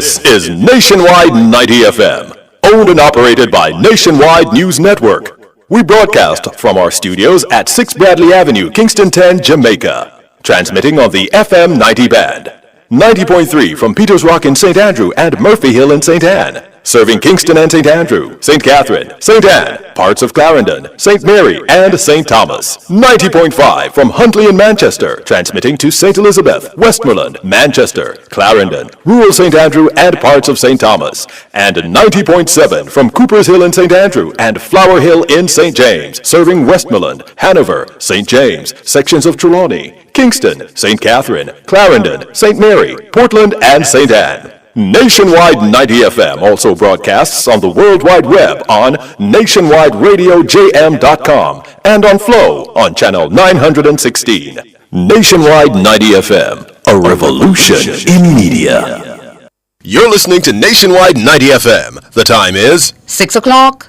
This is Nationwide 90 FM, owned and operated by Nationwide News Network. We broadcast from our studios at 6 Bradley Avenue, Kingston 10, Jamaica. Transmitting on the FM 90 band. 90.3 from Peters Rock in St. Andrew and Murphy Hill in St. Anne. Serving Kingston and St. Andrew, St. Catherine, St. Anne, parts of Clarendon, St. Mary, and St. Thomas. 90.5 from Huntley in Manchester, transmitting to St. Elizabeth, Westmoreland, Manchester, Clarendon, rural St. Andrew, and parts of St. Thomas. And 90.7 from Cooper's Hill in St. Andrew and Flower Hill in St. James, serving Westmoreland, Hanover, St. James, sections of Trelawney, Kingston, St. Catherine, Clarendon, St. Mary, Portland, and St. Anne. Nationwide 90 FM also broadcasts on the World Wide Web on nationwideradiojm.com and on Flow on channel 916. Nationwide 90 FM, a revolution in media. You're listening to Nationwide 90 FM. The time is 6 o'clock.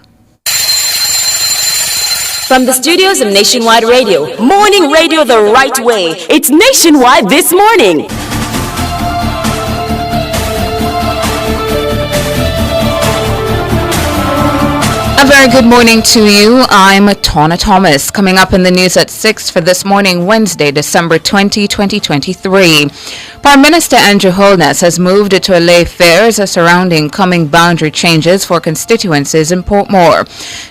From the studios of Nationwide Radio, morning radio the right way. It's Nationwide This Morning. A very good morning to you. I'm Tona Thomas. Coming up in the news at 6 for this morning, Wednesday, December 20, 2023. Prime Minister Andrew Holness has moved to allay fears surrounding coming boundary changes for constituencies in Portmore.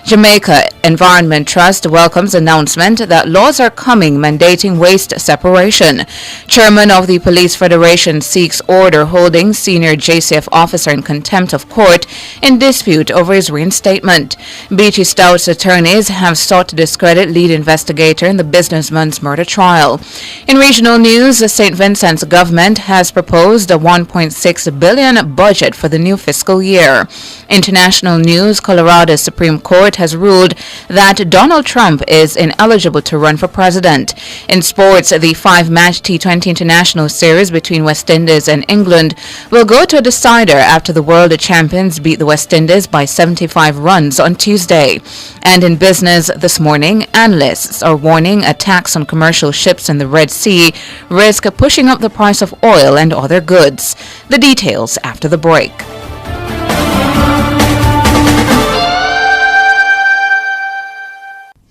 Jamaica Environment Trust welcomes announcement that laws are coming mandating waste separation. Chairman of the Police Federation seeks order holding senior JCF officer in contempt of court in dispute over his reinstatement. Beachy Stout's attorneys have sought to discredit lead investigator in the businessman's murder trial. In regional news, the St. Vincent's government has proposed a $1.6 billion budget for the new fiscal year. International news, Colorado's Supreme Court has ruled that Donald Trump is ineligible to run for president. In sports, the 5-match T20 International Series between West Indies and England will go to a decider after the world champions beat the West Indies by 75 runs on Tuesday. And in business this morning, analysts are warning attacks on commercial ships in the Red Sea risk pushing up the price of oil and other goods. The details after the break.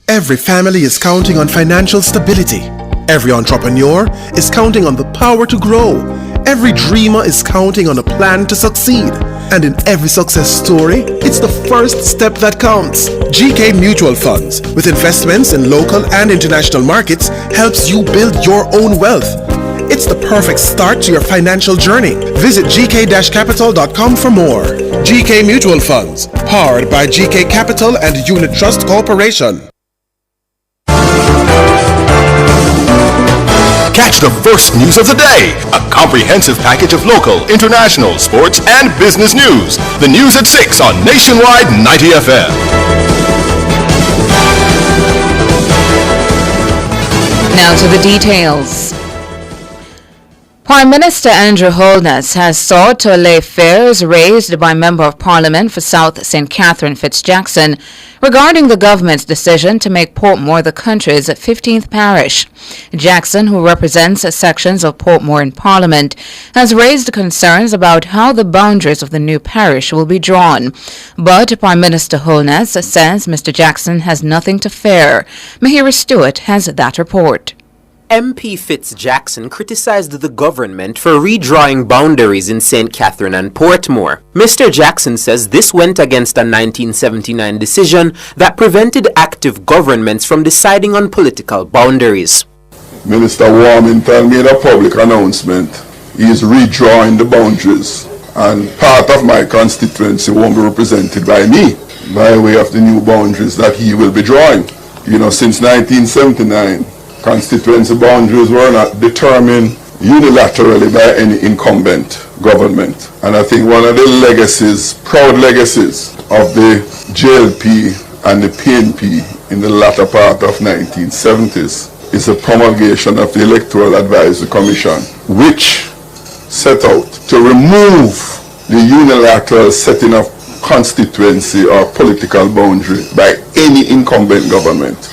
Every family is counting on financial stability. Every entrepreneur is counting on the power to grow. Every dreamer is counting on a plan to succeed. And in every success story, it's the first step that counts. GK Mutual Funds, with investments in local and international markets, helps you build your own wealth. It's the perfect start to your financial journey. Visit gk-capital.com for more. GK Mutual Funds, powered by GK Capital and Unit Trust Corporation. Catch the first news of the day. A comprehensive package of local, international, sports, and business news. The news at 6 on Nationwide 90 FM. Now to the details. Prime Minister Andrew Holness has sought to allay fears raised by Member of Parliament for South St. Catherine Fitz Jackson regarding the government's decision to make Portmore the country's 15th parish. Jackson, who represents sections of Portmore in Parliament, has raised concerns about how the boundaries of the new parish will be drawn. But Prime Minister Holness says Mr. Jackson has nothing to fear. Mahira Stewart has that report. MP Fitz Jackson criticized the government for redrawing boundaries in St. Catherine and Portmore. Mr. Jackson says this went against a 1979 decision that prevented active governments from deciding on political boundaries. Minister Warmington made a public announcement. He is redrawing the boundaries, and part of my constituency won't be represented by me by way of the new boundaries that he will be drawing. You know, since 1979, constituency boundaries were not determined unilaterally by any incumbent government. And I think one of the legacies, proud legacies of the JLP and the PNP in the latter part of 1970s is the promulgation of the Electoral Advisory Commission, which set out to remove the unilateral setting of constituency or political boundary by any incumbent government.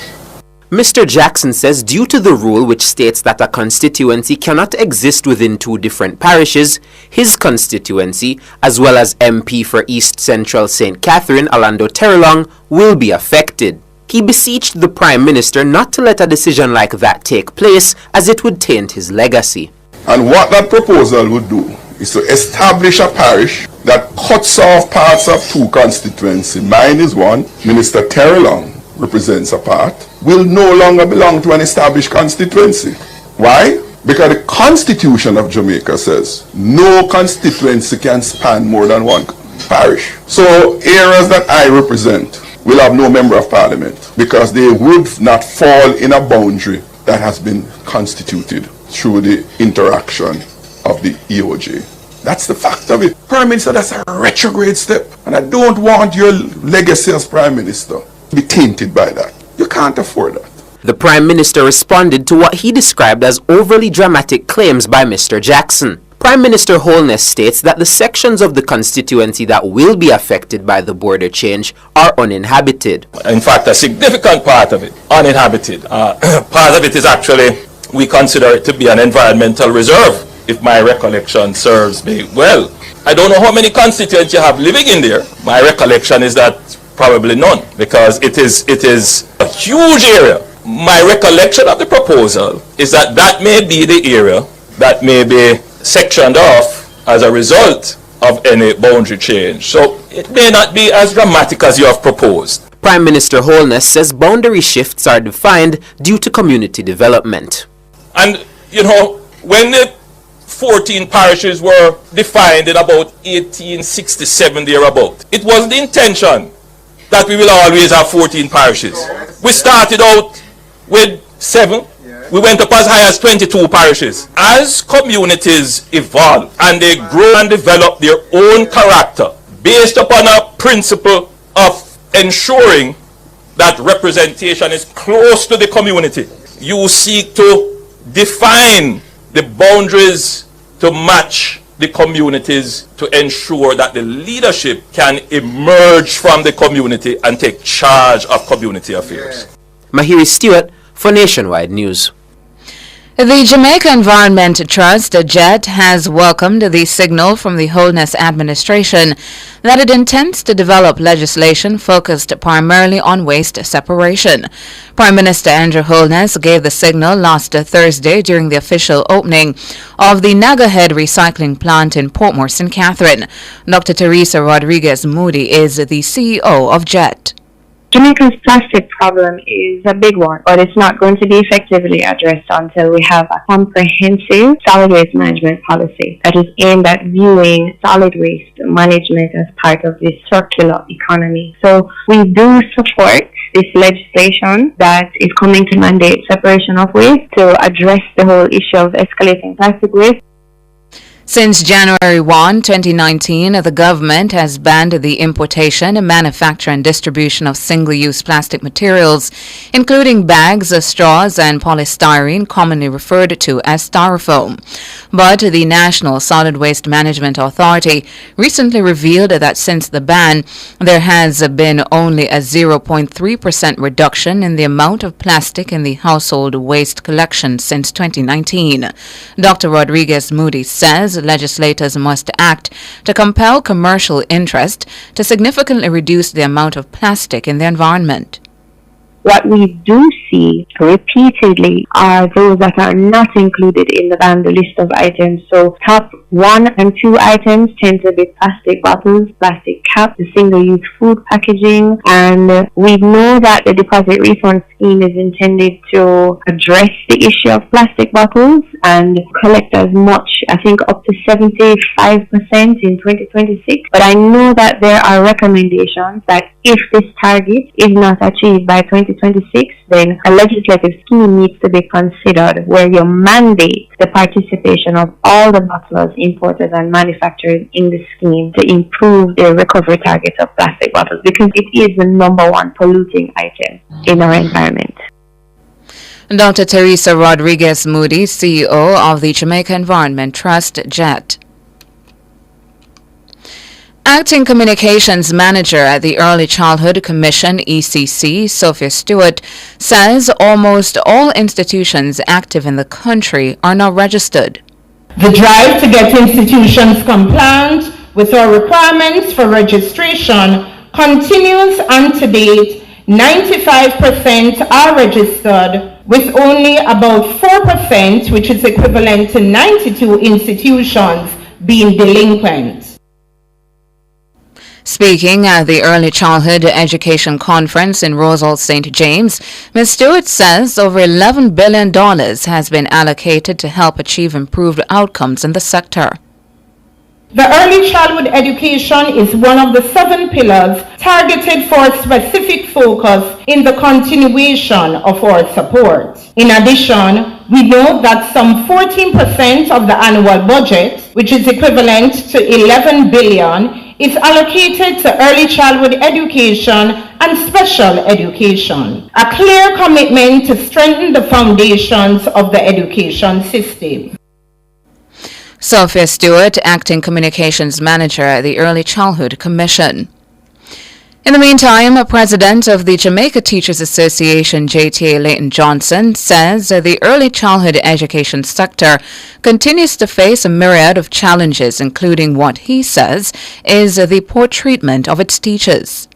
Mr. Jackson says due to the rule which states that a constituency cannot exist within two different parishes, his constituency, as well as MP for East Central St. Catherine, Orlando Terrelong, will be affected. He beseeched the Prime Minister not to let a decision like that take place, as it would taint his legacy. And what that proposal would do is to establish a parish that cuts off parts of two constituencies. Mine is one, Minister Terrelong represents a part, will no longer belong to an established constituency. Why? Because the Constitution of Jamaica says no constituency can span more than one parish. So areas that I represent will have no member of parliament because they would not fall in a boundary that has been constituted through the interaction of the EOJ. That's the fact of it. Prime Minister, that's a retrograde step. And I don't want your legacy as Prime Minister to be tainted by that. You can't afford that. The Prime Minister responded to what he described as overly dramatic claims by Mr. Jackson. Prime Minister Holness states that the sections of the constituency that will be affected by the border change are uninhabited. In fact, a significant part of it, uninhabited. Part of it is actually, we consider it to be an environmental reserve, if my recollection serves me well. I don't know how many constituents you have living in there. My recollection is that probably none, because it is a huge area. My recollection of the proposal is that that may be the area that may be sectioned off as a result of any boundary change. So it may not be as dramatic as you have proposed. Prime Minister Holness says boundary shifts are defined due to community development. And, you know, when the 14 parishes were defined in about 1867 thereabout, it was the intention that we will always have 14 parishes. We started out with 7. We went up as high as 22 parishes. As communities evolve and they grow and develop their own character based upon a principle of ensuring that representation is close to the community, you seek to define the boundaries to match the communities to ensure that the leadership can emerge from the community and take charge of community affairs. Mahiri Stewart for Nationwide News. The Jamaica Environment Trust, JET, has welcomed the signal from the Holness administration that it intends to develop legislation focused primarily on waste separation. Prime Minister Andrew Holness gave the signal last Thursday during the official opening of the Nagahead recycling plant in Portmore, St. Catherine. Dr. Teresa Rodriguez Moody is the CEO of JET. Jamaica's plastic problem is a big one, but it's not going to be effectively addressed until we have a comprehensive solid waste management policy that is aimed at viewing solid waste management as part of this circular economy. So we do support this legislation that is coming to mandate separation of waste to address the whole issue of escalating plastic waste. Since January 1, 2019, the government has banned the importation, manufacture and distribution of single-use plastic materials, including bags, straws and polystyrene, commonly referred to as styrofoam. But the National Solid Waste Management Authority recently revealed that since the ban, there has been only a 0.3% reduction in the amount of plastic in the household waste collection since 2019. Dr. Rodriguez Moody says legislators must act to compel commercial interest to significantly reduce the amount of plastic in the environment. What we do see repeatedly are those that are not included in the banned list of items. So top 1 and 2 items tend to be plastic bottles, plastic caps, the single-use food packaging, and we know that the deposit refund scheme is intended to address the issue of plastic bottles and collect as much, I think up to 75% in 2026. But I know that there are recommendations that if this target is not achieved by 2026, then a legislative scheme needs to be considered where you mandate the participation of all the bottlers, importers and manufacturers in the scheme to improve the recovery targets of plastic bottles, because it is the number one polluting item in our environment. Dr. Teresa Rodriguez Moody, CEO of the Jamaica Environment Trust, JET. Acting Communications Manager at the Early Childhood Commission, ECC, Sophia Stewart, says almost all institutions active in the country are now registered. The drive to get institutions compliant with our requirements for registration continues, and to date, 95% are registered, with only about 4%, which is equivalent to 92 institutions, being delinquent. Speaking at the Early Childhood Education Conference in Rosal, St. James, Ms. Stewart says over $11 billion has been allocated to help achieve improved outcomes in the sector. The early childhood education is one of the 7 pillars targeted for specific focus in the continuation of our support. In addition, we note that some 14% of the annual budget, which is equivalent to $11 billion, is allocated to early childhood education and special education, a clear commitment to strengthen the foundations of the education system. Sophia Stewart, Acting Communications Manager at the Early Childhood Commission. In the meantime, President of the Jamaica Teachers Association, JTA Leighton Johnson, says the early childhood education sector continues to face a myriad of challenges, including what he says is the poor treatment of its teachers.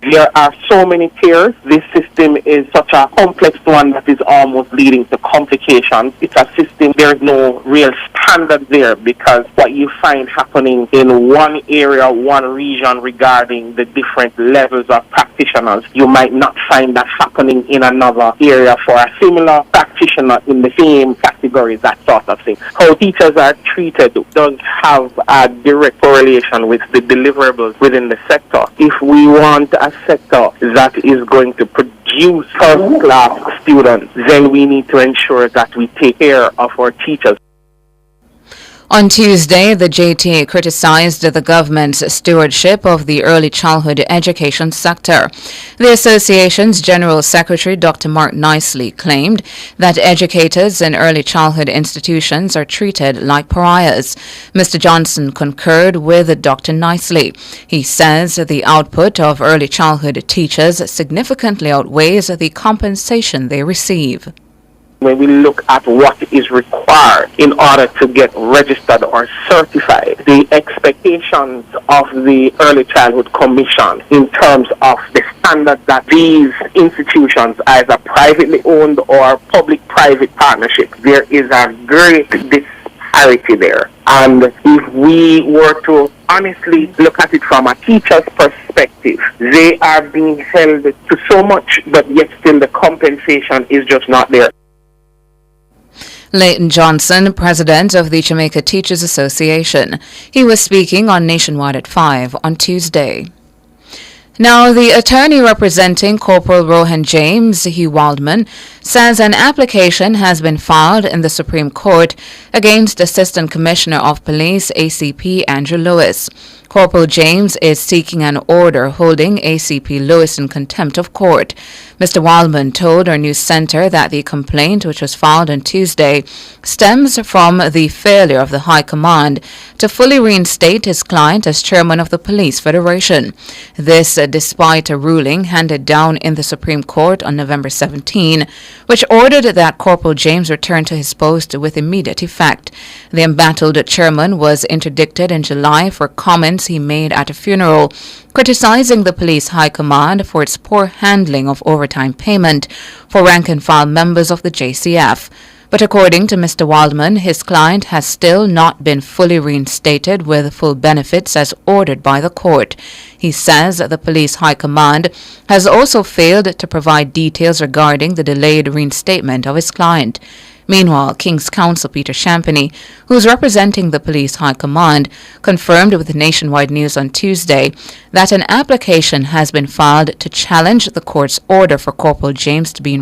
There are so many tiers. This system is such a complex one that is almost leading to complications. It's a system, there is no real standard there, because what you find happening in one area, one region regarding the different levels of practitioners, you might not find that happening in another area for a similar practitioner in the same category, that sort of thing. How teachers are treated does have a direct correlation with the deliverables within the sector. If we want a sector that is going to produce first-class students, then we need to ensure that we take care of our teachers. On Tuesday, the JTA criticized the government's stewardship of the early childhood education sector. The association's General Secretary, Dr. Mark Nicely, claimed that educators in early childhood institutions are treated like pariahs. Mr. Johnson concurred with Dr. Nicely. He says the output of early childhood teachers significantly outweighs the compensation they receive. When we look at what is required in order to get registered or certified, the expectations of the Early Childhood Commission in terms of the standard that these institutions, either privately owned or public-private partnership, there is a great disparity there. And if we were to honestly look at it from a teacher's perspective, they are being held to so much, but yet still the compensation is just not there. Leighton Johnson, president of the Jamaica Teachers Association. He was speaking on Nationwide at 5 on Tuesday. Now, the attorney representing Corporal Rohan James, Hugh Waldman, says an application has been filed in the Supreme Court against Assistant Commissioner of Police ACP Andrew Lewis. Corporal James is seeking an order holding ACP Lewis in contempt of court. Mr. Waldman told our news center that the complaint, which was filed on Tuesday, stems from the failure of the High Command to fully reinstate his client as chairman of the Police Federation. This despite a ruling handed down in the Supreme Court on November 17, which ordered that Corporal James return to his post with immediate effect. The embattled chairman was interdicted in July for comments he made at a funeral, criticizing the police high command for its poor handling of overtime payment for rank-and-file members of the JCF. But according to Mr. Waldman, his client has still not been fully reinstated with full benefits as ordered by the court. He says the police high command has also failed to provide details regarding the delayed reinstatement of his client. Meanwhile, King's Counsel Peter Champagny, who is representing the police high command, confirmed with Nationwide News on Tuesday that an application has been filed to challenge the court's order for Corporal James to be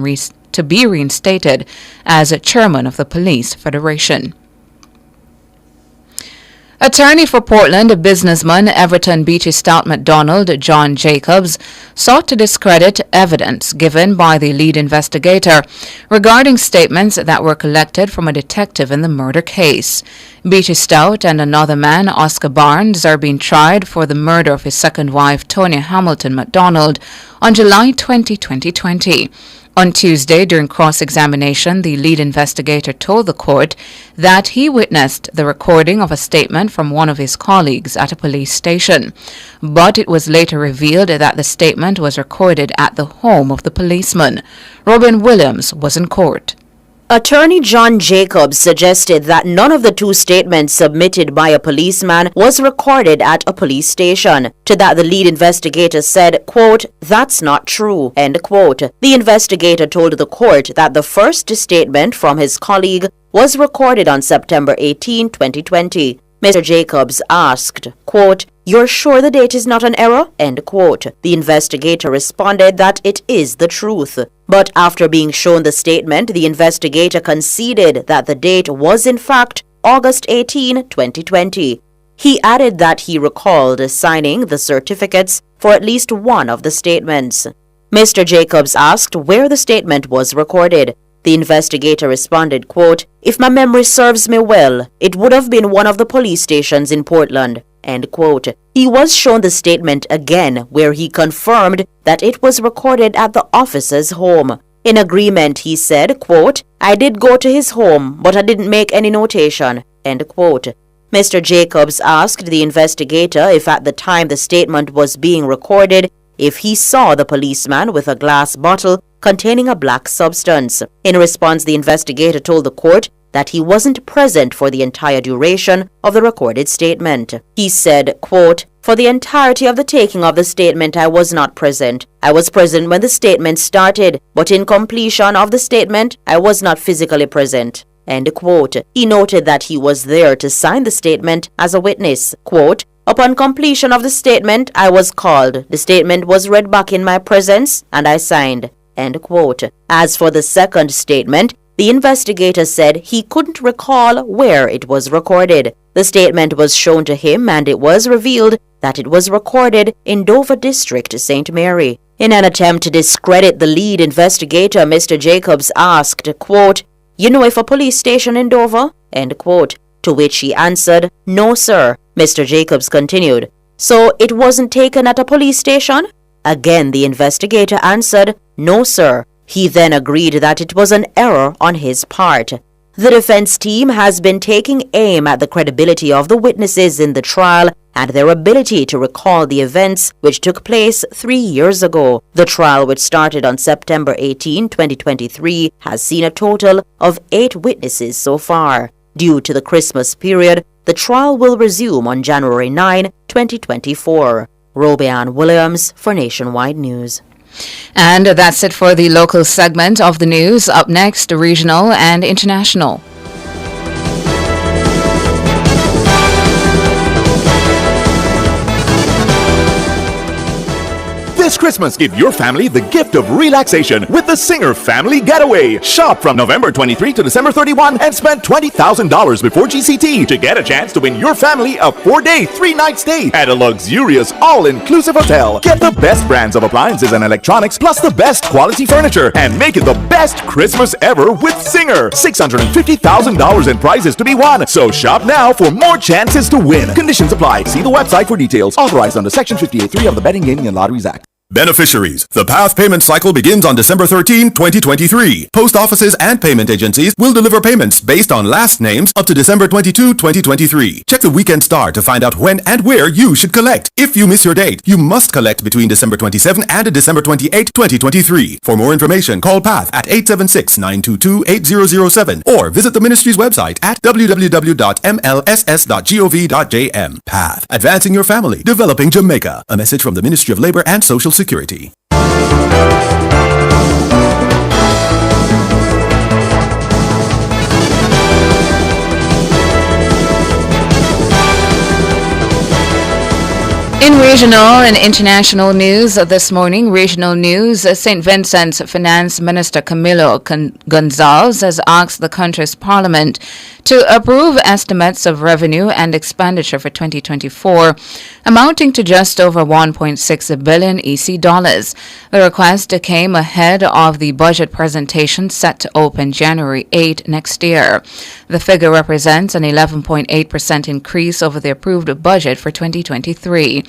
reinstated as chairman of the Police Federation. Attorney for Portland businessman Everton Beachy Stout MacDonald John Jacobs sought to discredit evidence given by the lead investigator regarding statements that were collected from a detective in the murder case. Beachy Stout and another man, Oscar Barnes, are being tried for the murder of his second wife, Tonya Hamilton MacDonald, on July 20, 2020. On Tuesday, during cross-examination, the lead investigator told the court that he witnessed the recording of a statement from one of his colleagues at a police station. But it was later revealed that the statement was recorded at the home of the policeman. Robin Williams was in court. Attorney John Jacobs suggested that none of the two statements submitted by a policeman was recorded at a police station. To that, the lead investigator said, quote, "That's not true," end quote. The investigator told the court that the first statement from his colleague was recorded on September 18, 2020. Mr. Jacobs asked, quote, "You're sure the date is not an error?" End quote. The investigator responded that it is the truth. But after being shown the statement, the investigator conceded that the date was in fact August 18, 2020. He added that he recalled signing the certificates for at least one of the statements. Mr. Jacobs asked where the statement was recorded. The investigator responded, quote, "If my memory serves me well, it would have been one of the police stations in Portland," end quote. He was shown the statement again, where he confirmed that it was recorded at the officer's home. In agreement, he said, quote, "I did go to his home, but I didn't make any notation," end quote. Mr. Jacobs asked the investigator if at the time the statement was being recorded, if he saw the policeman with a glass bottle containing a black substance. In response, the investigator told the court that he wasn't present for the entire duration of the recorded statement. He said, quote, "For the entirety of the taking of the statement, I was not present. I was present when the statement started, but in completion of the statement, I was not physically present." End quote. He noted that he was there to sign the statement as a witness. Quote, "Upon completion of the statement, I was called. The statement was read back in my presence, and I signed." End quote. As for the second statement, the investigator said he couldn't recall where it was recorded. The statement was shown to him and it was revealed that it was recorded in Dover District, St. Mary. In an attempt to discredit the lead investigator, Mr. Jacobs asked, quote, "You know if a police station in Dover?" End quote. To which he answered, "No, sir." Mr. Jacobs continued, "So it wasn't taken at a police station?" Again, the investigator answered, "No, sir." He then agreed that it was an error on his part. The defense team has been taking aim at the credibility of the witnesses in the trial and their ability to recall the events which took place 3 years ago. The trial, which started on September 18, 2023, has seen a total of 8 witnesses so far. Due to the Christmas period, the trial will resume on January 9, 2024. Robianne Williams for Nationwide News. And that's it for the local segment of the news. Up next, regional and international. This Christmas, give your family the gift of relaxation with the Singer Family Getaway. Shop from November 23 to December 31 and spend $20,000 before GCT to get a chance to win your family a 4-day, 3-night stay at a luxurious, all-inclusive hotel. Get the best brands of appliances and electronics, plus the best quality furniture, and make it the best Christmas ever with Singer. $650,000 in prizes to be won. So shop now for more chances to win. Conditions apply. See the website for details. Authorized under Section 58(3) of the Betting, Gaming, and Lotteries Act. Beneficiaries. The PATH payment cycle begins on December 13, 2023. Post offices and payment agencies will deliver payments based on last names up to December 22, 2023. Check the weekend star to find out when and where you should collect. If you miss your date, you must collect between December 27 and December 28, 2023. For more information, call PATH at 876-922-8007 or visit the ministry's website at www.mlss.gov.jm. PATH. Advancing your family. Developing Jamaica. A message from the Ministry of Labor and Social Security. In regional and international news this morning, regional news, St. Vincent's Finance Minister Camilo Gonzalez has asked the country's parliament to approve estimates of revenue and expenditure for 2024, amounting to just over 1.6 billion EC dollars. The request came ahead of the budget presentation set to open January 8 next year. The figure represents an 11.8% increase over the approved budget for 2023.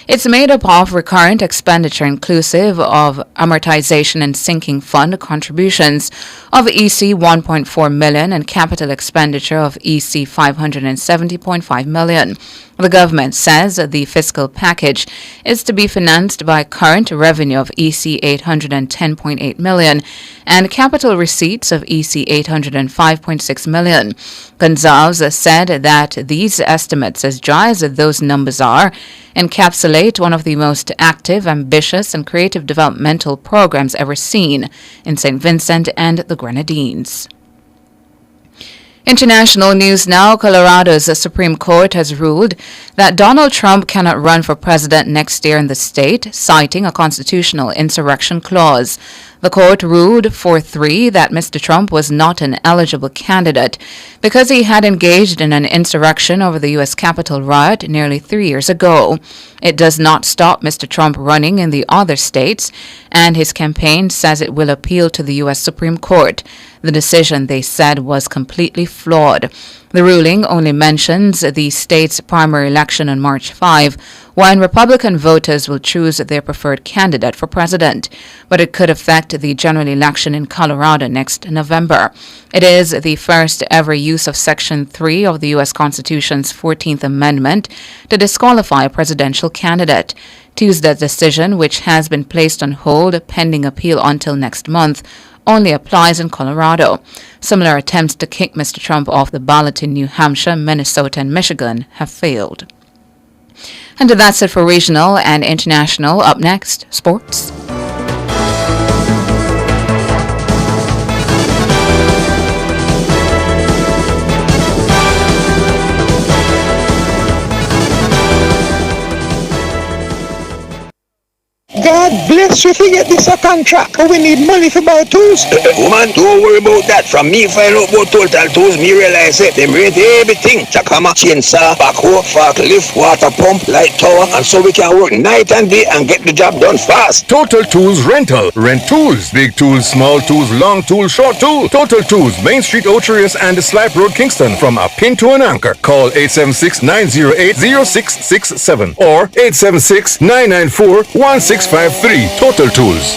It's made up of recurrent expenditure inclusive of amortization and sinking fund contributions of EC 1.4 million and capital expenditure of EC 570.5 million. The government says the fiscal package is to be financed by current revenue of EC 810.8 million and capital receipts of EC 805.6 million. Gonzalez said that these estimates, as dry as those numbers are, encapsulate one of the most active, ambitious, and creative developmental programs ever seen in St. Vincent and the Grenadines. International news now. Colorado's Supreme Court has ruled that Donald Trump cannot run for president next year in the state, citing a constitutional insurrection clause. The court ruled 4-3 that Mr. Trump was not an eligible candidate because he had engaged in an insurrection over the U.S. Capitol riot nearly 3 years ago. It does not stop Mr. Trump running in the other states, and his campaign says it will appeal to the U.S. Supreme Court. The decision, they said, was completely flawed. The ruling only mentions the state's primary election on March 5, when Republican voters will choose their preferred candidate for president, but it could affect the general election in Colorado next November. It is the first ever use of Section 3 of the U.S. Constitution's 14th Amendment to disqualify a presidential candidate. Tuesday's decision, which has been placed on hold pending appeal until next month, only applies in Colorado. Similar attempts to kick Mr. Trump off the ballot in New Hampshire, Minnesota, and Michigan have failed. And that's it for regional and international. Up next, sports. God bless you to get this a contract. But we need money for buy tools. Woman, don't worry about that. From me find out about Total Tools, me realize it. Them rate everything. Chakama, chainsaw, backhoe, forklift, water pump, light tower, and so we can work night and day and get the job done fast. Total Tools Rental. Rent tools. Big tools, small tools, long tools, short tools. Total Tools, Main Street, Ocherius, and the Slipe Road, Kingston. From a pin to an anchor. Call 876-908-0667 or 876-994-1653. Total Tools.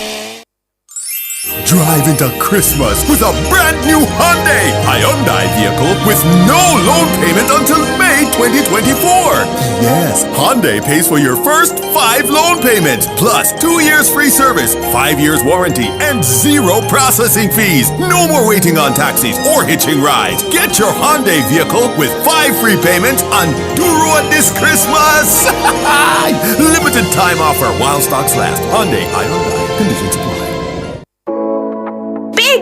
Drive into Christmas with a brand new Hyundai vehicle with no loan payment until May 2024. Yes, Hyundai pays for your first 5 loan payments, plus 2 years free service, 5 years warranty, and 0 processing fees. No more waiting on taxis or hitching rides. Get your Hyundai vehicle with 5 free payments on Duro this Christmas. Limited time offer while stocks last. Hyundai. Conditions apply.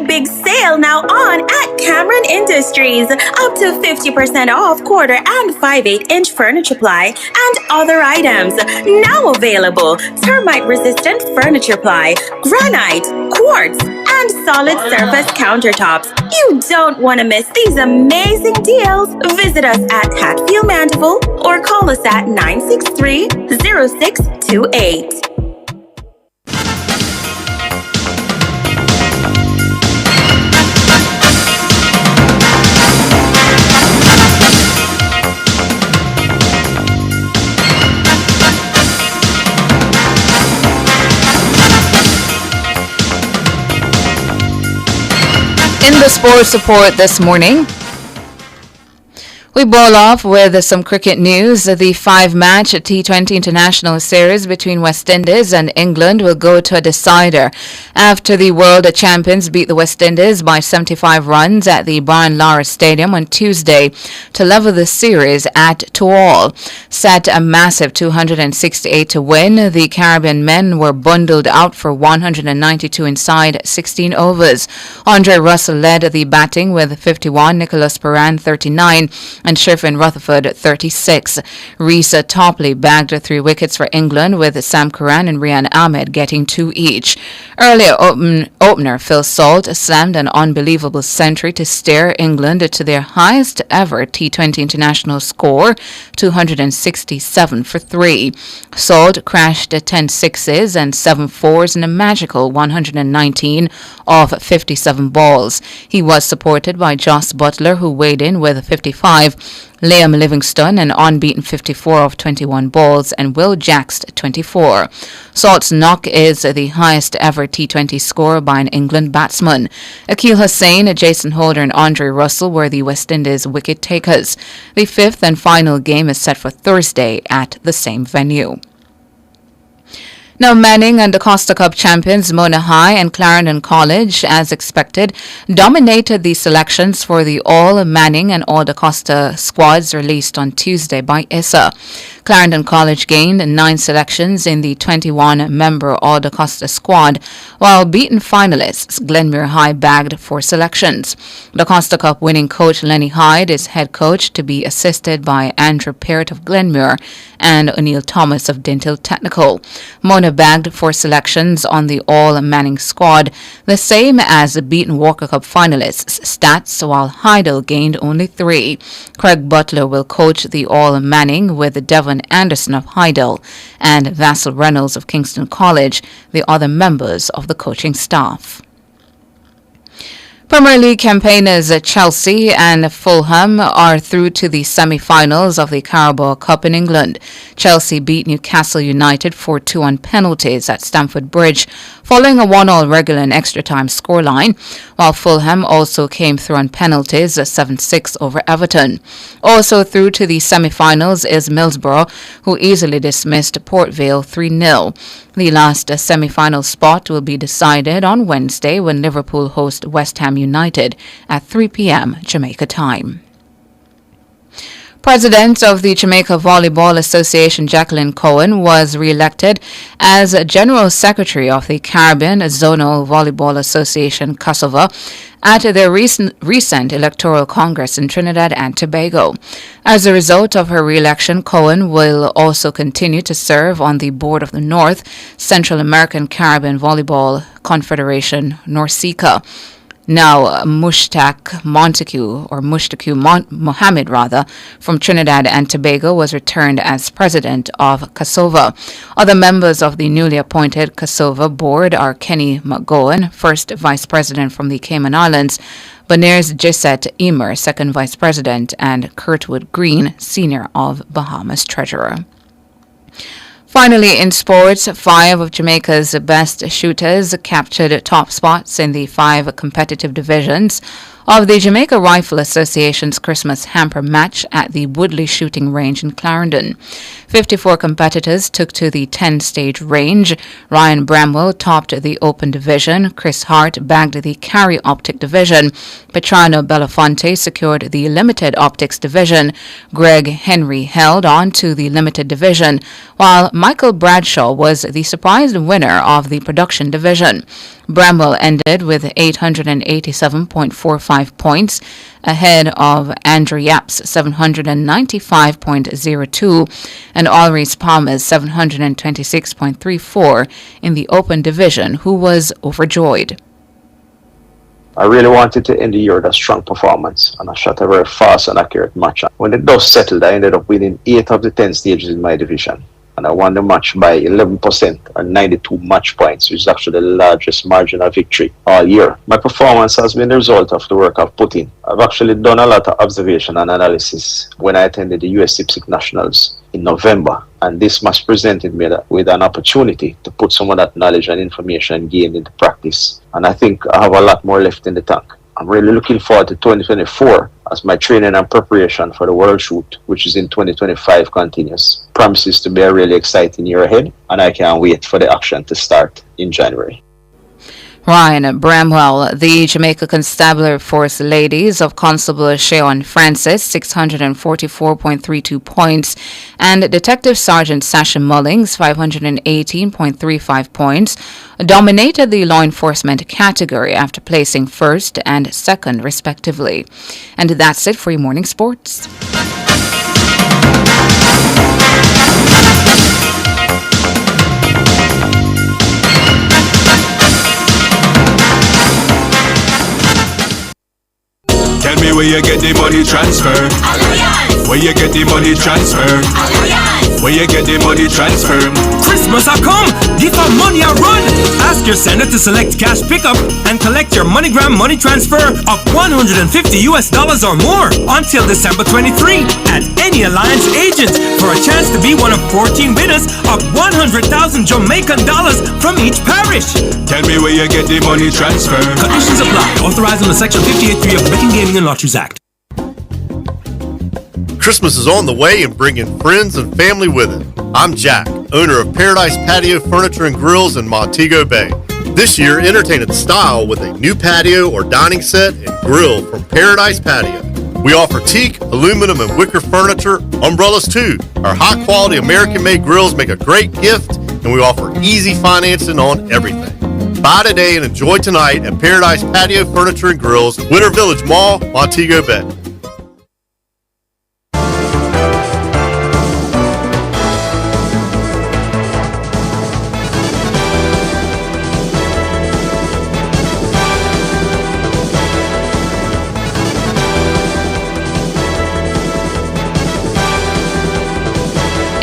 Big sale now on at Cameron Industries. Up to 50% off quarter and 5/8-inch furniture ply and other items. Now available. Termite resistant furniture ply, granite, quartz, and solid surface countertops. You don't want to miss these amazing deals. Visit us at Hatfield Mandeville or call us at 963-0628. In the sports report this morning, we bowl off with some cricket news. The 5-match T20 International Series between West Indies and England will go to a decider after the world champions beat the West Indies by 75 runs at the Brian Lara Stadium on Tuesday to level the series at 2-all. Set a massive 268 to win, the Caribbean men were bundled out for 192 inside 16 overs. Andre Russell led the batting with 51, Nicholas Paran 39, and Sherfin Rutherford 36. Reese Topley bagged 3 wickets for England, with Sam Curran and Rian Ahmed getting 2 each. Earlier opener Phil Salt slammed an unbelievable century to steer England to their highest ever T20 international score, 267 for 3. Salt crashed 10 sixes and 7 fours in a magical 119 off 57 balls. He was supported by Joss Butler, who weighed in with 55, Liam Livingstone an unbeaten 54 off 21 balls, and Will Jackson 24. Salt's knock is the highest ever T20 score by an England batsman. Akeal Hussain, Jason Holder and Andre Russell were the West Indies wicket takers. The 5th and final game is set for Thursday at the same venue. Now, Manning and the Costa Cup champions Mona High and Clarendon College, as expected, dominated the selections for the All Manning and All Da Costa squads released on Tuesday by ISA. Clarendon College gained 9 selections in the 21-member All Da Costa squad, while beaten finalists Glenmuir High bagged 4 selections. The Costa Cup winning coach Lenny Hyde is head coach, to be assisted by Andrew Peart of Glenmuir and O'Neill Thomas of Dintle Technical. Mona bagged 4 selections on the All Manning squad, the same as the beaten Walker Cup finalists Stats, while Heidel gained only 3. Craig Butler will coach the All Manning, with Devon Anderson of Heidel and Vassal Reynolds of Kingston College the other members of the coaching staff. Premier League campaigners Chelsea and Fulham are through to the semi-finals of the Carabao Cup in England. Chelsea beat Newcastle United 4-2 on penalties at Stamford Bridge, following a 1-1 regular and extra-time scoreline, while Fulham also came through on penalties 7-6 over Everton. Also through to the semi-finals is Middlesbrough, who easily dismissed Port Vale 3-0. The last semi-final spot will be decided on Wednesday when Liverpool host West Ham United at 3 p.m. Jamaica time. President of the Jamaica Volleyball Association Jacqueline Cohen was re-elected as General Secretary of the Caribbean Zonal Volleyball Association, Kosovo, at their recent electoral congress in Trinidad and Tobago. As a result of her re-election, Cohen will also continue to serve on the board of the North Central American Caribbean Volleyball Confederation, NORCECA. Now, Mushtaq Mohammed from Trinidad and Tobago was returned as president of Kosovo. Other members of the newly appointed Kosovo board are Kenny McGowan, first vice president from the Cayman Islands, Baners Jesset Emer, second vice president, and Kurtwood Green, senior of Bahamas treasurer. Finally, in sports, 5 of Jamaica's best shooters captured top spots in the 5 competitive divisions of the Jamaica Rifle Association's Christmas hamper match at the Woodley Shooting Range in Clarendon. 54 competitors took to the 10-stage range. Ryan Bramwell topped the open division. Chris Hart bagged the carry optic division. Petrano Belafonte secured the limited optics division. Greg Henry held on to the limited division, while Michael Bradshaw was the surprise winner of the production division. Bramwell ended with 887.45 points, ahead of Andrew Yapp's 795.02 and Ulrich Palmer's 726.34 in the open division, who was overjoyed. I really wanted to end the year with a strong performance, and I shot a very fast and accurate match. When the dust settled, I ended up winning 8 of the 10 stages in my division, and I won the match by 11% or 92 match points, which is actually the largest margin of victory all year. My performance has been the result of the work I've put in. I've actually done a lot of observation and analysis when I attended the US IPSC Nationals in November, and this match presented me with an opportunity to put some of that knowledge and information gained into practice, and I think I have a lot more left in the tank. I'm really looking forward to 2024 as my training and preparation for the World Shoot, which is in 2025, continues. Promises to be a really exciting year ahead, and I can't wait for the action to start in January. Ryan Bramwell, the Jamaica Constabulary Force Ladies of Constable Sheon Francis, 644.32 points, and Detective Sergeant Sasha Mullings, 518.35 points, dominated the law enforcement category after placing first and second, respectively. And that's it for your morning sports. Tell me where you get the money transfer. Where you get the money transfer. Where you get the money transfer. Christmas a come, give our money a run. Ask your sender to select cash pickup and collect your MoneyGram money transfer of $150 or more until December 23 at any Alliance agent for a chance to be one of 14 winners of 100,000 Jamaican dollars from each parish. Tell me where you get the money transfer. Conditions apply. Authorized under Section 58.3 of the Betting, Gaming and Lotteries Act. Christmas is on the way and bringing friends and family with it. I'm Jack, owner of Paradise Patio Furniture and Grills in Montego Bay. This year, entertain in style with a new patio or dining set and grill from Paradise Patio. We offer teak, aluminum, and wicker furniture, umbrellas too. Our high-quality American-made grills make a great gift, and we offer easy financing on everything. Buy today and enjoy tonight at Paradise Patio Furniture and Grills, Winter Village Mall, Montego Bay.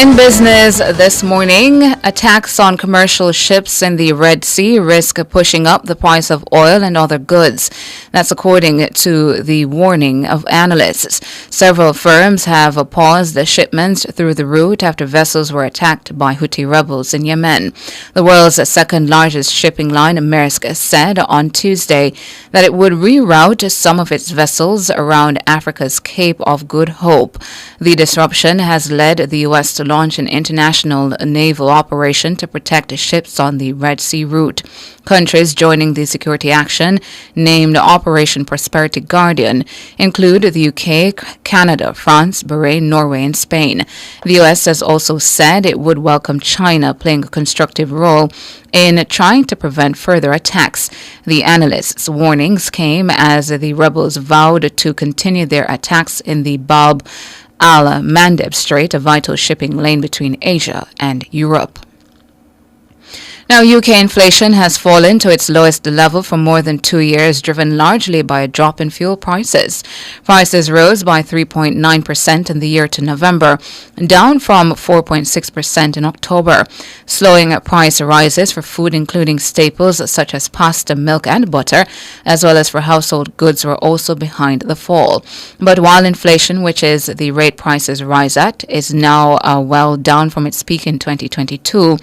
In business this morning, attacks on commercial ships in the Red Sea risk pushing up the price of oil and other goods. That's according to the warning of analysts. Several firms have paused the shipments through the route after vessels were attacked by Houthi rebels in Yemen. The world's second largest shipping line, Maersk, said on Tuesday that it would reroute some of its vessels around Africa's Cape of Good Hope. The disruption has led the U.S. to launch an international naval operation to protect ships on the Red Sea route. Countries joining the security action, named Operation Prosperity Guardian, include the UK, Canada, France, Bahrain, Norway, and Spain. The U.S. has also said it would welcome China playing a constructive role in trying to prevent further attacks. The analysts' warnings came as the rebels vowed to continue their attacks in the Bab al-Mandeb Strait, a vital shipping lane between Asia and Europe. Now, UK inflation has fallen to its lowest level for more than 2 years, driven largely by a drop in fuel prices. Prices rose by 3.9% in the year to November, down from 4.6% in October. Slowing price rises for food, including staples such as pasta, milk, and butter, as well as for household goods, were also behind the fall. But while inflation, which is the rate prices rise at, is now well down from its peak in 2022,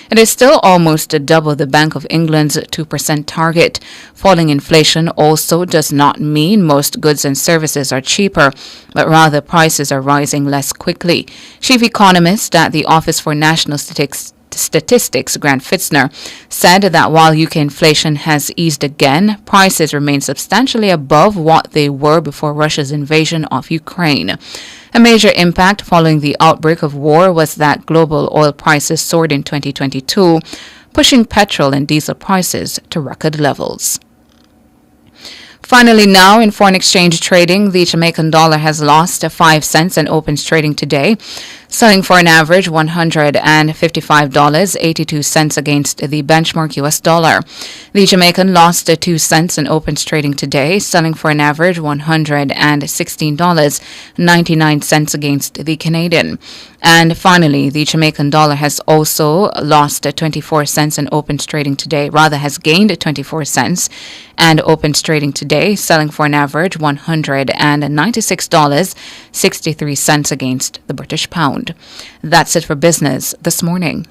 it is still almost double the Bank of England's 2% target. Falling inflation also does not mean most goods and services are cheaper, but rather prices are rising less quickly. Chief economist at the Office for National Statistics, Grant Fitzner, said that while UK inflation has eased again, prices remain substantially above what they were before Russia's invasion of Ukraine. A major impact following the outbreak of war was that global oil prices soared in 2022, pushing petrol and diesel prices to record levels. Finally, now in foreign exchange trading, the Jamaican dollar has lost 5 cents and opens trading today, selling for an average $155.82 against the benchmark U.S. dollar. The Jamaican lost 2 cents and opens trading today, selling for an average $116.99 against the Canadian. And finally, the Jamaican dollar has also lost 24 cents and opens trading today, has gained 24 cents and opens trading today, selling for an average $196.63 against the British pound. That's it for business this morning.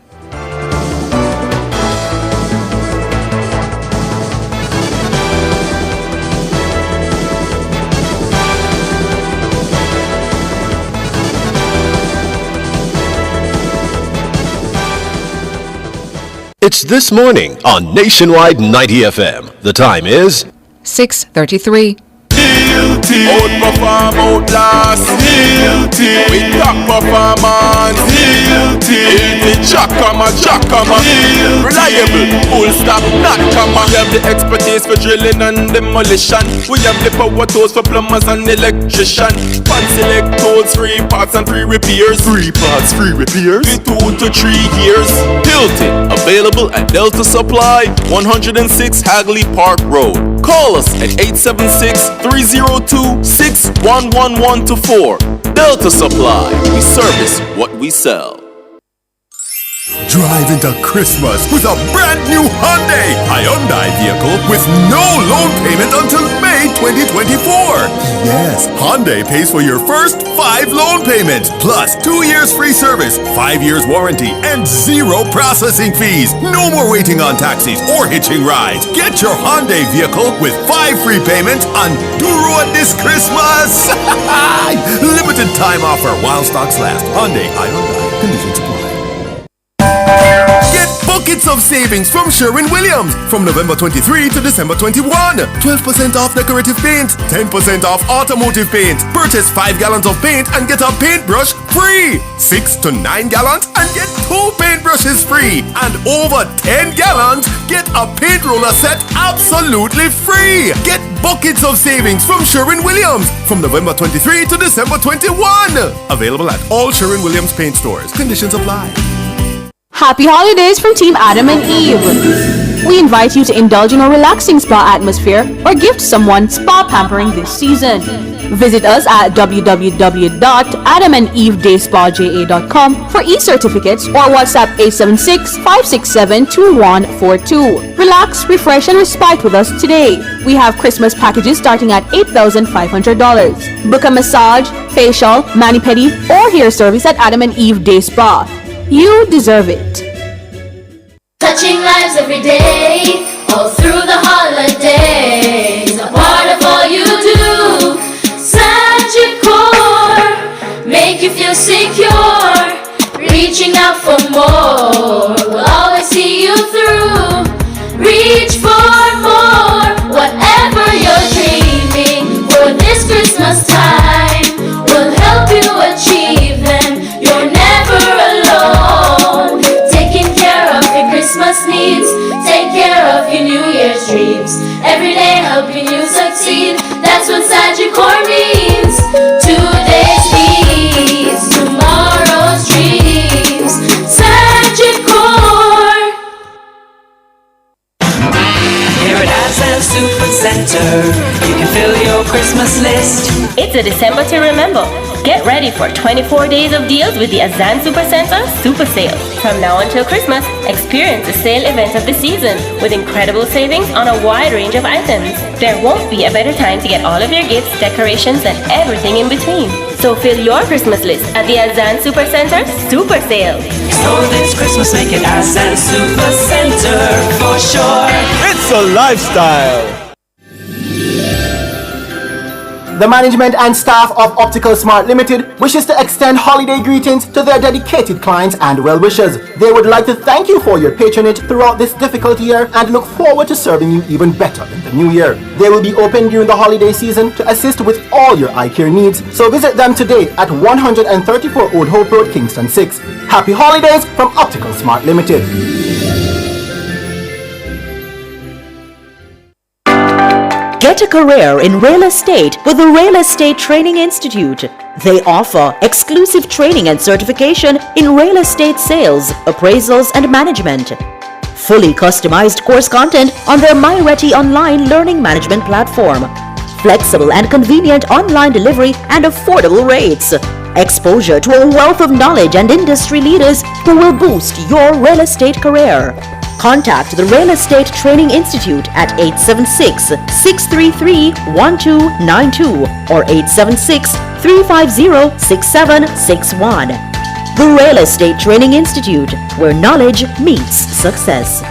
It's This Morning on Nationwide 90 FM. The time is 6:33. guilty. Outperform, outlast, guilty. We top performance, guilty. Jackama, guilty. Reliable, full stop, not comma. We have the expertise for drilling and demolition. We have the power tools for plumbers and electrician. Fancy select tools, free parts and free repairs. 3 parts, free repairs. 2 to 3 years. Hilton, available at Delta Supply, 106 Hagley Park Road. Call us at 876-302-6111-4. Delta Supply, we service what we sell. Drive into Christmas with a brand new Hyundai vehicle with no loan payment until May 2024. Yes, Hyundai pays for your first 5 loan payments, plus 2 years free service, 5 years warranty, and 0 processing fees. No more waiting on taxis or hitching rides. Get your Hyundai vehicle with 5 free payments on Duro this Christmas. Limited time offer while stocks last. Hyundai. Conditions apply. Get buckets of savings from Sherwin-Williams from November 23 to December 21. 12% off decorative paint, 10% off automotive paint. Purchase 5 gallons of paint and get a paintbrush free. 6 to 9 gallons and get 2 paintbrushes free. And over 10 gallons, get a paint roller set absolutely free. Get buckets of savings from Sherwin-Williams from November 23 to December 21. Available at all Sherwin-Williams paint stores. Conditions apply. Happy holidays from Team Adam and Eve. We invite you to indulge in a relaxing spa atmosphere or gift someone spa pampering this season. Visit us at www.adamandevedayspaja.com for e-certificates or WhatsApp 876-567-2142. Relax, refresh, and respite with us today. We have Christmas packages starting at $8,500. Book a massage, facial, mani-pedi, or hair service at Adam and Eve Day Spa. You deserve it. Touching lives every day, all through the holidays. A part of all you do. Sagicor, make you feel secure. Reaching out for more, we'll always see you through. Reach for more, whatever you're dreaming. For this Christmas time, we'll help you achieve them. You're never alone. Taking care of your Christmas needs, take care of your New Year's dreams. Every day helping you succeed, that's what Sagicor means. Today's needs, tomorrow's dreams. Sagicor. Here at Azan Super Center, you can fill your Christmas list. It's a December to remember. Get ready for 24 days of deals with the Azan Super Center Super Sale. From now until Christmas, experience the sale event of the season with incredible savings on a wide range of items. There won't be a better time to get all of your gifts, decorations, and everything in between. So fill your Christmas list at the Azan Super Center Super Sale. So this Christmas, make it Azan Super Center for sure. It's a lifestyle. The management and staff of Optical Smart Limited wishes to extend holiday greetings to their dedicated clients and well-wishers. They would like to thank you for your patronage throughout this difficult year and look forward to serving you even better in the new year. They will be open during the holiday season to assist with all your eye care needs, so visit them today at 134 Old Hope Road, Kingston 6. Happy holidays from Optical Smart Limited. Get a career in real estate with the Real Estate Training Institute. They offer exclusive training and certification in real estate sales, appraisals, and management. Fully customized course content on their MyReady online learning management platform. Flexible and convenient online delivery and affordable rates. Exposure to a wealth of knowledge and industry leaders who will boost your real estate career. Contact the Real Estate Training Institute at 876-633-1292 or 876-350-6761. The Real Estate Training Institute, where knowledge meets success.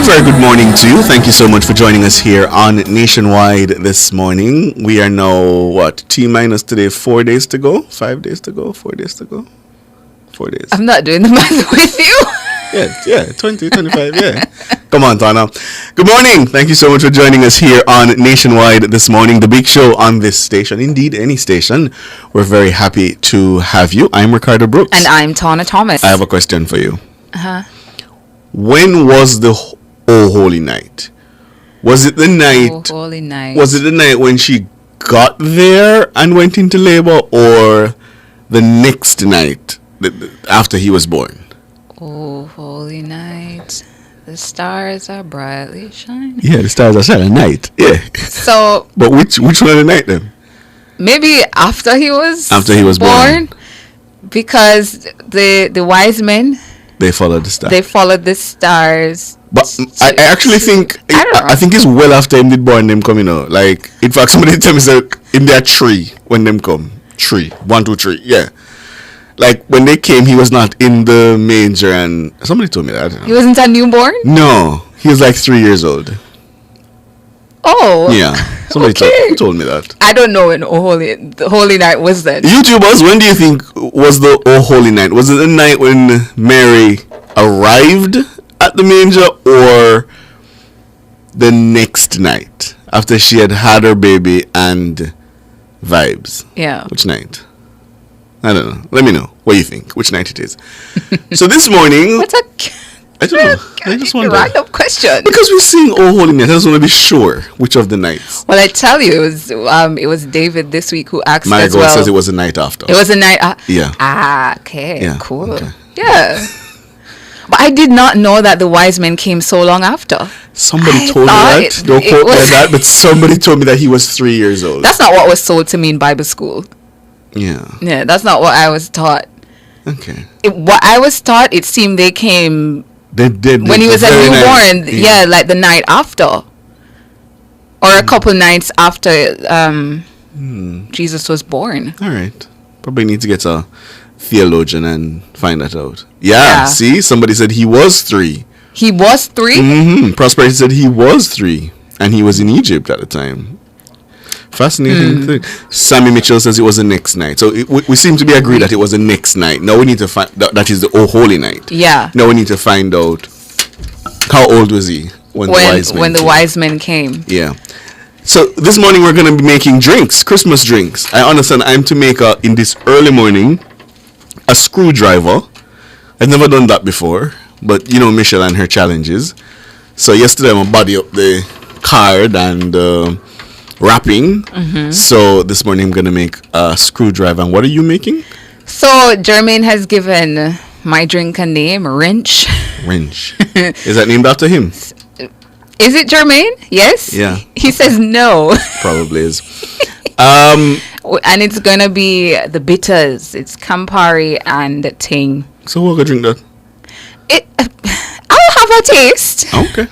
very good morning to you. Thank you so much for joining us here on Nationwide this morning. We are now, T-minus today, 4 days to go? 5 days to go? 4 days to go? 4 days. I'm not doing the math with you. Yeah, 20, 25, yeah. Come on, Tana. Good morning. Thank you so much for joining us here on Nationwide this morning, the big show on this station. Indeed, any station. We're very happy to have you. I'm Ricardo Brooks. And I'm Tana Thomas. I have a question for you. Uh-huh. When was the Oh Holy Night? Was it the night? Oh Holy Night. Was it the night when she got there and went into labor, or the next night after he was born? Oh Holy Night, the stars are brightly shining. Yeah, the stars are shining at night. Yeah. So, but which one of the night then? Maybe after he was born. Because the wise men, they followed the stars. They followed the stars. But I actually think I think it's well after him did born them come, Like, in fact, somebody tell me that in their tree when them come. 3, 1, 2, 3. Yeah. Like, when they came, he was not in the manger, and somebody told me that. He wasn't a newborn? No, he was like 3 years old. Oh. Yeah. Somebody told me that. I don't know when the Holy Night was then. YouTubers, when do you think was the Oh Holy Night? Was it the night when Mary arrived at the manger, or the next night after she had her baby and vibes? Yeah. Which night? I don't know. Let me know what you think. Which night it is. So this morning, I don't know. I just wonder. Random question. Because we're seeing Oh Holy Night, I just want to be sure which of the nights. Well, I tell you, it was David this week who asked My as girl well. says it was the night after. It was the night. Yeah. Okay. Yeah, Cool. okay. Yeah. But I did not know that the wise men came so long after. Somebody told me that. Don't quote me on that, but somebody told me that he was 3 years old. That's not what was sold to me in Bible school. Yeah. Yeah, that's not what I was taught. Okay. What I was taught, it seemed they came they did when he was a newborn. Yeah, like the night after, or a couple nights after Jesus was born. All right. Probably need to get a theologian and find that out. Yeah. See, somebody said he was 3. He was 3? Mm-hmm. Prosperity said he was 3, and he was in Egypt at the time. Fascinating thing. Sammy Mitchell says it was the next night. So we seem to be agreed that it was the next night. Now we need to find that is the Oh Holy Night. Yeah. Now we need to find out how old was he when the wise men came. Yeah. So this morning we're going to be making drinks, Christmas drinks. I understand I'm to make in this early morning a screwdriver. I've never done that before, but Michelle and her challenges. So yesterday I'm body up the card and wrapping. Mm-hmm. So this morning I'm gonna make a screwdriver. And what are you making? So Jermaine has given my drink a name, Wrench. Wrench. Is that named after him? Is it Jermaine? Yes. Yeah. He says no. Probably is. And it's gonna be the bitters. It's Campari and Ting. So we're gonna drink that. I'll have a taste. Okay.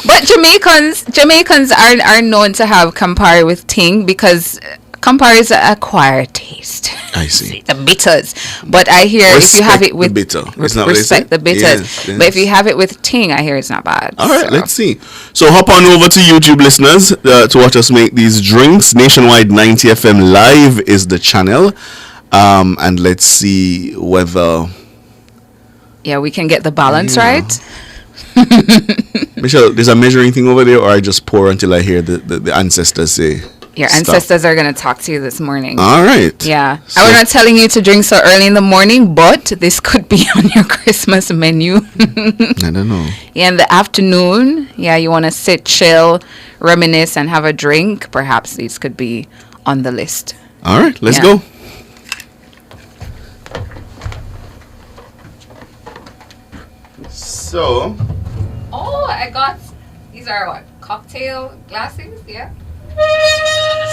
But Jamaicans are known to have Campari with Ting because Campari is an acquired taste. I see. The bitters. But I hear if you have it with bitter. Respect the bitters. Yes. But if you have it with Ting, I hear it's not bad. All right, let's see. So hop on over to YouTube, listeners, to watch us make these drinks. Nationwide 90 FM Live is the channel. And let's see whether... Yeah, we can get the balance right. Michelle, there's a measuring thing over there, or I just pour until I hear the ancestors say your stop. Ancestors are going to talk to you this morning. All right. Yeah. So, I was not telling you to drink so early in the morning, but this could be on your Christmas menu. I don't know. Yeah, in the afternoon, you want to sit, chill, reminisce, and have a drink. Perhaps these could be on the list. All right, let's go. So. Oh, I got these are what? Cocktail glasses, yeah.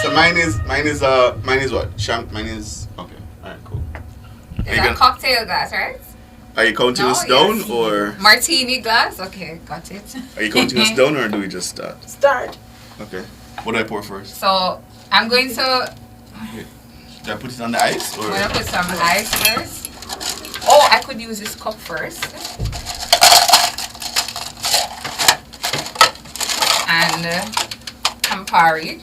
So mine is what? Mine is okay. All right, cool. Is that cocktail glass, right? Are you counting us down or martini glass? Okay, got it. Are you counting us down or do we just start? Start. Okay. What do I pour first? So I'm going to. Do I put it on the ice or? I'm gonna put some ice first. Oh, I could use this cup first. and Campari,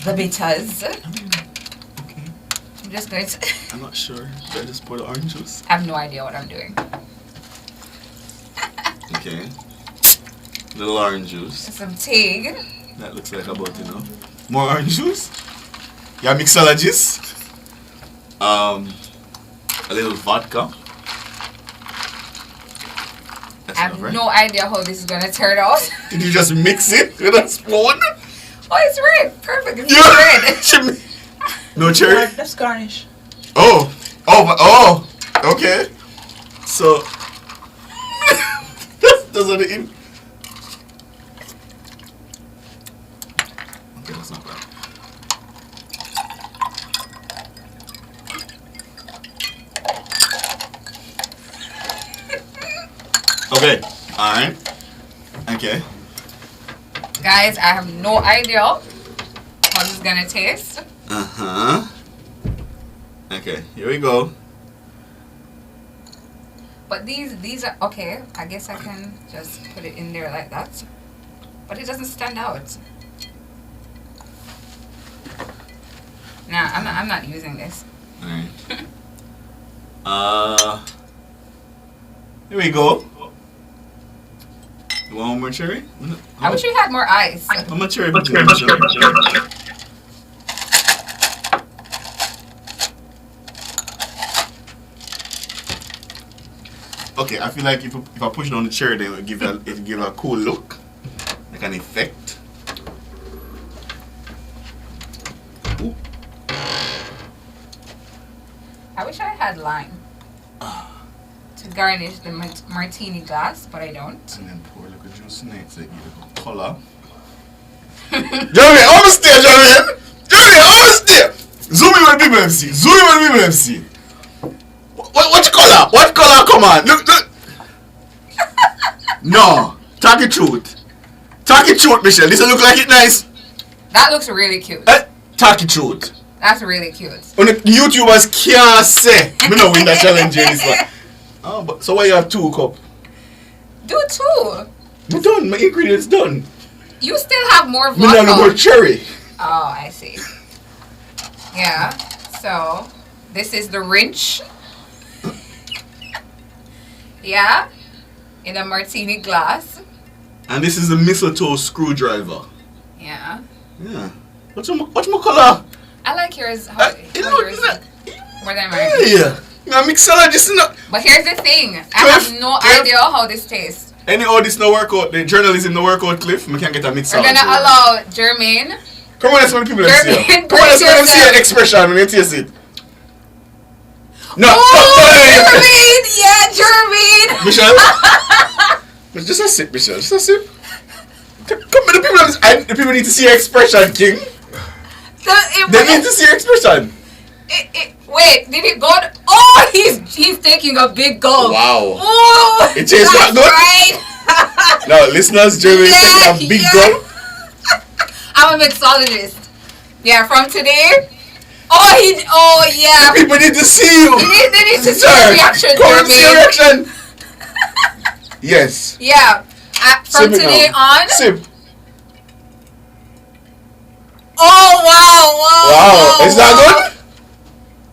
the bitters. I'm just going to... I'm not sure. Should I just pour the orange juice? I have no idea what I'm doing. Okay. Little orange juice. Some tea. That looks like about, more orange juice. Yeah, mixologist. A little vodka. I have no idea how this is going to turn out. Did you just mix it with a spoon? Oh, it's red. Perfect. It's red. No cherry? Let's garnish. Oh, okay. So, that's what it is. Okay, that's not bad. Okay, alright. Okay. Guys, I have no idea how this is going to taste. Uh-huh. Okay, here we go. But these are okay. I guess I can just put it in there like that. But it doesn't stand out. Nah, I'm not using this. Alright. Here we go. You want one more cherry? I wish we had more ice. How much cherry? Okay, I feel like if I push down the cherry, then it'll give a cool look, like an effect. Ooh. I wish I had lime to garnish the martini glass, but I don't. And then pour a little juice in it so it gives it a color. Jeremy, almost there, Jeremy! Jeremy, almost there! Zoom in with people MC. Zoom in with people MC. What color? What color? Come on. Look. No. Talk it truth. Talk it truth, Michelle. This look like it nice. That looks really cute. Talk it truth. That's really cute. On the YouTubers can't say. Me no win that challenge in this one. Oh, but so why you have 2 cup? Do 2. You done. My ingredients done. You still have more Me no more cherry. Oh, I see. Yeah. So this is the rinse. Yeah. In a martini glass. And this is the mistletoe screwdriver. Yeah. Yeah. What's my color? I like yours. How yours more than mine. Yeah. No, mixologist not. But here's the thing. I have no idea how this tastes. Any all this no workout, the journalism no workout, Cliff, we can get a mixologist. We're gonna allow Jermaine. Come on, let's see people see it. Come on, let's see your expression when you taste it. No. Jermaine! Yeah, Jermaine! Michelle? Just a sip, Michelle. Just a sip. Come on, the people need to see your expression, King. They need to see your expression. Wait, did it go? Oh, he's taking a big gulp. Wow. Oh, it tastes that good? Right. Now, listeners, Jeremy is taking a big gulp. I'm a mixologist. Yeah, from today. Oh, yeah. People need to see you. They need to see your reaction, Come see your reaction. Yes. Yeah. From today on. Sip. Oh, wow. Is that good?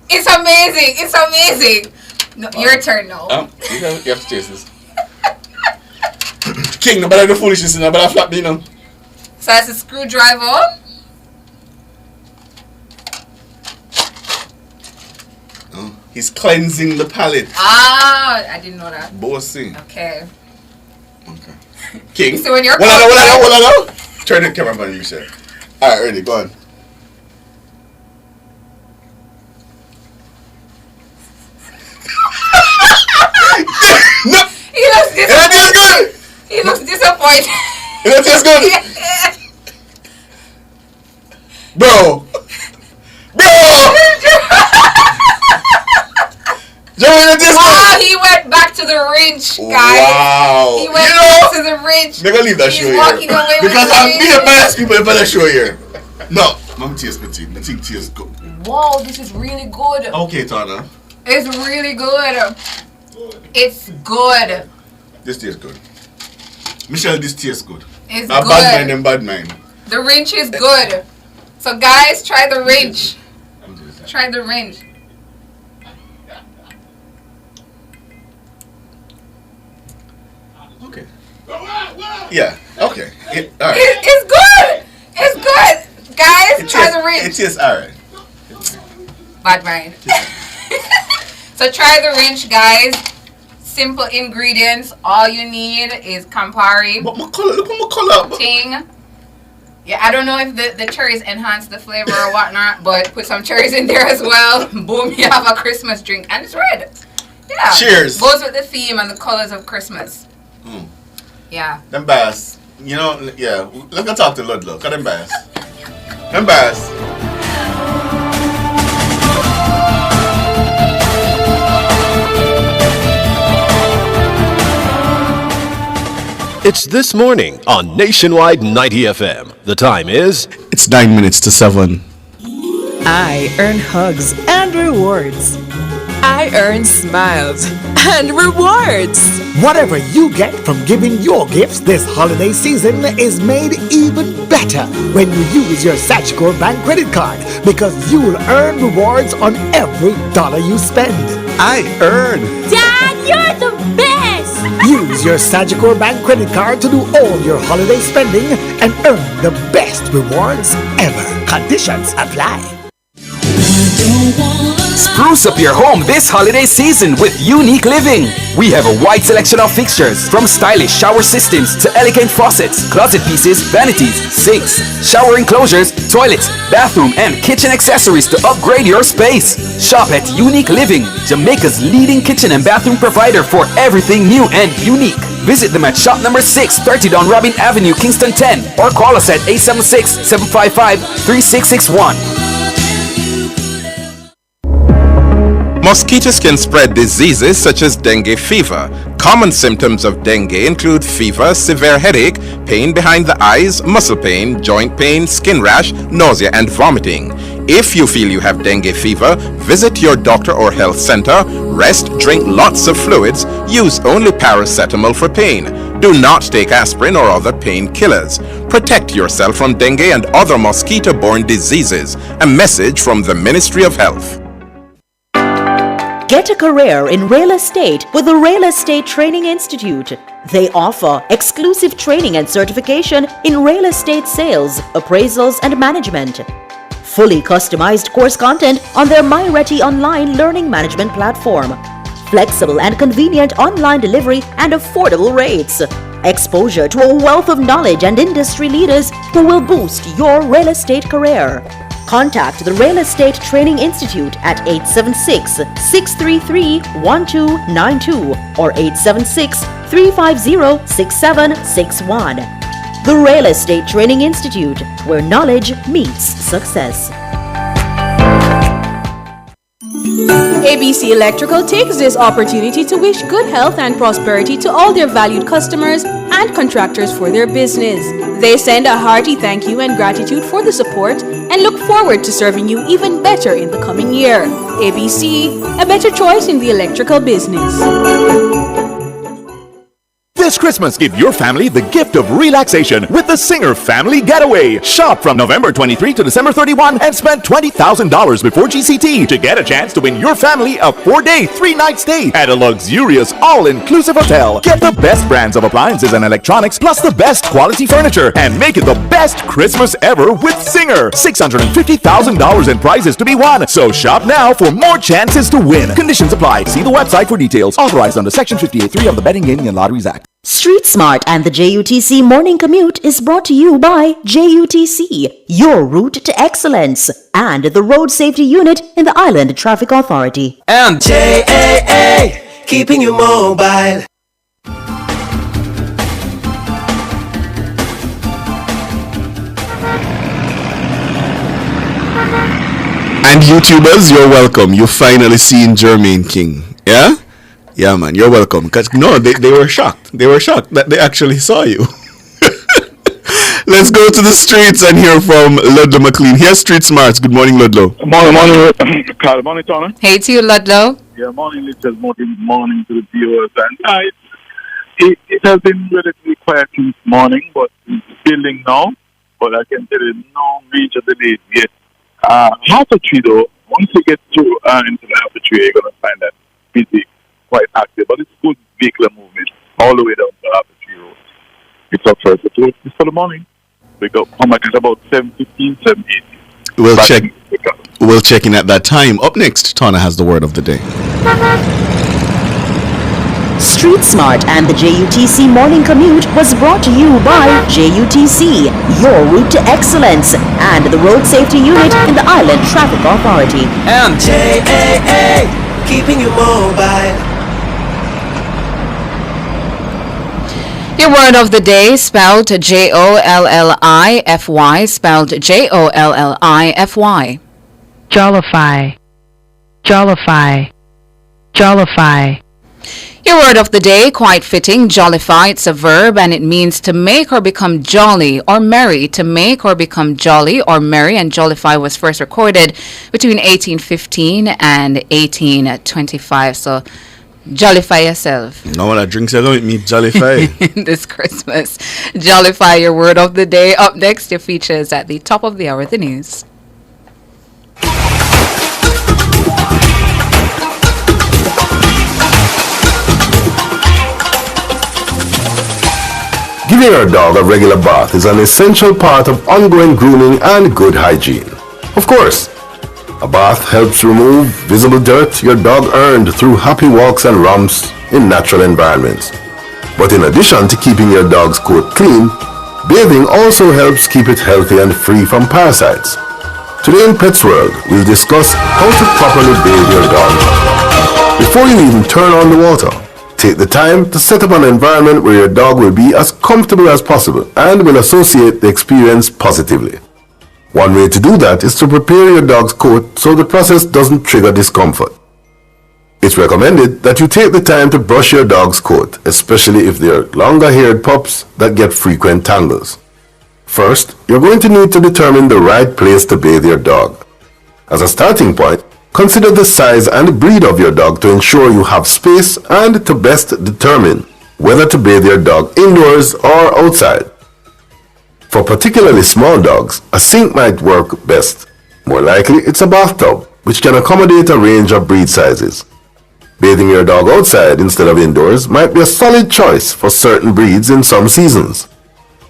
It's amazing. It's amazing. No, your turn now. You have to taste this. King, nobody do foolishness, nobody flap me now. So that's a screwdriver. Oh, he's cleansing the palate. Ah, I didn't know that. Bossy. Okay. King. So when you're Hold on. Turn the camera on you, sir. Alright, ready, go on. No! He looks disappointed. He looks disappointed. It don't taste good? Bro! Jeremy, it tastes good! Oh, he went back to the ridge, guys. Wow. He went back to the ridge. They're gonna leave that show here. Walking away because with I'm being biased people in the show here. No, I'm taste my tea. My tea tastes good. Whoa, this is really good. Okay, Tana. It's really good. It's good. This tastes good. Michelle, this tastes good. It's A good. bad man, bad man. The wrench is good. So guys, try the wrench. Try the wrench. Okay. Yeah. Okay. All right. It's good. It's good. Guys, try the wrench. It tastes alright. Bad mind. So try the wrench, guys. Simple ingredients. All you need is Campari. But my color, look at my color. Ting. Yeah, I don't know if the cherries enhance the flavor or whatnot, but put some cherries in there as well. Boom, you have a Christmas drink. And it's red. Yeah. Cheers. Goes with the theme and the colors of Christmas. Yeah. Them bass. You know, yeah. Look at talk to Ludlow. Look at them bass. Them bass. It's This Morning on Nationwide 90 FM. The time is... It's 9 minutes to 7. I earn hugs and rewards. I earn smiles and rewards. Whatever you get from giving your gifts this holiday season is made even better when you use your Sagicor Bank credit card, because you'll earn rewards on every dollar you spend. I earn. Dad, you're the best! Use your Sagicor Bank credit card to do all your holiday spending and earn the best rewards ever. Conditions apply. Spruce up your home this holiday season with Unique Living. We have a wide selection of fixtures, from stylish shower systems to elegant faucets, closet pieces, vanities, sinks, shower enclosures, toilets, bathroom and kitchen accessories to upgrade your space. Shop at Unique Living, Jamaica's leading kitchen and bathroom provider for everything new and unique. Visit them at shop number 6, 30 Don Robin Avenue, Kingston 10, or call us at 876-755-3661. Mosquitoes can spread diseases such as dengue fever. Common symptoms of dengue include fever, severe headache, pain behind the eyes, muscle pain, joint pain, skin rash, nausea, and vomiting. If you feel you have dengue fever, visit your doctor or health center, rest, drink lots of fluids, use only paracetamol for pain. Do not take aspirin or other painkillers. Protect yourself from dengue and other mosquito-borne diseases. A message from the Ministry of Health. Get a career in real estate with the Real Estate Training Institute. They offer exclusive training and certification in real estate sales, appraisals, and management. Fully customized course content on their MyReady online learning management platform. Flexible and convenient online delivery and affordable rates. Exposure to a wealth of knowledge and industry leaders who will boost your real estate career. Contact the Real Estate Training Institute at 876-633-1292 or 876-350-6761. The Real Estate Training Institute, where knowledge meets success. ABC Electrical takes this opportunity to wish good health and prosperity to all their valued customers and contractors for their business. They send a hearty thank you and gratitude for the support and look forward to serving you even better in the coming year. ABC, a better choice in the electrical business. This Christmas, give your family the gift of relaxation with the Singer Family Getaway. Shop from November 23 to December 31 and spend $20,000 before GCT to get a chance to win your family a 4-day, 3-night stay at a luxurious, all-inclusive hotel. Get the best brands of appliances and electronics, plus the best quality furniture, and make it the best Christmas ever with Singer. $650,000 in prizes to be won. So shop now for more chances to win. Conditions apply. See the website for details. Authorized under Section 58.3 of the Betting, Gaming, and Lotteries Act. Street Smart and the JUTC Morning Commute is brought to you by JUTC, your route to excellence, and the Road Safety Unit in the Island Traffic Authority. And JAA, keeping you mobile. And YouTubers, you're welcome. You finally seen Jermaine King. Yeah? Yeah, man, you're welcome. Because no, they were shocked. They were shocked that they actually saw you. Let's go to the streets and hear from Ludlow McLean. Here's Street Smarts. Good morning, Ludlow. Morning, Carl. Morning, Tony. Hey to you, Ludlow. Yeah, morning, listeners. Morning to the viewers. And It has been relatively quiet since morning, but it's building now. But I can tell you, no major delays yet. Half a tree though, once you get to into the half a tree, you're going to find that busy, quite active. But it's good vehicular movement all the way down to half a tree road. It's up first. It's for the morning. We go home at about 7:15, 7:80. We'll check in at that time. Up next, Tana has the word of the day. Street Smart and the JUTC Morning Commute was brought to you by JUTC, your route to excellence, and the Road Safety Unit in the Island Traffic Authority. And JAA, keeping you mobile. Your word of the day, spelled Jollify, spelled Jollify. Jollify, jollify, jollify. Your word of the day, quite fitting, jollify. It's a verb and it means to make or become jolly or merry. To make or become jolly or merry, and jollify was first recorded between 1815 and 1825. So jollify yourself. No one that drinks are going to meet jollify. This Christmas. Jollify, your word of the day. Up next, your features at the top of the hour, the news. Giving our dog a regular bath is an essential part of ongoing grooming and good hygiene. Of course, a bath helps remove visible dirt your dog earned through happy walks and romps in natural environments. But in addition to keeping your dog's coat clean, bathing also helps keep it healthy and free from parasites. Today in Pets World, we'll discuss how to properly bathe your dog. Before you even turn on the water, take the time to set up an environment where your dog will be as comfortable as possible and will associate the experience positively. One way to do that is to prepare your dog's coat so the process doesn't trigger discomfort. It's recommended that you take the time to brush your dog's coat, especially if they're longer-haired pups that get frequent tangles. First, you're going to need to determine the right place to bathe your dog. As a starting point, consider the size and breed of your dog to ensure you have space and to best determine whether to bathe your dog indoors or outside. For particularly small dogs, a sink might work best. More likely, it's a bathtub, which can accommodate a range of breed sizes. Bathing your dog outside instead of indoors might be a solid choice for certain breeds in some seasons.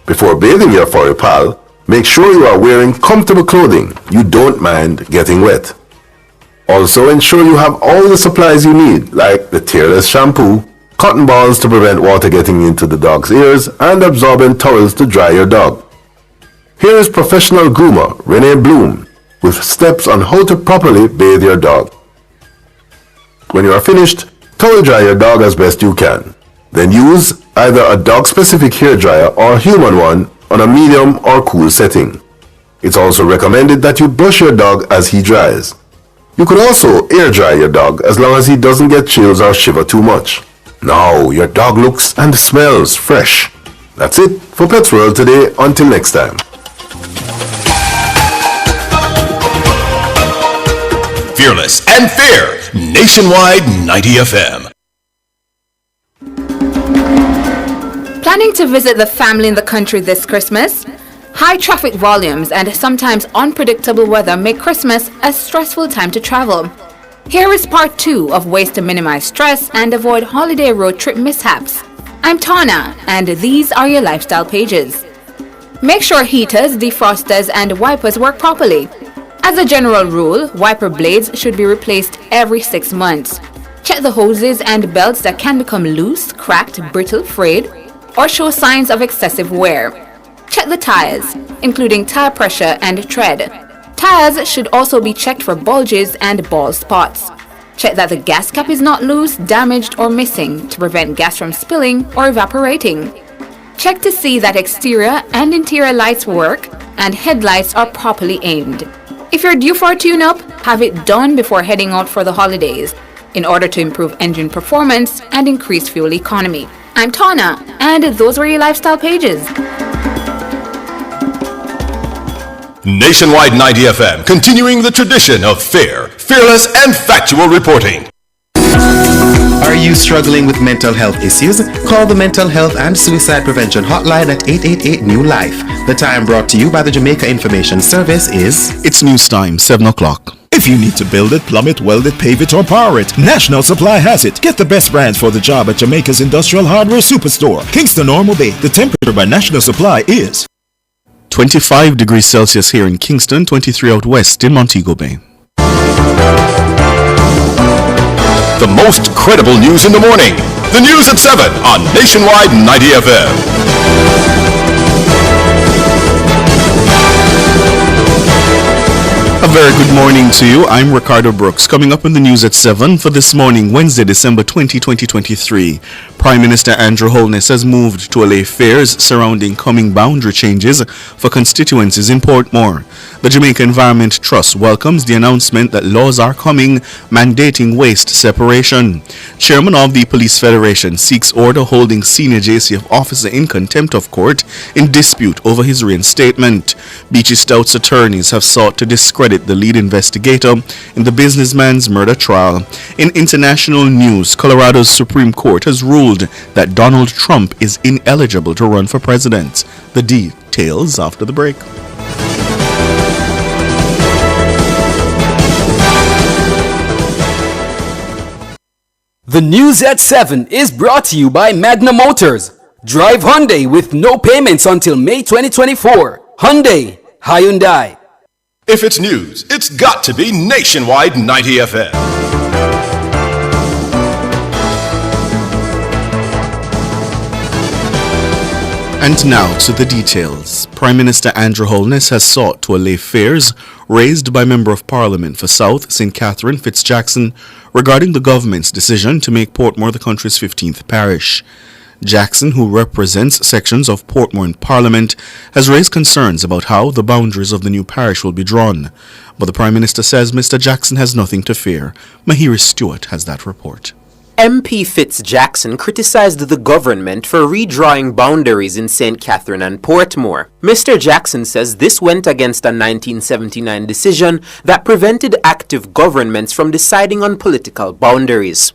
Before bathing your furry pal, make sure you are wearing comfortable clothing you don't mind getting wet. Also, ensure you have all the supplies you need, like the tearless shampoo, cotton balls to prevent water getting into the dog's ears, and absorbent towels to dry your dog. Here is professional groomer Renee Bloom with steps on how to properly bathe your dog. When you are finished, towel dry your dog as best you can. Then use either a dog-specific hair dryer or a human one on a medium or cool setting. It's also recommended that you brush your dog as he dries. You could also air dry your dog as long as he doesn't get chills or shiver too much. Now your dog looks and smells fresh. That's it for Pets World today. Until next time. Fearless and fair. Nationwide 90 FM. Planning to visit the family in the country this Christmas? High traffic volumes and sometimes unpredictable weather make Christmas a stressful time to travel. Here is part 2 of ways to minimize stress and avoid holiday road trip mishaps. I'm Tana, and these are your lifestyle pages. Make sure heaters, defrosters, and wipers work properly. As a general rule, wiper blades should be replaced every 6 months. Check the hoses and belts that can become loose, cracked, brittle, frayed, or show signs of excessive wear. Check the tires, including tire pressure and tread. Tires should also be checked for bulges and bald spots. Check that the gas cap is not loose, damaged, or missing to prevent gas from spilling or evaporating. Check to see that exterior and interior lights work and headlights are properly aimed. If you're due for a tune-up, have it done before heading out for the holidays in order to improve engine performance and increase fuel economy. I'm Tana, and those were your lifestyle pages. Nationwide 90 FM, continuing the tradition of fair, fearless, and factual reporting. Are you struggling with mental health issues? Call the Mental Health and Suicide Prevention Hotline at 888 New Life. The time brought to you by the Jamaica Information Service is... It's news time, 7 o'clock. If you need to build it, plumb it, weld it, pave it, or power it, National Supply has it. Get the best brands for the job at Jamaica's Industrial Hardware Superstore. Kingston Normal Bay. The temperature by National Supply is 25 degrees Celsius here in Kingston, 23 out west in Montego Bay. The most credible news in the morning. The news at 7 on Nationwide 90 FM. A very good morning to you. I'm Ricardo Brooks. Coming up in the news at 7 for this morning, Wednesday, December 20, 2023. Prime Minister Andrew Holness has moved to allay fears surrounding coming boundary changes for constituencies in Portmore. The Jamaica Environment Trust welcomes the announcement that laws are coming mandating waste separation. Chairman of the Police Federation seeks order holding senior JCF officer in contempt of court in dispute over his reinstatement. Beachy Stout's attorneys have sought to discredit the lead investigator in the businessman's murder trial. In international news, Colorado's Supreme Court has ruled that Donald Trump is ineligible to run for president. The details after the break. The news at 7 is brought to you by Magna Motors. Drive Hyundai with no payments until May 2024. Hyundai, Hyundai. If it's news, it's got to be Nationwide 90 FM. And now to the details. Prime Minister Andrew Holness has sought to allay fears raised by Member of Parliament for South St. Catherine Fitz Jackson regarding the government's decision to make Portmore the country's 15th parish. Jackson, who represents sections of Portmore in Parliament, has raised concerns about how the boundaries of the new parish will be drawn. But the Prime Minister says Mr. Jackson has nothing to fear. Mahiri Stewart has that report. MP Fitz Jackson criticized the government for redrawing boundaries in St. Catherine and Portmore. Mr. Jackson says this went against a 1979 decision that prevented active governments from deciding on political boundaries.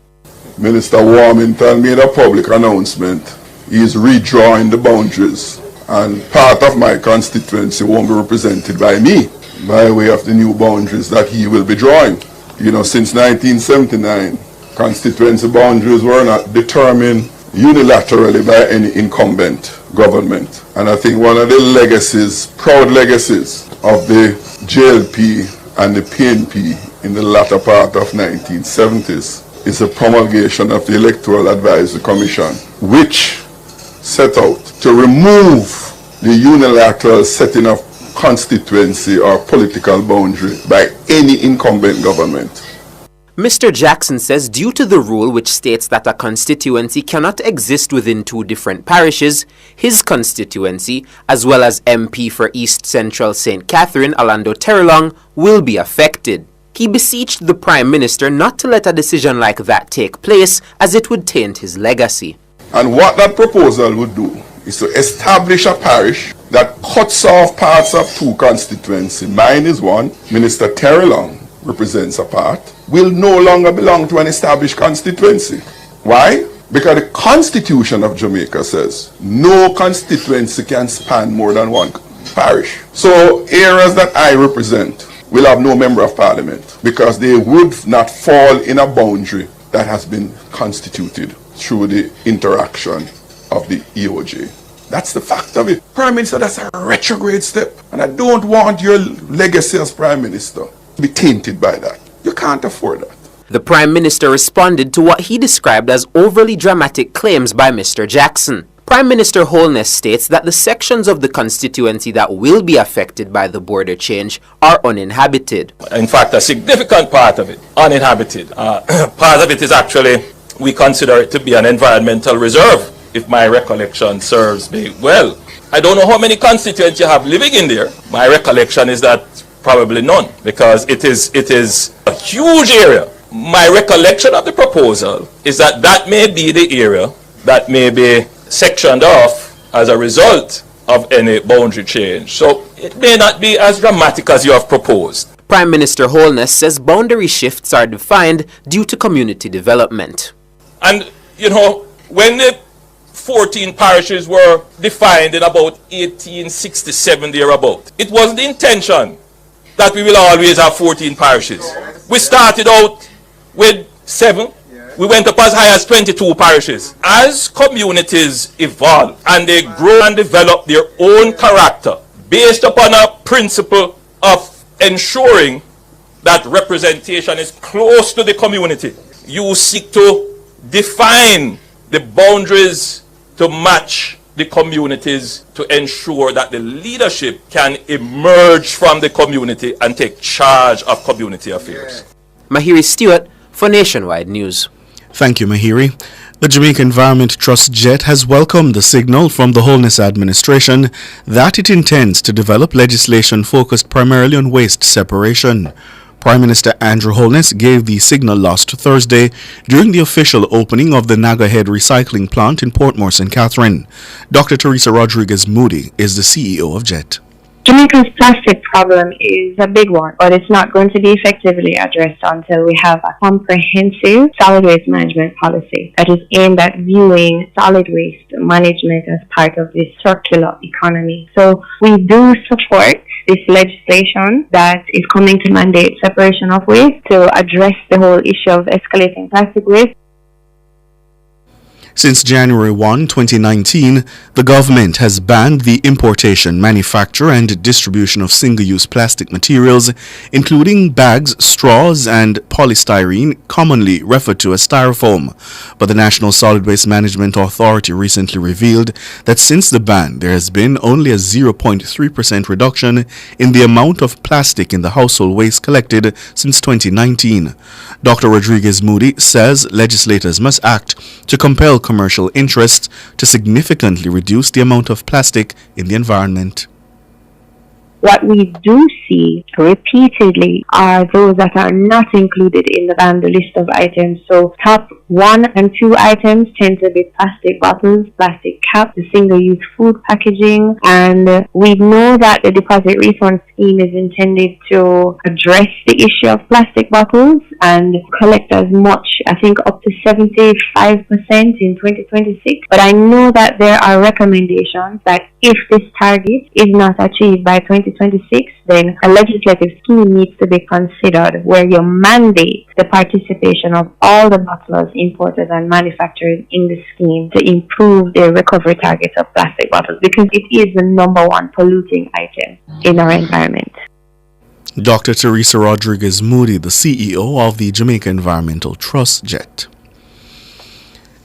Minister Warmington made a public announcement. He is redrawing the boundaries, and part of my constituency won't be represented by me by way of the new boundaries that he will be drawing. You know, since 1979, constituency boundaries were not determined unilaterally by any incumbent government. And I think one of the legacies, proud legacies of the JLP and the PNP in the latter part of 1970s is the promulgation of the Electoral Advisory Commission, which set out to remove the unilateral setting of constituency or political boundary by any incumbent government. Mr. Jackson says due to the rule which states that a constituency cannot exist within two different parishes, his constituency, as well as MP for East Central St. Catherine, Orlando Terrelong, will be affected. He beseeched the Prime Minister not to let a decision like that take place, as it would taint his legacy. And what that proposal would do is to establish a parish that cuts off parts of two constituencies. Mine is one, Minister Terrelong represents a part, will no longer belong to an established constituency. Why? Because the Constitution of Jamaica says no constituency can span more than one parish. So areas that I represent will have no member of parliament because they would not fall in a boundary that has been constituted through the interaction of the EOJ. That's the fact of it. Prime Minister, that's a retrograde step. And I don't want your legacy as Prime Minister to be tainted by that. You can't afford that. The Prime Minister responded to what he described as overly dramatic claims by Mr. Jackson. Prime Minister Holness states that the sections of the constituency that will be affected by the border change are uninhabited. In fact, a significant part of it, uninhabited. Part of it is actually, we consider it to be an environmental reserve, if my recollection serves me well. I don't know how many constituents you have living in there. My recollection is that probably none, because it is a huge area. My recollection of the proposal is that that may be the area that may be sectioned off as a result of any boundary change. So it may not be as dramatic as you have proposed. Prime Minister Holness says boundary shifts are defined due to community development. And, you know, when the 14 parishes were defined in about 1867 thereabout, it wasn't the intention that we will always have 14 parishes. We started out with 7. We went up as high as 22 parishes. As communities evolve and they grow and develop their own character based upon a principle of ensuring that representation is close to the community, you seek to define the boundaries to match the communities to ensure that the leadership can emerge from the community and take charge of community affairs. Mahiri Stewart for Nationwide News. Thank you, Mahiri. The Jamaica Environment Trust JET has welcomed the signal from the Holness administration that it intends to develop legislation focused primarily on waste separation. Prime Minister Andrew Holness gave the signal last Thursday during the official opening of the Naga Head recycling plant in Portmore, St. Catherine. Dr. Teresa Rodriguez Moody is the CEO of JET. Jamaica's plastic problem is a big one, but it's not going to be effectively addressed until we have a comprehensive solid waste management policy that is aimed at viewing solid waste management as part of this circular economy. So we do support this legislation that is coming to mandate separation of waste to address the whole issue of escalating plastic waste. Since January 1, 2019, the government has banned the importation, manufacture and distribution of single-use plastic materials, including bags, straws and polystyrene, commonly referred to as styrofoam. But the National Solid Waste Management Authority recently revealed that since the ban, there has been only a 0.3% reduction in the amount of plastic in the household waste collected since 2019. Dr. Rodriguez Moody says legislators must act to compel commercial interests to significantly reduce the amount of plastic in the environment. What we do see repeatedly are those that are not included in the banned list of items. So top 1 and 2 items tend to be plastic bottles, plastic caps, the single-use food packaging, and we know that the deposit refund scheme is intended to address the issue of plastic bottles and collect as much, I think up to 75% in 2026. But I know that there are recommendations that if this target is not achieved by 2026, then a legislative scheme needs to be considered where you mandate the participation of all the bottlers, importers and manufacturers in the scheme to improve the recovery targets of plastic bottles, because it is the number 1 polluting item in our environment. Dr. Teresa Rodriguez Moody, the CEO of the Jamaica Environmental Trust JET.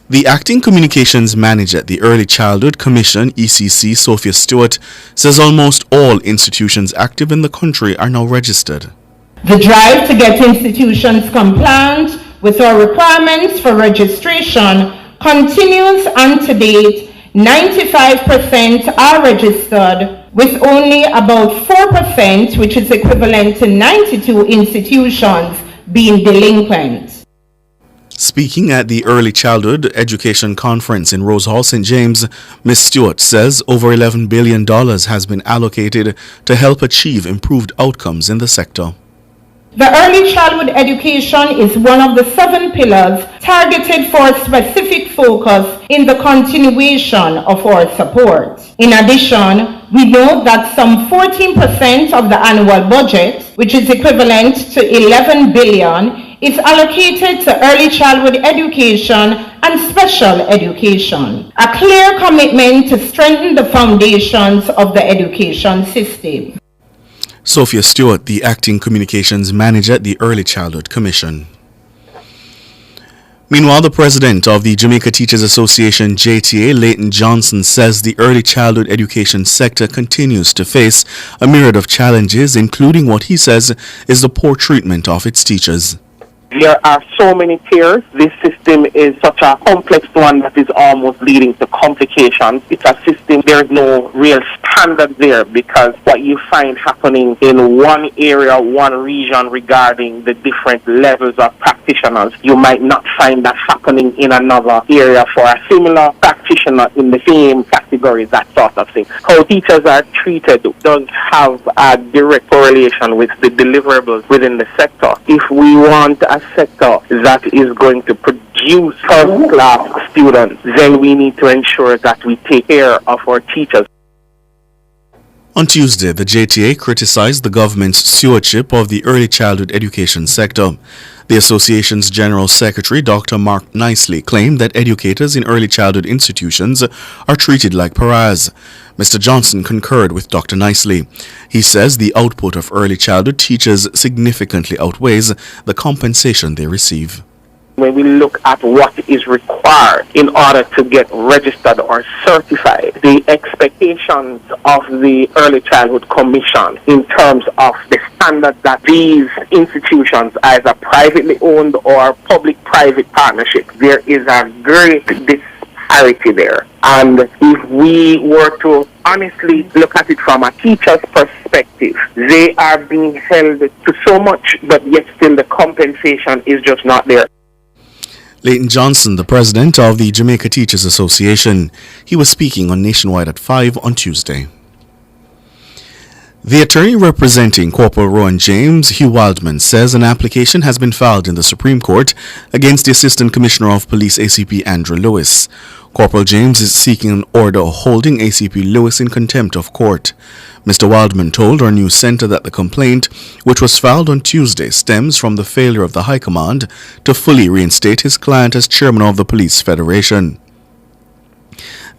The Acting Communications Manager at the Early Childhood Commission, ECC, Sophia Stewart, says almost all institutions active in the country are now registered. The drive to get institutions compliant with our requirements for registration continues, and to date, 95% are registered, with only about 4%, which is equivalent to 92 institutions, being delinquent. Speaking at the Early Childhood Education Conference in Rose Hall, St. James, Ms. Stewart says over $11 billion has been allocated to help achieve improved outcomes in the sector. The early childhood education is one of the 7 pillars targeted for specific focus in the continuation of our support. In addition, we know that some 14% of the annual budget, which is equivalent to $11 billion, is allocated to early childhood education and special education, a clear commitment to strengthen the foundations of the education system. Sophia Stewart, the Acting Communications Manager at the Early Childhood Commission. Meanwhile, the president of the Jamaica Teachers Association, JTA, Leighton Johnson, says the early childhood education sector continues to face a myriad of challenges, including what he says is the poor treatment of its teachers. There are so many tiers. This system is such a complex one that is almost leading to complications. It's a system, there is no real standard there, because what you find happening in one area, one region regarding the different levels of practitioners, you might not find that happening in another area for a similar practitioner in the same category, that sort of thing. How teachers are treated does have a direct correlation with the deliverables within the sector. If we want a sector that is going to produce first-class students, then we need to ensure that we take care of our teachers. On Tuesday, the JTA criticized the government's stewardship of the early childhood education sector. The association's General Secretary, Dr. Mark Nicely, claimed that educators in early childhood institutions are treated like pariahs. Mr. Johnson concurred with Dr. Nicely. He says the output of early childhood teachers significantly outweighs the compensation they receive. When we look at what is required in order to get registered or certified, the expectations of the Early Childhood Commission in terms of the standards that these institutions, either privately owned or public-private partnership, there is a great disparity there. And if we were to honestly look at it from a teacher's perspective, they are being held to so much, but yet still the compensation is just not there. Leighton Johnson, the president of the Jamaica Teachers Association, he was speaking on Nationwide at 5 on Tuesday. The attorney representing Corporal Rowan James, Hugh Wildman, says an application has been filed in the Supreme Court against the Assistant Commissioner of Police ACP Andrew Lewis. Corporal James is seeking an order holding ACP Lewis in contempt of court. Mr. Wildman told our news center that the complaint, which was filed on Tuesday, stems from the failure of the High Command to fully reinstate his client as chairman of the Police Federation.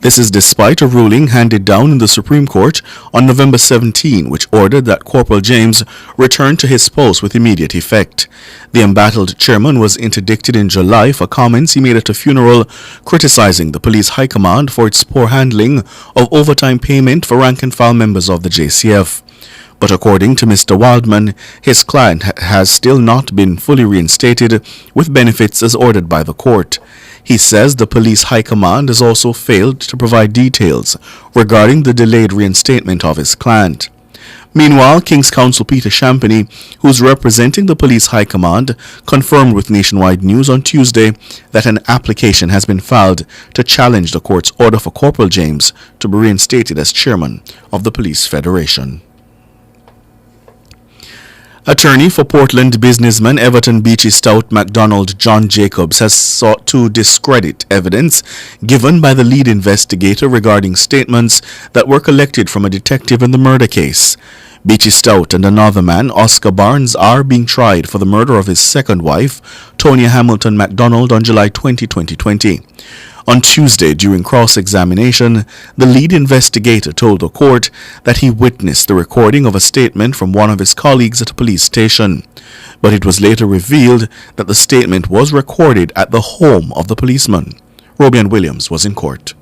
This is despite a ruling handed down in the Supreme Court on November 17, which ordered that Corporal James return to his post with immediate effect. The embattled chairman was interdicted in July for comments he made at a funeral criticizing the police high command for its poor handling of overtime payment for rank-and-file members of the JCF. But according to Mr. Wildman, his client has still not been fully reinstated with benefits as ordered by the court. He says the police high command has also failed to provide details regarding the delayed reinstatement of his client. Meanwhile, King's Counsel Peter Champagny, who's representing the police high command, confirmed with Nationwide News on Tuesday that an application has been filed to challenge the court's order for Corporal James to be reinstated as chairman of the Police Federation. Attorney for Portland businessman Everton Beachy Stout MacDonald John Jacobs has sought to discredit evidence given by the lead investigator regarding statements that were collected from a detective in the murder case. Beachy Stout and another man, Oscar Barnes, are being tried for the murder of his second wife, Tonya Hamilton MacDonald, on July 20, 2020. On Tuesday, during cross-examination, the lead investigator told the court that he witnessed the recording of a statement from one of his colleagues at a police station. But it was later revealed that the statement was recorded at the home of the policeman. Robian Williams was in court.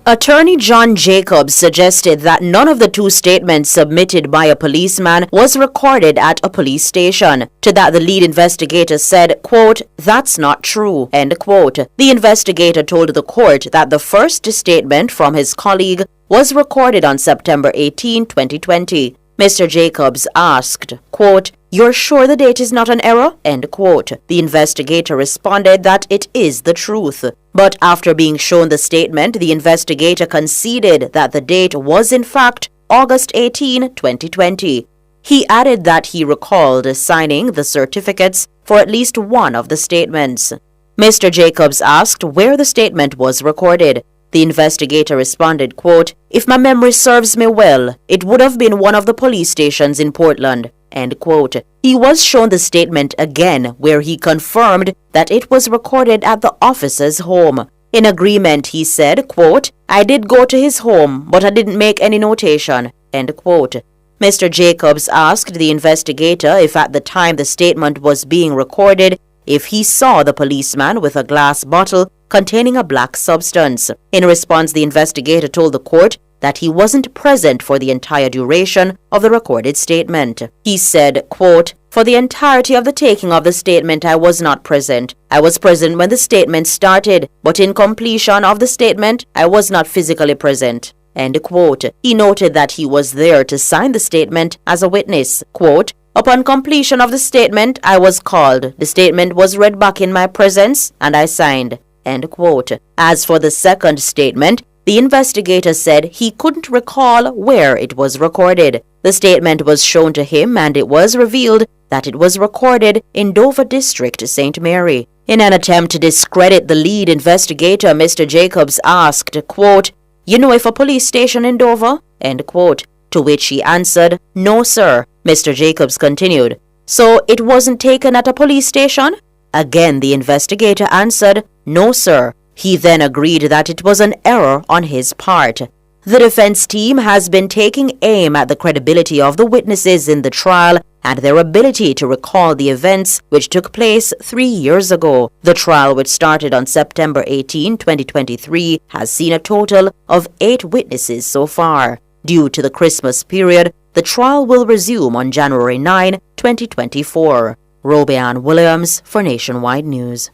Attorney John Jacobs suggested that none of the two statements submitted by a policeman was recorded at a police station. To that, the lead investigator said, quote, "That's not true," end quote. The investigator told the court that the first statement from his colleague was recorded on September 18, 2020. Mr. Jacobs asked, quote, "You're sure the date is not an error?" End quote. The investigator responded that it is the truth. But after being shown the statement, the investigator conceded that the date was in fact August 18, 2020. He added that he recalled signing the certificates for at least one of the statements. Mr. Jacobs asked where the statement was recorded. The investigator responded, quote, "If my memory serves me well, it would have been one of the police stations in Portland," end quote. He was shown the statement again, where he confirmed that it was recorded at the officer's home. In agreement, he said, quote, "I did go to his home, but I didn't make any notation," end quote. Mr. Jacobs asked the investigator if at the time the statement was being recorded, if he saw the policeman with a glass bottle containing a black substance. In response, the investigator told the court that he wasn't present for the entire duration of the recorded statement. He said, quote, "For the entirety of the taking of the statement, I was not present. I was present when the statement started, but in completion of the statement, I was not physically present," End quote. He noted that he was there to sign the statement as a witness. Quote, upon completion of the statement, I was called. The statement was read back in my presence and I signed. End quote. As for the second statement, the investigator said he couldn't recall where it was recorded. The statement was shown to him and it was revealed that it was recorded in Dover District, St. Mary. In an attempt to discredit the lead investigator, Mr. Jacobs asked, quote, you know if a police station in Dover? End quote. To which he answered, no sir. Mr. Jacobs continued, so it wasn't taken at a police station? Again, the investigator answered, no sir. He then agreed that it was an error on his part. The defense team has been taking aim at the credibility of the witnesses in the trial and their ability to recall the events which took place 3 years ago. The trial, which started on September 18, 2023, has seen a total of 8 witnesses so far. Due to the Christmas period, the trial will resume on January 9, 2024. Robian Williams for Nationwide News.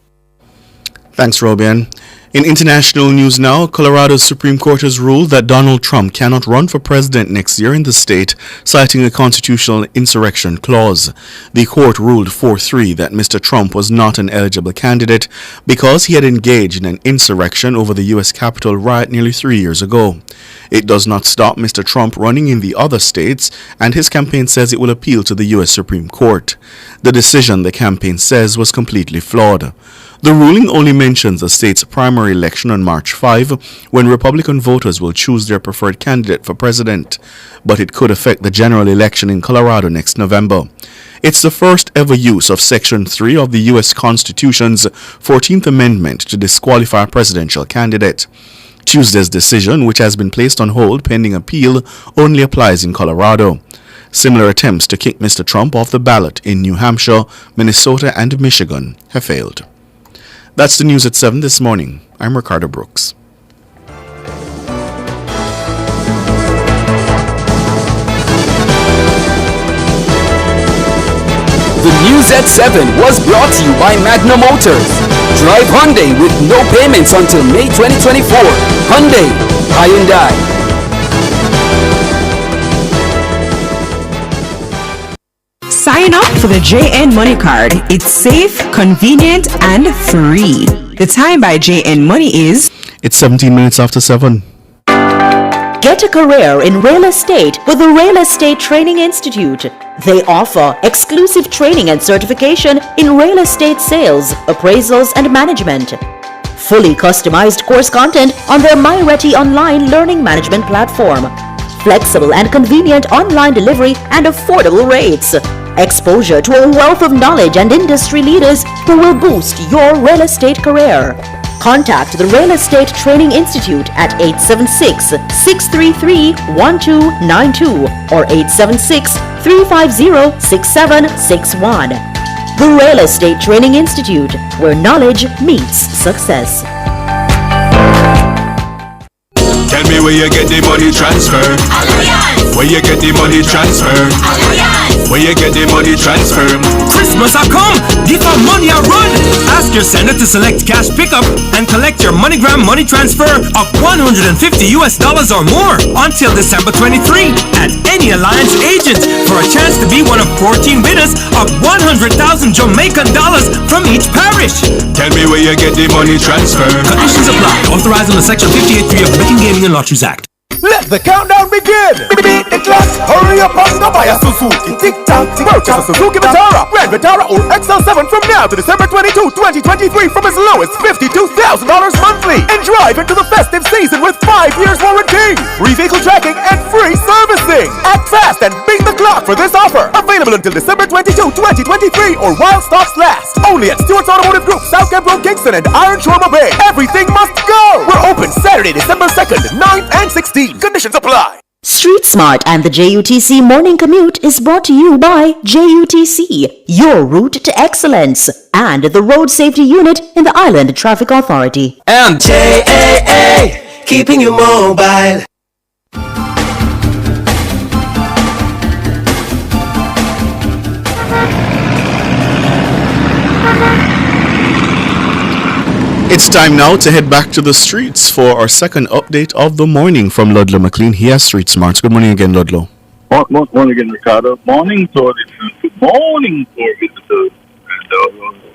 Thanks, Robian. In international news now, Colorado's Supreme Court has ruled that Donald Trump cannot run for president next year in the state, citing a constitutional insurrection clause. The court ruled 4-3 that Mr. Trump was not an eligible candidate because he had engaged in an insurrection over the U.S. Capitol riot nearly 3 years ago. It does not stop Mr. Trump running in the other states, and his campaign says it will appeal to the U.S. Supreme Court. The decision, the campaign says, was completely flawed. The ruling only mentions the state's primary election on March 5, when Republican voters will choose their preferred candidate for president, but it could affect the general election in Colorado next November. It's the first ever use of Section 3 of the U.S. Constitution's 14th Amendment to disqualify a presidential candidate. Tuesday's decision, which has been placed on hold pending appeal, only applies in Colorado. Similar attempts to kick Mr. Trump off the ballot in New Hampshire, Minnesota, and Michigan have failed. That's the news at 7 this morning. I'm Ricardo Brooks. The news at 7 was brought to you by Magna Motors. Drive Hyundai with no payments until May 2024. Hyundai, Hyundai. Sign up for the JN Money Card. It's safe, convenient, and free. The time by JN Money is... It's 17 minutes after 7. Get a career in real estate with the Real Estate Training Institute. They offer exclusive training and certification in real estate sales, appraisals, and management. Fully customized course content on their MyReady online learning management platform. Flexible and convenient online delivery and affordable rates. Exposure to a wealth of knowledge and industry leaders who will boost your real estate career. Contact the Real Estate Training Institute at 876-633-1292 or 876-350-6761. The Real Estate Training Institute, where knowledge meets success. Tell me where you get the money transfer. Where you get the money transfer. Where you get the money transfer. Christmas a come, give our money a run. Ask your sender to select cash pickup and collect your MoneyGram money transfer of $150 or more until December 23 at any Alliance agent for a chance to be one of 14 winners of 100,000 Jamaican dollars from each parish. Tell me where you get the money transfer. Conditions apply. Authorized under Section 58.3 of the Betting, Gaming and Lotteries Act. Let the countdown begin! Beat the clock! Hurry up and go buy a Suzuki! Tick-tock! Purchase a Suzuki Vitara, Grand Vitara or XL7 from now to December 22, 2023 from as low as $52,000 monthly! And drive into the festive season with 5 years warranty! Free vehicle tracking and free servicing! Act fast and beat the clock for this offer! Available until December 22, 2023 or while stocks last! Only at Stewart's Automotive Group, South Camp Road, Kingston and Iron Shore Bay! Everything must go! We're open Saturday, December 2nd, 9th and 16th! Conditions apply. Street Smart and the JUTC Morning Commute is brought to you by JUTC, your route to excellence, and the Road Safety Unit in the Island Traffic Authority. And JAA, keeping you mobile. It's time now to head back to the streets for our second update of the morning from Ludlow McLean. He has Street Smarts. Good morning again, Ludlow. Morning again, Ricardo. Morning to our listeners. Good morning to our visitors.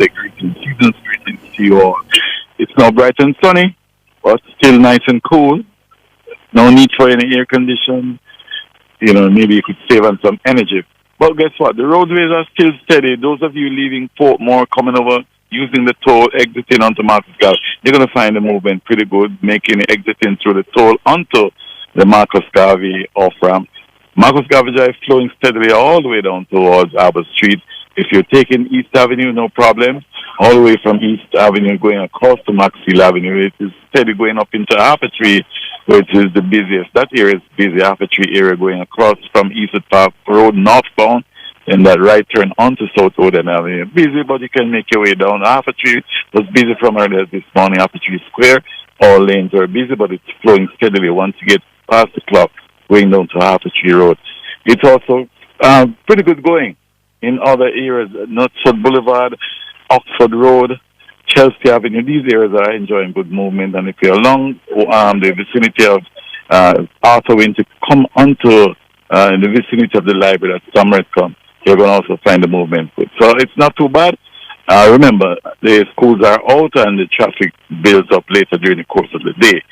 And greetings to you all. It's now bright and sunny, but still nice and cool. No need for any air condition. Maybe you could save on some energy. But guess what? The roadways are still steady. Those of you leaving Portmore, coming over, using the toll, exiting onto Marcus Garvey, you're going to find the movement pretty good, making exiting through the toll onto the Marcus Garvey off-ramp. Marcus Garvey Drive flowing steadily all the way down towards Albert Street. If you're taking East Avenue, no problem. All the way from East Avenue going across to Maxfield Avenue, it is steady going up into Tree, which is the busiest. That area is busy, Tree area going across from Eastwood Park Road northbound, and that right turn onto South Oden Avenue. Busy, but you can make your way down. Tree was busy from earlier this morning. Tree Square, all lanes are busy, but it's flowing steadily once you get past the clock going down to Tree Road. It's also pretty good going in other areas, Knutsford Boulevard, Oxford Road, Chelsea Avenue. These areas are enjoying good movement, and if you're along the vicinity of Arthur Wynne to come onto the vicinity of the library at Summercombe, you're going to also find the movement good. So it's not too bad. Remember, the schools are out and the traffic builds up later during the course of the day.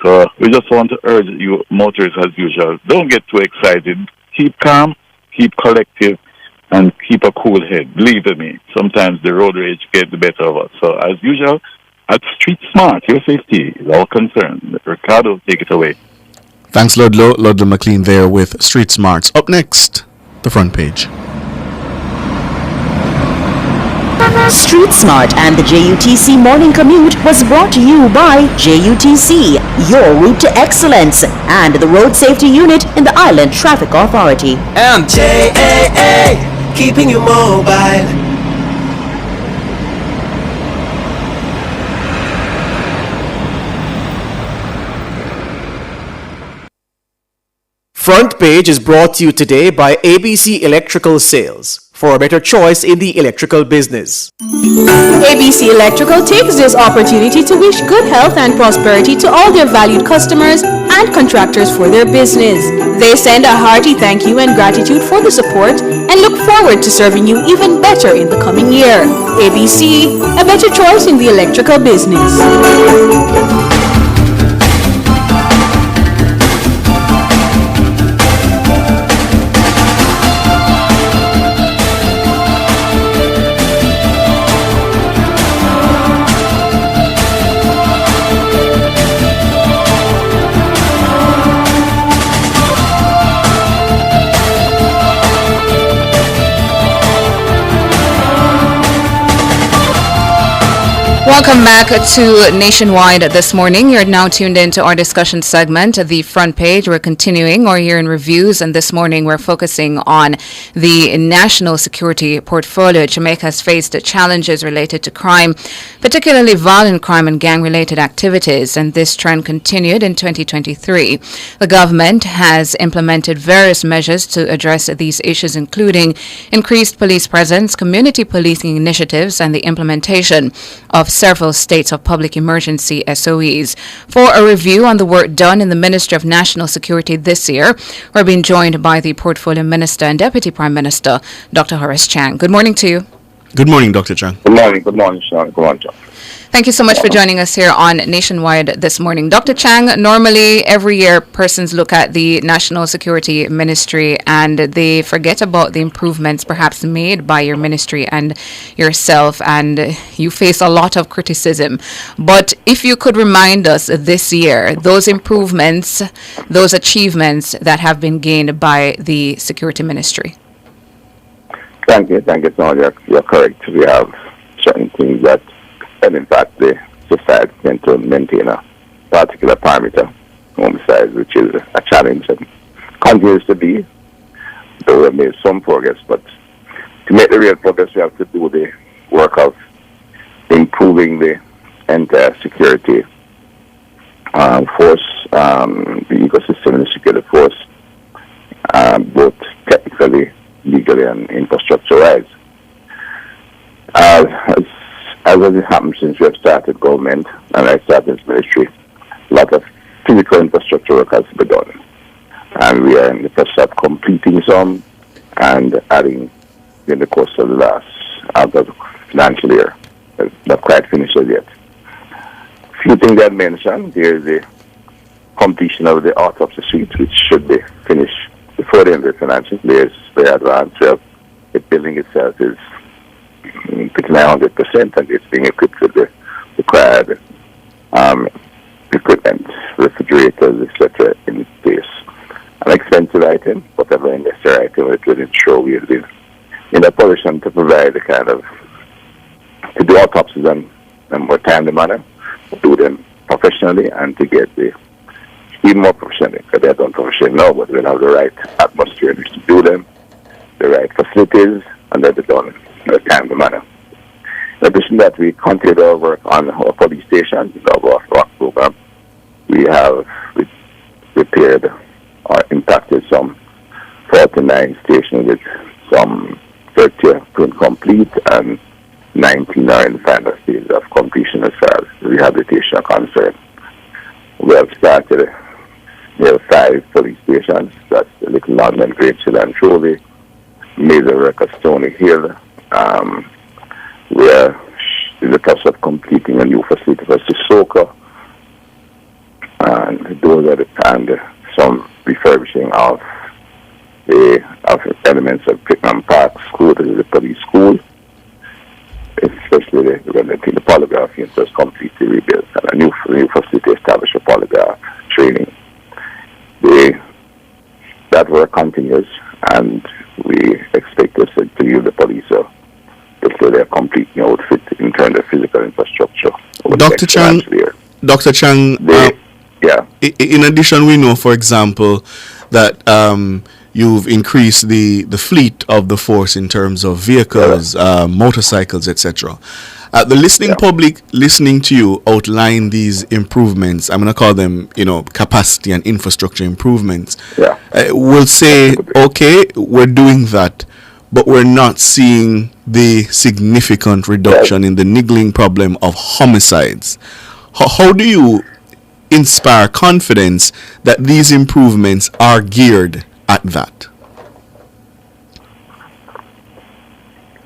So we just want to urge you motorists as usual, don't get too excited. Keep calm, keep collective, and keep a cool head. Believe me, sometimes the road rage gets the better of us. So as usual, at Street Smart, your safety is our concern. Ricardo, take it away. Thanks, Ludlow. Ludlow McLean there with Street Smarts. Up next, the front page. Street Smart and the JUTC Morning Commute was brought to you by JUTC, your route to excellence, and the Road Safety Unit in the Island Traffic Authority. And JAA, keeping you mobile. Front Page is brought to you today by ABC Electrical Sales, for a better choice in the electrical business. ABC Electrical takes this opportunity to wish good health and prosperity to all their valued customers and contractors for their business. They send a hearty thank you and gratitude for the support and look forward to serving you even better in the coming year. ABC, a better choice in the electrical business. Welcome back to Nationwide this morning. You're now tuned in to our discussion segment, the front page. We're continuing our year in reviews, and this morning we're focusing on the national security portfolio. Jamaica has faced challenges related to crime, particularly violent crime and gang-related activities, and this trend continued in 2023. The government has implemented various measures to address these issues, including increased police presence, community policing initiatives, and the implementation of several states of public emergency SOEs. For a review on the work done in the Ministry of National Security this year, we're being joined by the Portfolio Minister and Deputy Prime Minister, Dr. Horace Chang. Good morning to you. Good morning, Dr. Chang. Good morning, Sean. Good morning, John. Thank you so much for joining us here on Nationwide this morning. Dr. Chang, normally every year persons look at the National Security Ministry and they forget about the improvements perhaps made by your ministry and yourself, and you face a lot of criticism. But if you could remind us this year, those improvements, those achievements that have been gained by the Security Ministry. Thank you, Sean. You're correct. We have certain things that, and in fact, the society tend to maintain a particular parameter, homicide, which is a challenge and continues to be. Though we have made some progress, but to make the real progress, we have to do the work of improving the entire security force, the ecosystem and the security force, both technically, legally, and infrastructure-wise. As as it happens since we have started government and I started this ministry, a lot of physical infrastructure work has to be done. And we are in the process of completing some and adding in the course of the last financial year. It's not quite finished as yet. Few things I mentioned, there is the completion of the autopsy suite, which should be finished before the end of the financial year. It's very advanced. The building itself is pretty 100%, and it's being equipped with the required equipment, refrigerators, etc. in place. An expensive item, but a very necessary item. It will ensure we will be in a position to provide the kind of, to do autopsies in a more timely manner, do them professionally, and to get the even more professionally, because they're done professionally now, but we'll have the right atmosphere in which to do them, the right facilities, and they'll be done in a timely manner. In addition to that, we continue our work on our police stations, our rock program. We have repaired or impacted some 49 stations with some 30 complete and 19 are in the final stage of completion as far as rehabilitation are concerned. We have started, we have 5 police stations. That's Little London, Great Hill and Trovey, Major Record, Stony Hill. We are in the process of completing a new facility for Sissoko, and those are and some refurbishing of elements of Pitman Park School, that is the police school, especially when the polygraph unit was completely rebuilt and a new facility established for polygraph training. That work continues, and we expect us to use the police until they are completely outfit in terms of physical infrastructure. Dr. Chang, yeah. In addition, we know, for example, that you've increased the fleet of the force in terms of vehicles, motorcycles, etc. The listening public listening to you outline these improvements, I'm going to call them, capacity and infrastructure improvements, will say, okay, we're doing that, but we're not seeing the significant reduction in the niggling problem of homicides. How do you inspire confidence that these improvements are geared at that?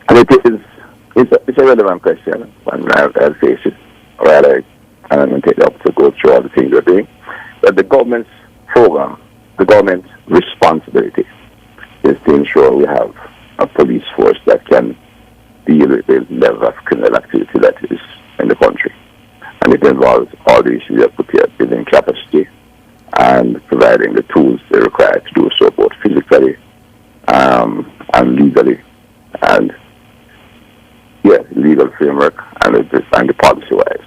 And it's a relevant question, and I'll face it, and I'm going to take it up to go through all the things we're doing. But the government's program, the government's responsibility is to ensure we have a police force that can deal with the level of criminal activity that is in the country. And it involves all the issues we have put here, building capacity and providing the tools they require to do so, both physically and legally, and legal framework and the policy-wise.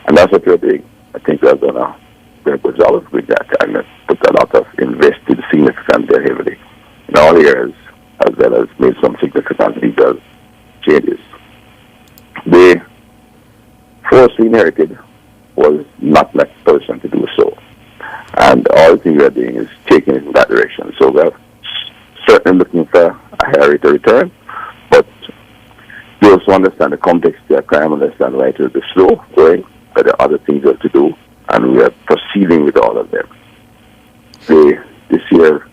And that's what we're doing. I think we've done a very good job with that, and put a lot of invested significantly heavily in all areas, as well as made some significant legal changes. The force we inherited was not in a position to do so. And all the things we're doing is taking it in that direction. So we're certainly looking for a higher rate of return, but we also understand the complexity of crime, understand why it will be slow going, but there are other things we have to do, and we are proceeding with all of them. This year,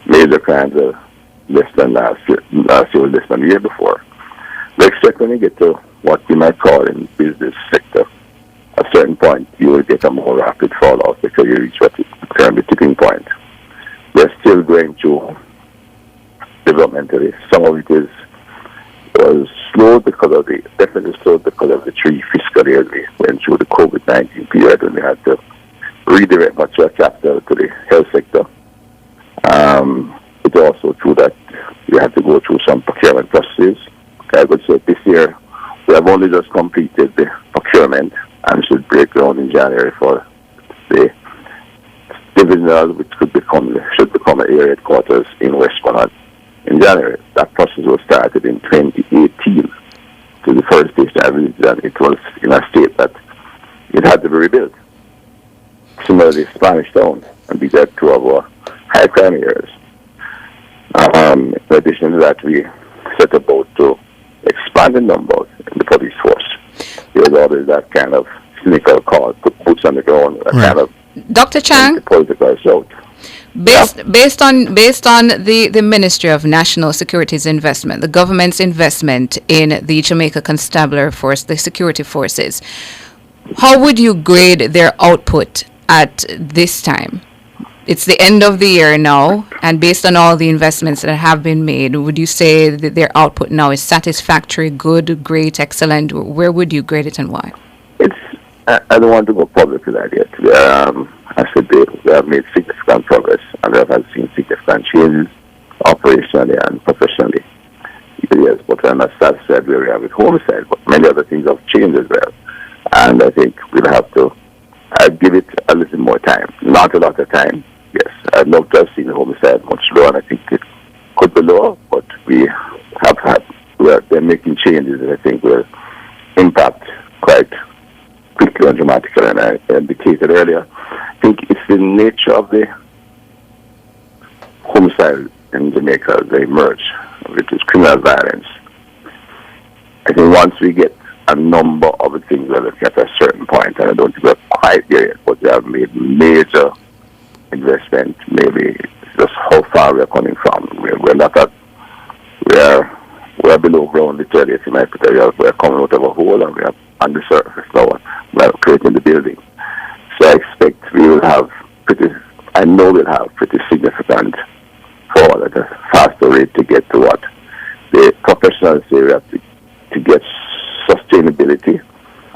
major crimes are less than last year was less than the year before. We expect when you get to what you might call in business sector, at a certain point you will get a more rapid fallout because you reach what is currently the tipping point. We're still going through developmentally. Some of it was slowed definitely slowed because of the 3 fiscal years we went through the COVID-19 period when we had to redirect much of our capital to the health sector. It's also true that we had to go through some procurement processes. I would say this year we have only just completed the procurement and should break ground in January for the divisional, which should become an area headquarters in Westmoreland in January. That process was started in 2018. To the first station I visited, and it was in a state that it had to be rebuilt. Similarly, Spanish Town, and these are 2 of our high crime areas. In addition to that, we set about to expand the numbers in the police force. there's always that kind of cynical cause, put boots on the ground, that kind of Dr. Chang, political shout. based on the Ministry of National Security's investment, the government's investment in the Jamaica Constabulary Force, the security forces, how would you grade their output at this time? It's the end of the year now, and based on all the investments that have been made, would you say that their output now is satisfactory, good, great, excellent? Where would you grade it and why? I don't want to go public with that yet. I said they have made significant progress, and they have seen significant changes operationally and professionally. Yes, but when I said where we are with homicide, but many other things have changed as well. And I think we'll have to give it a little more time. Not a lot of time. Yes, I'd love to have seen the homicide much lower, and I think it could be lower, but they're making changes that I think will impact quite quickly and dramatically, and I indicated earlier. I think it's the nature of the homicide in Jamaica as they emerge, which is criminal violence. I think once we get a number of the things we're looking at a certain point, and I don't think we're quite there yet, but they have made major investment. Maybe it's just how far we're coming from. We're not at, we're below ground literally, if you might put it. We're coming out of a hole and we're on the surface now. We're creating the building. So I expect we will have I know we'll have pretty significant fall at a faster rate to get to what the professionals say we have to get sustainability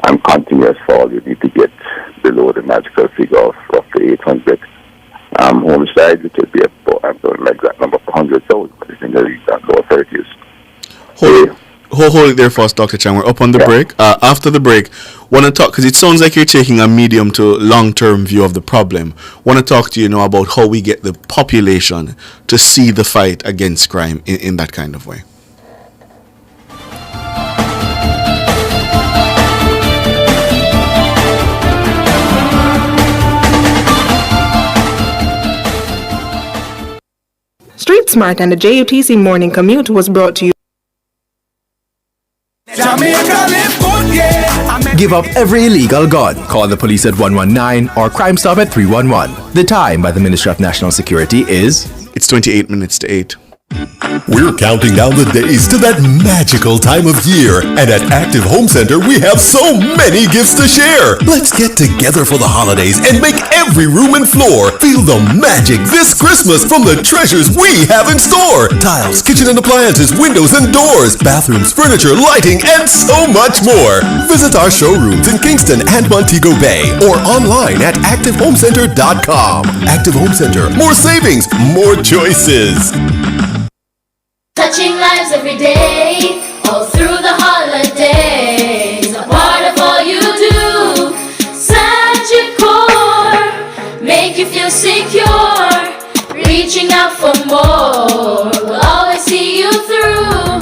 and continuous fall. You need to get below the magical figure of roughly 800 homicide, which would be about, I don't know the exact number, 100,000, but it's in the lower 30s. Hold it there for us, Dr. Chang. We're up on the break. After the break, want to talk, because it sounds like you're taking a medium to long-term view of the problem. Want to talk to you now about how we get the population to see the fight against crime in that kind of way. Street Smart and the JUTC Morning Commute was brought to you. Give up every illegal gun. Call the police at 119 or Crime Stop at 311. The time by the Ministry of National Security is... It's 28 minutes to 8. We're counting down the days to that magical time of year, and at Active Home Center we have so many gifts to share. Let's get together for the holidays and make every room and floor feel the magic this Christmas from the treasures we have in store. Tiles, kitchen and appliances, windows and doors, bathrooms, furniture, lighting, and so much more. Visit our showrooms in Kingston and Montego Bay or online at ActiveHomeCenter.com. Active Home Center, more savings, more choices. Touching lives every day, all through the holidays. A part of all you do. Sagicor, make you feel secure. Reaching out for more, we'll always see you through.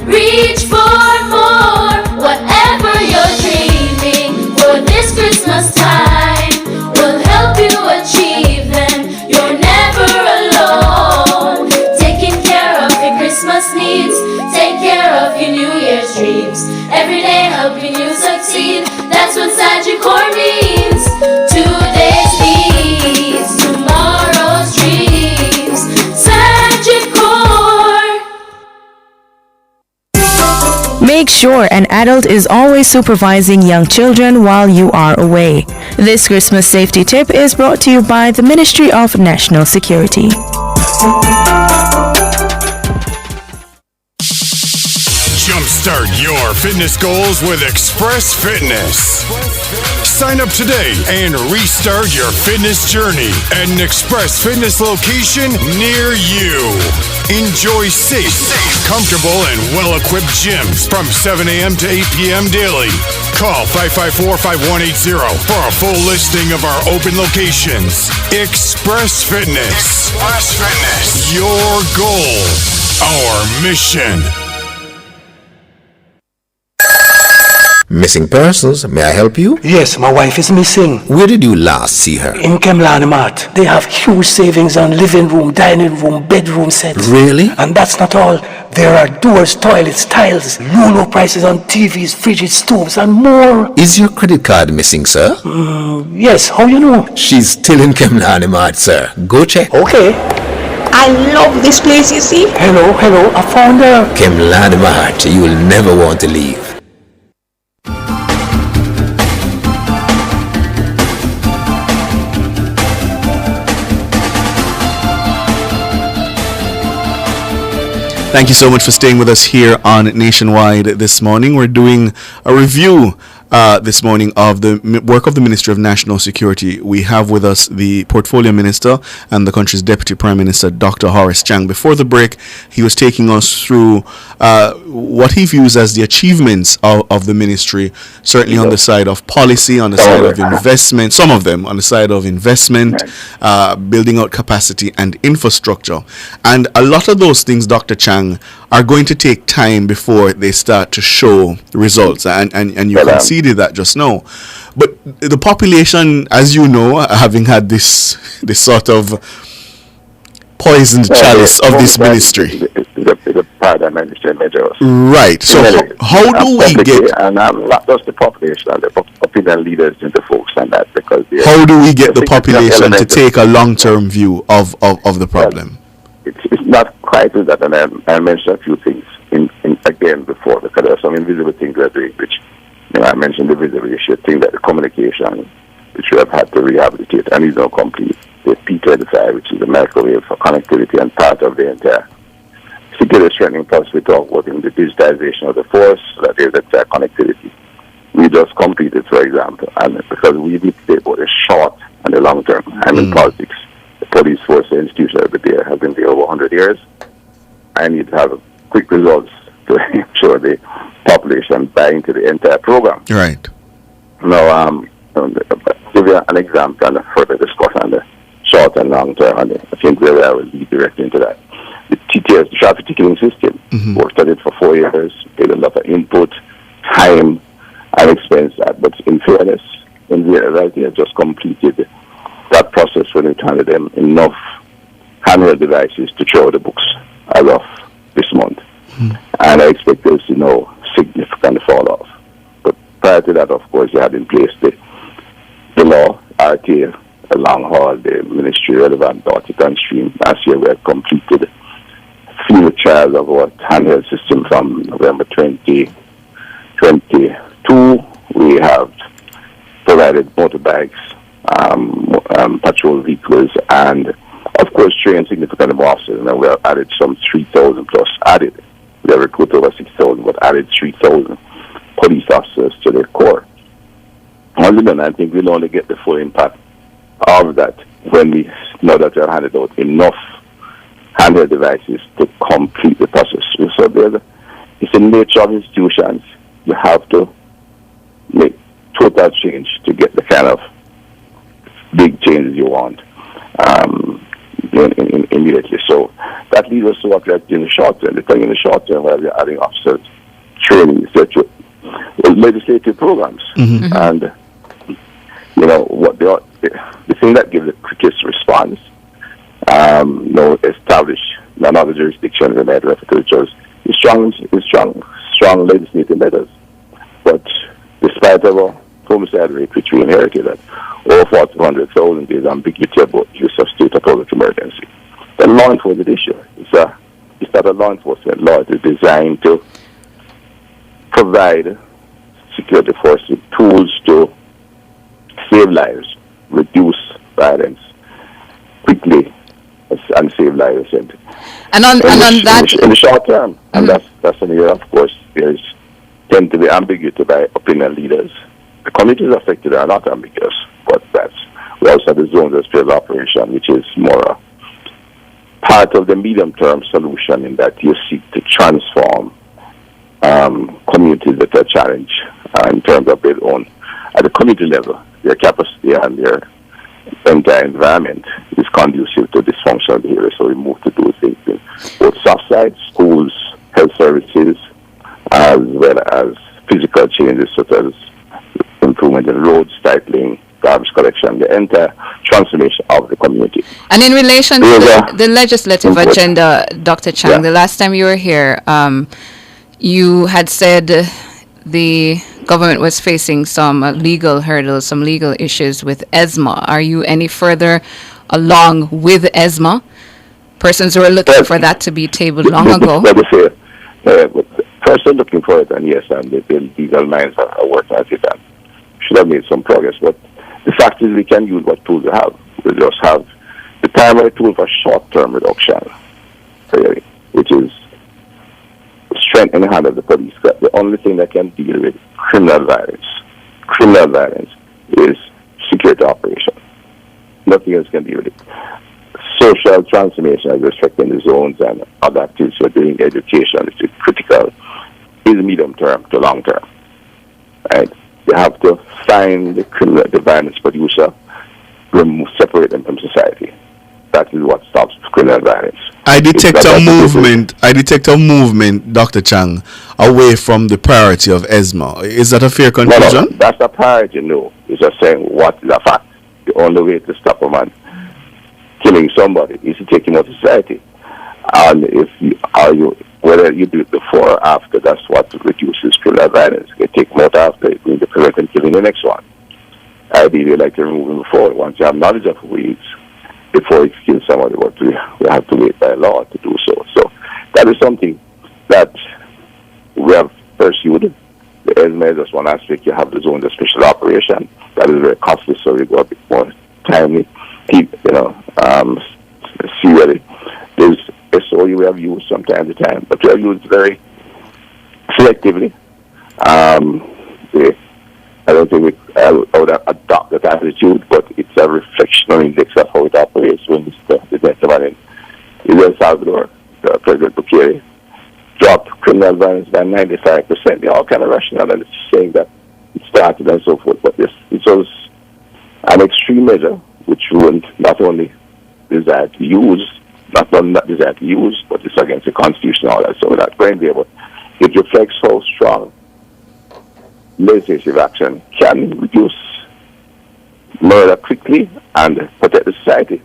Reach for more, whatever you're dreaming for this Christmas time. We'll help you achieve them. You're never alone. Taking care of your Christmas needs, take care of your New Year's dreams. Every day helping you succeed, that's what Sagicor means. Today's needs, tomorrow's dreams. Sagicor. Make sure an adult is always supervising young children while you are away. This Christmas safety tip is brought to you by the Ministry of National Security. Jumpstart your fitness goals with Express Fitness. Sign up today and restart your fitness journey at an Express Fitness location near you. Enjoy safe, comfortable, and well-equipped gyms from 7 a.m. to 8 p.m. daily. Call 554-5180 for a full listing of our open locations. Express Fitness. Express Fitness. Your goal, our mission. Missing persons, may I help you? Yes, my wife is missing. Where did you last see her? In Kemlanimat. They have huge savings on living room, dining room, bedroom sets. Really? And that's not all. There are doors, toilets, tiles, low prices on TVs, fridges, stoves, and more. Is your credit card missing, sir? Yes, how you know? She's still in Kemlanimat, sir. Go check. Okay. I love this place, you see. Hello, I found her. Kemlanimat, you will never want to leave. Thank you so much for staying with us here on Nationwide this morning. We're doing a review this morning of the work of the Ministry of National Security. We have with us the Portfolio Minister and the country's Deputy Prime Minister, Dr. Horace Chang. Before the break, he was taking us through what he views as the achievements of the ministry, certainly on the side of policy, on the side of investment, some of them on the side of investment, building out capacity and infrastructure. And a lot of those things, Dr. Chang, are going to take time before they start to show results. And you conceded that just now. But the population, as you know, having had this sort of poisoned chalice of this ministry. It's a paradigm ministry measures. Right. So how do we get... And not just the population, the opinion leaders need to focus on that, because... How do we get the population to take a long-term view of the problem? It's not quite that, and I mentioned a few things again before, because there are some invisible things we're doing, which, I mentioned the visible issue, thing that the communication, which we have had to rehabilitate, and is now complete. The P25, which is the microwave for connectivity, and part of the entire security strengthening process we talk about in the digitization of the force, that is entire connectivity. We just completed, for example, and because we need to take about the short and the long term. I'm in politics. The police force, the institution over there, has been there over 100 years. I need to have quick results to ensure the population buy into the entire program. Right. Now, give you an example and a further discussion on the short and long term, and I think where I will lead directly into that. The TTS, the traffic ticketing system, worked on it for 4 years, paid a lot of input, time, and expense. But in fairness, in reality, I just completed that process when we handed them enough handheld devices to throw the books as of this month. And I expect to see no significant fall off. But prior to that, of course, you had in place the law, RTA, the long haul, the ministry relevant Arctic and Stream. Last year we had completed field trials of our handheld system from November 2022. We have provided motorbikes, patrol vehicles, and of course trained significant more officers. And we have added some 3,000 plus added. We have recruited over 6,000, but added 3,000 police officers to their corps. Other than that, I think we'll only get the full impact of that when we know that we have handed out enough handheld devices to complete the process. So it's the nature of institutions. You have to make total change to get the kind of big changes you want immediately. So that leads us to what we're doing in the short term. The thing in the short term where we're adding officers, training, etc. Legislative programs. And what the thing that gives the quickest response, establish another jurisdiction in the matter of which is strong legislative matters. But despite our homicide rate, which we inherited at over 400,000, is ambiguity about use of state of public emergency. The law enforcement issue it's not a law enforcement law. It is designed to provide security forces with tools to save lives, reduce violence quickly, and save lives. And on that, in the short term, and that's an area, of course, there tend to be ambiguity by opinion leaders. The communities affected are not ambiguous, but we also have the zones of special operation, which is more a part of the medium-term solution in that you seek to transform communities that are challenged in terms of their own, at the community level, their capacity and their entire environment is conducive to dysfunctional behavior. So we move to do things in both soft sides, schools, health services, as well as physical changes such as improvement in roads, tightening, garbage collection, the entire transformation of the community. And in relation to the legislative agenda, Dr. Chang, the last time you were here, you had said the government was facing some legal hurdles, some legal issues with ESMA. Are you any further along with ESMA? Persons were looking for that to be tabled long ago. Let me say, persons looking for it, and yes, and the legal minds are working at it, and should have made some progress. But the fact is, we can use what tools we have. We just have the primary tool for short-term reduction, really, which is strength in the hand of the police. The only thing that can deal with criminal violence is security operation. Nothing else can deal with it. Social transformation as respecting the zones and other activities for doing education is critical, is medium term to long term. Right? You have to find the violence producer, separate them from society. That is what stops criminal violence. I detect a movement, Dr. Chang, away from the priority of ESMA. Is that a fair conclusion? No, that's a priority, no. It's just saying what is a fact. The only way to stop a man killing somebody is to take him out of society. And whether you do it before or after, that's what reduces criminal violence. You take him out after, you're going to prevent him killing the next one. Ideally, like to remove him before. Once you have knowledge of who he is, before you kill somebody, but we have to wait by law to do so. So that is something that we have pursued. The ESMA is just one aspect. You have the zones of special operation. That is very costly, so we go a bit more timely. Seriously. There's SOE we have used from time to time, but we have used very selectively. I don't think I would adopt that attitude, but it's a reflection or index of how it operates when the gentleman in El Salvador, President Bukele, dropped criminal violence by 95%. They're all kind of rational and it's saying that it started and so forth, but it was an extreme measure which ruined not only desire to use, but it's against the Constitution and all that. So we're not going there, but it reflects how strong legislative action can reduce murder quickly and protect the society.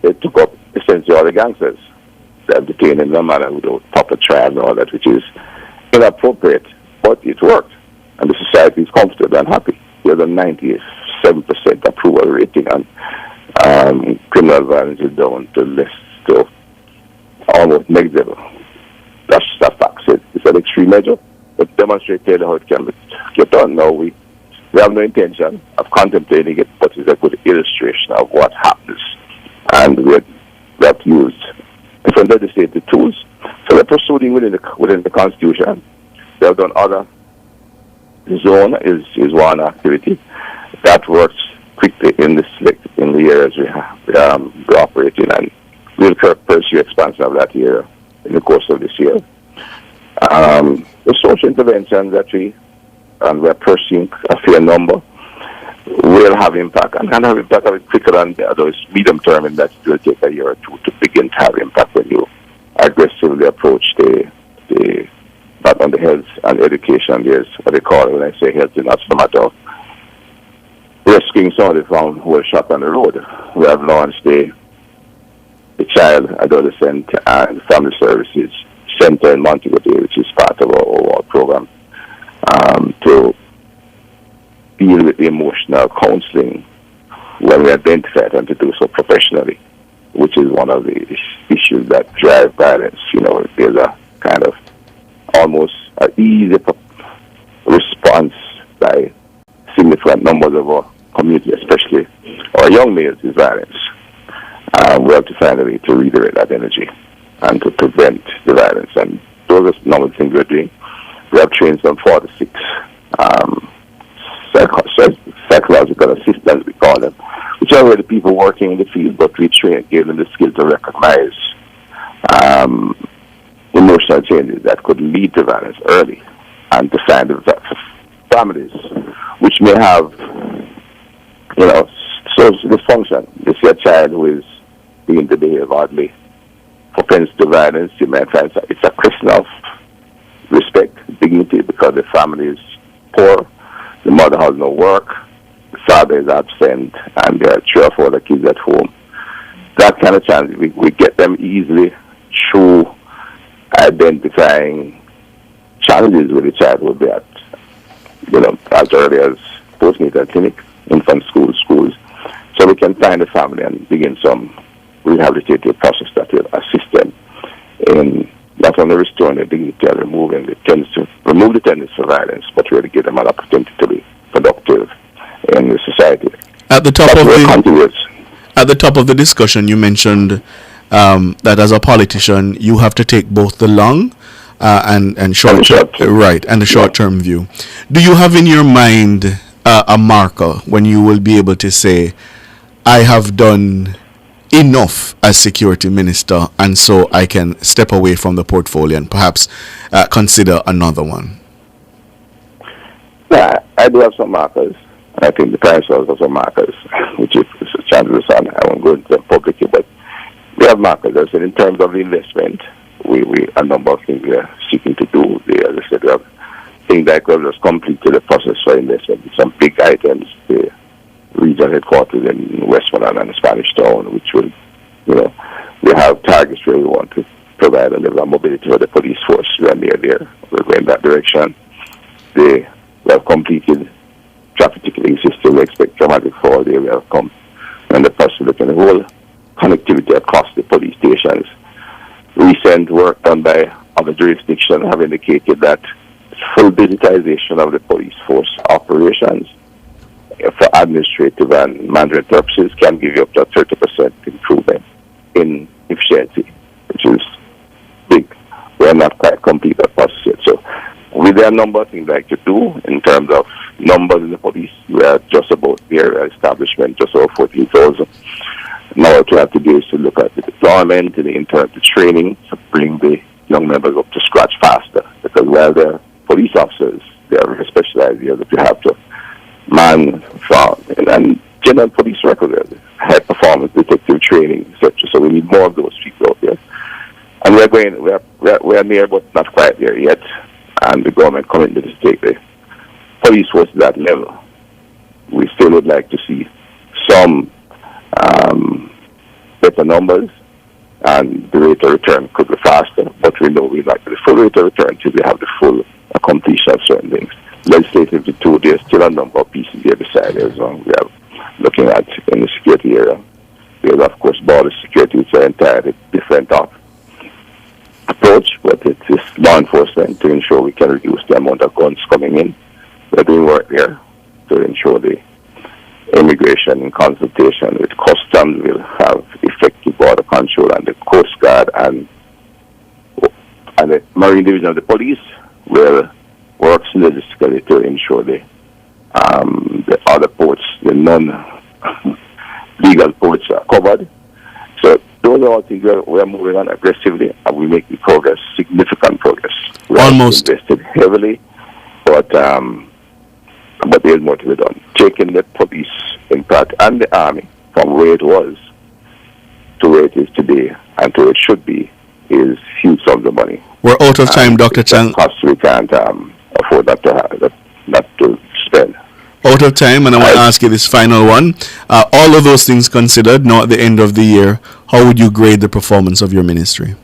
They took up essentially all the gangsters. They have detained in no manner without proper trial and all that, which is inappropriate, but it worked. And the society is comfortable and happy. There's a 97% approval rating, and criminal violence is down to less to almost negligible. That's the fact. It's an extreme measure, but demonstrate clearly how it can get done. Now we have no intention of contemplating it, but it's a good illustration of what happens. And we have used different legislative tools. So we're proceeding within the Constitution. We have done other. Zone is one activity that works quickly in the areas we're operating, and we'll pursue expansion of that area in the course of this year. The social interventions that we're pursuing a fair number will have impact, and can have impact a bit quicker than the others, medium term, and that will take a year or two to begin to have impact when you aggressively approach the not on the health and education. There's what they call it, when I say health, it's not so matter of rescuing somebody from who was shot on the road. We have launched the Child, Adolescent, and Family Services Center in Montego Bay, which is part of our overall program, to deal with the emotional counseling when we identify it, and to do so professionally, which is one of the issues that drive violence. There's a kind of almost an easy response by significant numbers of our community, especially our young males, is violence. We have to find a way to redirect that energy and to prevent the violence. And those are some of the things we're doing. We have trained some 46 psychological assistants, we call them, which are really people working in the field, but we gave them the skill to recognize emotional changes that could lead to violence early, and to find families which may have, social dysfunction. You see a child who is being to behave oddly, propensity to violence, you may find it's a question of respect, dignity, because the family is poor, the mother has no work, the father is absent, and there are 3 or 4 other kids at home. That kind of challenge, we get them easily through identifying challenges with the child will be at, as early as postnatal clinic, infant schools. So we can find the family and begin some rehabilitative process that will assist them in not only restoring their dignity and remove the tendency for violence, but really give them an opportunity to be productive in the society. At the top of the discussion, you mentioned that as a politician, you have to take both the long and short and the short-term view. Do you have in your mind a marker when you will be able to say, I have done enough as security minister, and so I can step away from the portfolio and perhaps consider another one? Yeah, I do have some markers. I think the Prime Minister has some markers, which is a chance on. I won't go into them publicly, but we have markers. I said in terms of the investment, we a number of things we are seeking to do. As I said, we have things like we have just completed the process for investment. Some big items, the regional headquarters in Westmoreland and Spanish Town, which will, we have targets where we want to provide a level of mobility for the police force. We are near there. We're going that direction. We have completed traffic ticketing system. We expect dramatic fall there. We have come and the process of the whole connectivity across the police stations. Recent work done by other jurisdictions have indicated that full digitization of the police force operations for administrative and management purposes can give you up to a 30% improvement in efficiency, which is big. We are not quite complete that process yet. So there are a number of things like to do in terms of numbers in the police. We are just about their establishment, just over 14,000. Now what we have to do is to look at the deployment and the training to bring the young members up to scratch faster. Because while they're police officers, they are very specialized here that you have to man for and general police records, high performance detective training, etc. So we need more of those people out there. And we are near but not quite there yet. And the government committed to take the police force to that level. We still would like to see some better numbers, and the rate of return could be faster, but we know we like the full rate of return till we have the full completion of certain things. Legislatively too, there's still a number of pieces here beside as well. We are looking at in the security area. There's of course border security, which is an entirely different approach, but it is law enforcement to ensure we can reduce the amount of guns coming in. We're doing work there to ensure the immigration in consultation with customs will have effective border control, and the Coast Guard and the Marine Division of the police will work logistically to ensure the other ports, the non-legal ports are covered. So those are all things we are moving on aggressively, and we're making progress, significant progress. We Almost invested heavily, but there's more to be done. Taking the police, in fact, and the army from where it was to where it is today and to where it should be is huge sums of money. We're out of time, Dr. Chang. Costs we can't afford not to spend. Out of time, and I want to ask you this final one. All of those things considered, now at the end of the year, how would you grade the performance of your ministry?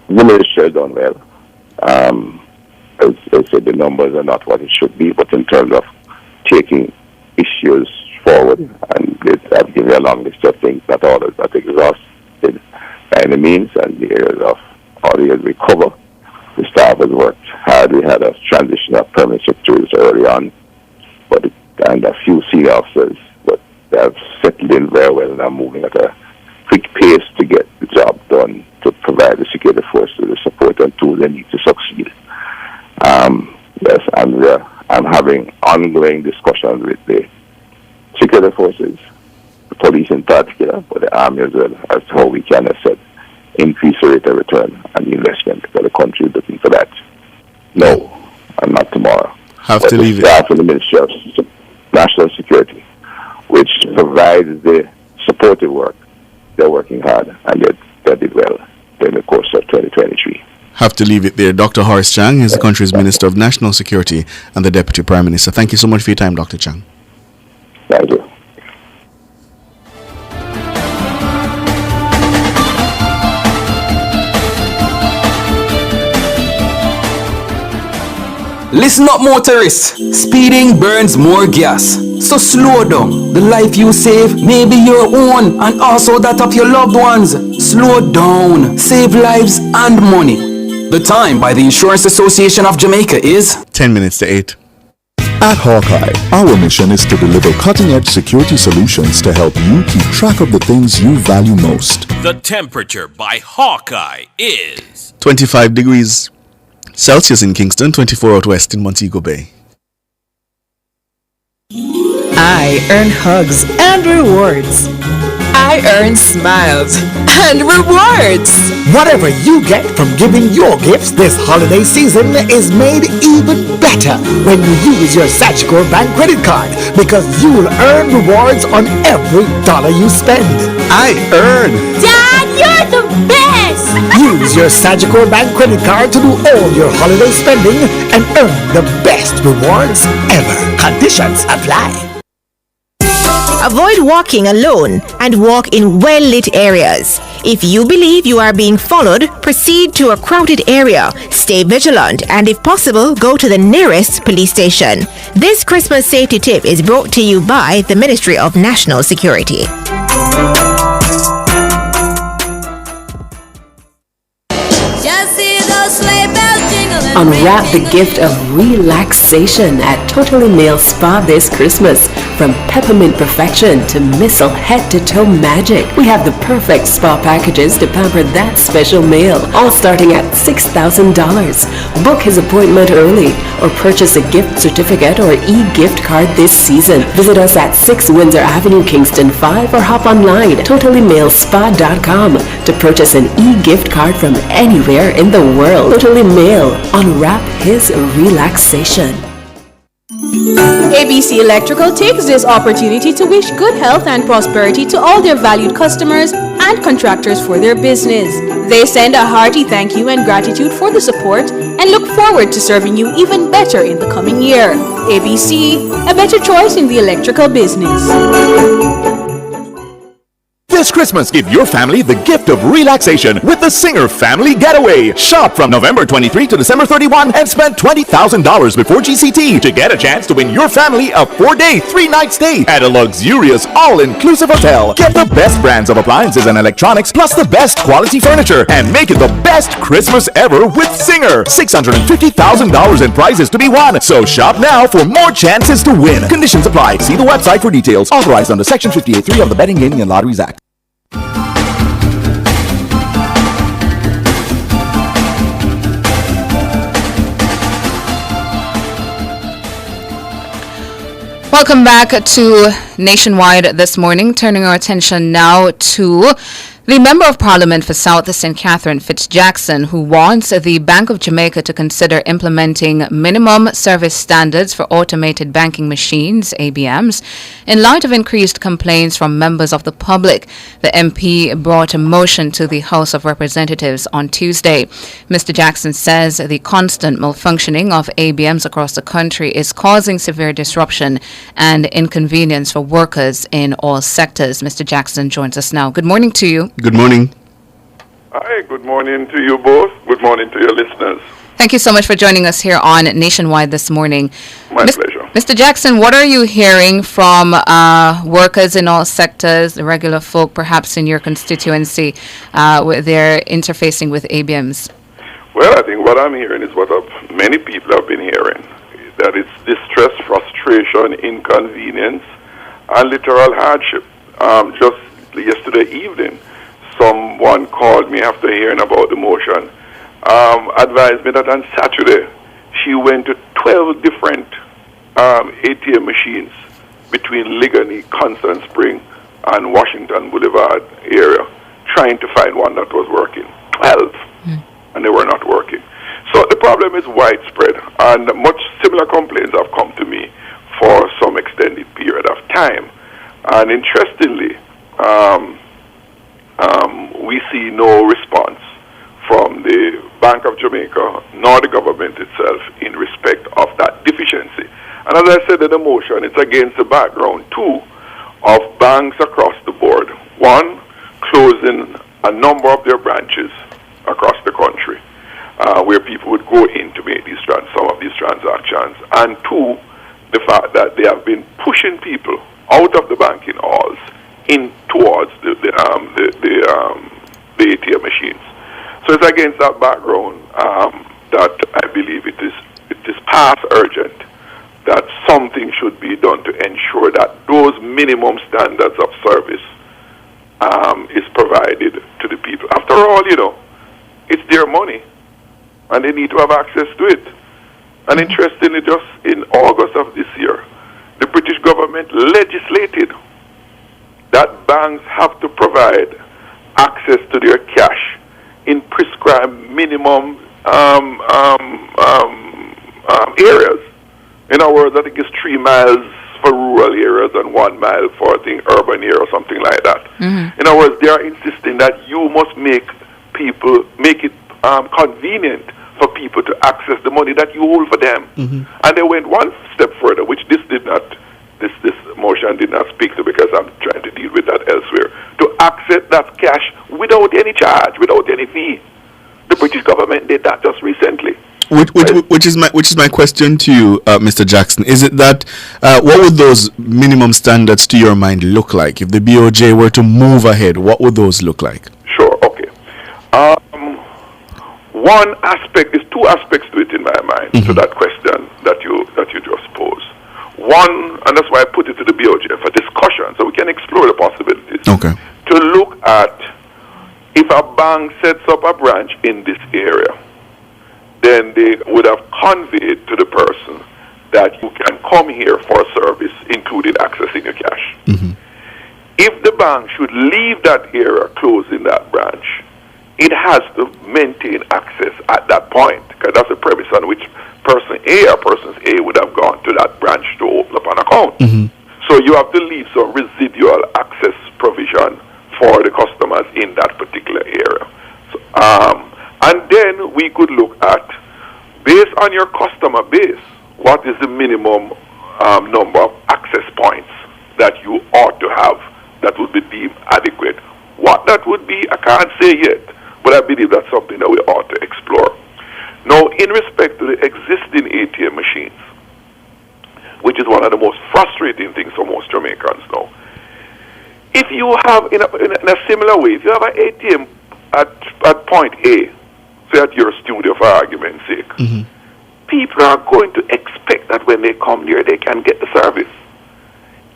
The ministry has done well. As I said, the numbers are not what it should be, but in terms of taking issues forward, and I've given you a long list of things, not all is not exhausted by any means, and the areas of all the areas we cover. The staff has worked hard. We had a transition of permanent secretaries early on, and a few senior officers, but they have settled in very well and are moving at a quick pace to get the job done, to provide the security forces the support and tools they need to succeed. Yes, and I'm having ongoing discussions with the security forces, the police in particular, but the army as well, as to how we can, as I said, increase the rate of return and investment, because the country is looking for that. No, and not tomorrow. Have to leave it. Staff in the Ministry of National Security, which provides the supportive work. They're working hard, and they did well during the course of 2023. have to leave it there. Dr. Horace Chang is the country's Minister of National Security and the Deputy Prime Minister. Thank you so much for your time, Dr. Chang. Thank you. Listen up, motorists. Speeding burns more gas. So slow down. The life you save may be your own and also that of your loved ones. Slow down. Save lives and money. The time by the Insurance Association of Jamaica is 10 minutes to 8. At Hawkeye, our mission is to deliver cutting-edge security solutions to help you keep track of the things you value most. The temperature by Hawkeye is 25 degrees Celsius in Kingston, 24 out west in Montego Bay. I earn hugs and rewards. I earn smiles and rewards. Whatever you get from giving your gifts this holiday season is made even better when you use your Sagicor Bank credit card, because you'll earn rewards on every dollar you spend. I earn. Dad, you're the best! Use your Sagicor Bank credit card to do all your holiday spending and earn the best rewards ever. Conditions apply. Avoid walking alone and walk in well-lit areas. If you believe you are being followed, proceed to a crowded area. Stay vigilant and if possible, go to the nearest police station. This Christmas safety tip is brought to you by the Ministry of National Security. Unwrap the gift of relaxation at Totally Male Spa this Christmas. From peppermint perfection to missile head-to-toe magic, we have the perfect spa packages to pamper that special male, all starting at $6,000. Book his appointment early or purchase a gift certificate or e-gift card this season. Visit us at 6 Windsor Avenue, Kingston 5, or hop online totallymalespa.com to purchase an e-gift card from anywhere in the world. Totally Male. Unwrap his relaxation. ABC Electrical takes this opportunity to wish good health and prosperity to all their valued customers and contractors for their business. They send a hearty thank you and gratitude for the support and look forward to serving you even better in the coming year. ABC, a better choice in the electrical business. This Christmas, give your family the gift of relaxation with the Singer Family Getaway. Shop from November 23 to December 31 and spend $20,000 before GCT to get a chance to win your family a 4-day, 3-night stay at a luxurious, all-inclusive hotel. Get the best brands of appliances and electronics plus the best quality furniture and make it the best Christmas ever with Singer. $650,000 in prizes to be won. So shop now for more chances to win. Conditions apply. See the website for details. Authorized under Section 58.3 of the Betting, Gaming, and Lotteries Act. Welcome back to Nationwide this morning, turning our attention now to the Member of Parliament for South St. Catherine, Fitz Jackson, who wants the Bank of Jamaica to consider implementing minimum service standards for automated banking machines, ABMs, in light of increased complaints from members of the public. The MP brought a motion to the House of Representatives on Tuesday. Mr. Jackson says the constant malfunctioning of ABMs across the country is causing severe disruption and inconvenience for workers in all sectors. Mr. Jackson joins us now. Good morning to you. Good morning. Hi, good morning to you both. Good morning to your listeners. Thank you so much for joining us here on Nationwide this morning. My pleasure. Mr. Jackson, what are you hearing from workers in all sectors, the regular folk perhaps in your constituency, with their interfacing with ABMs? Well, I think what I'm hearing is what many people have been hearing, that it's distress, frustration, inconvenience, and literal hardship. Just yesterday evening, someone called me after hearing about the motion, advised me that on Saturday she went to 12 different ATM machines between Ligony, Constant Spring, and Washington Boulevard area, trying to find one that was working. 12, and they were not working. So the problem is widespread, and much similar complaints have come to me for some extended period of time. And interestingly, we see no response from the Bank of Jamaica nor the government itself in respect of that deficiency. And as I said in the motion, it's against the background, too, of banks across the board. One, closing a number of their branches across the country where people would go in to make some of these transactions. And two, the fact that they have been pushing people out of the banking halls in towards the ATM machines. So it's against that background that I believe it is past urgent that something should be done to ensure that those minimum standards of service is provided to the people. After all, it's their money, and they need to have access to it. And interestingly, just in August of this year, the British government legislated that banks have to provide access to their cash in prescribed minimum areas. In other words, I think it's 3 miles for rural areas and 1 mile for, I think, urban area or something like that. In other words, they are insisting that you must make it convenient for people to access the money that you hold for them. And they went one step further, which this motion did not speak to, because I'm trying to deal with that elsewhere, to access that cash without any charge, without any fee. The British government did that just recently. Which is my question to you, Mr. Jackson. Is it that what would those minimum standards to your mind look like if the BOJ were to move ahead? What would those look like? Sure. Okay. One aspect is two aspects to it in my mind to that question that you just posed. One, and that's why I put it to the BOJ for discussion, so we can explore the possibilities. Okay. To look at if a bank sets up a branch in this area, then they would have conveyed to the person that you can come here for a service, including accessing your cash. If the bank should leave that area, closing that branch, it has to maintain access at that point, because that's the premise on which person A or persons A would have gone to that branch to open up an account. So you have to leave some residual access provision for the customers in that particular area. So, and then we could look at, based on your customer base, what is the minimum number of access points that you ought to have that would be deemed adequate. What that would be, I can't say yet, but I believe that's something that we ought to explore. Now, in respect to the existing ATM machines, which is one of the most frustrating things for most Jamaicans now, if you have, in a similar way, if you have an ATM at point A, say at your studio for argument's sake, people are going to expect that when they come there, they can get the service.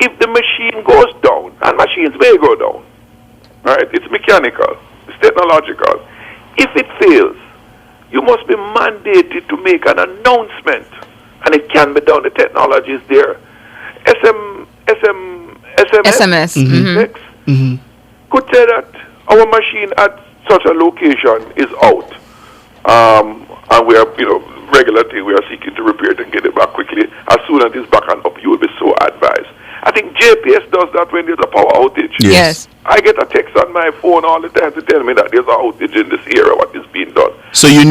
If the machine goes down, and machines may go down, right? It's mechanical, it's technological. If it fails, you must be mandated to make an announcement, and it can be done. The technology is there. SMS could say that our machine at such a location is out, and we are, regularly we are seeking to repair it and get it back quickly. As soon as it's back and up, you will be so advised. I think JPS does that when there's a power outage. Yes. I get a text on my phone all the time to tell me that there's an outage in this area, what is being done. So you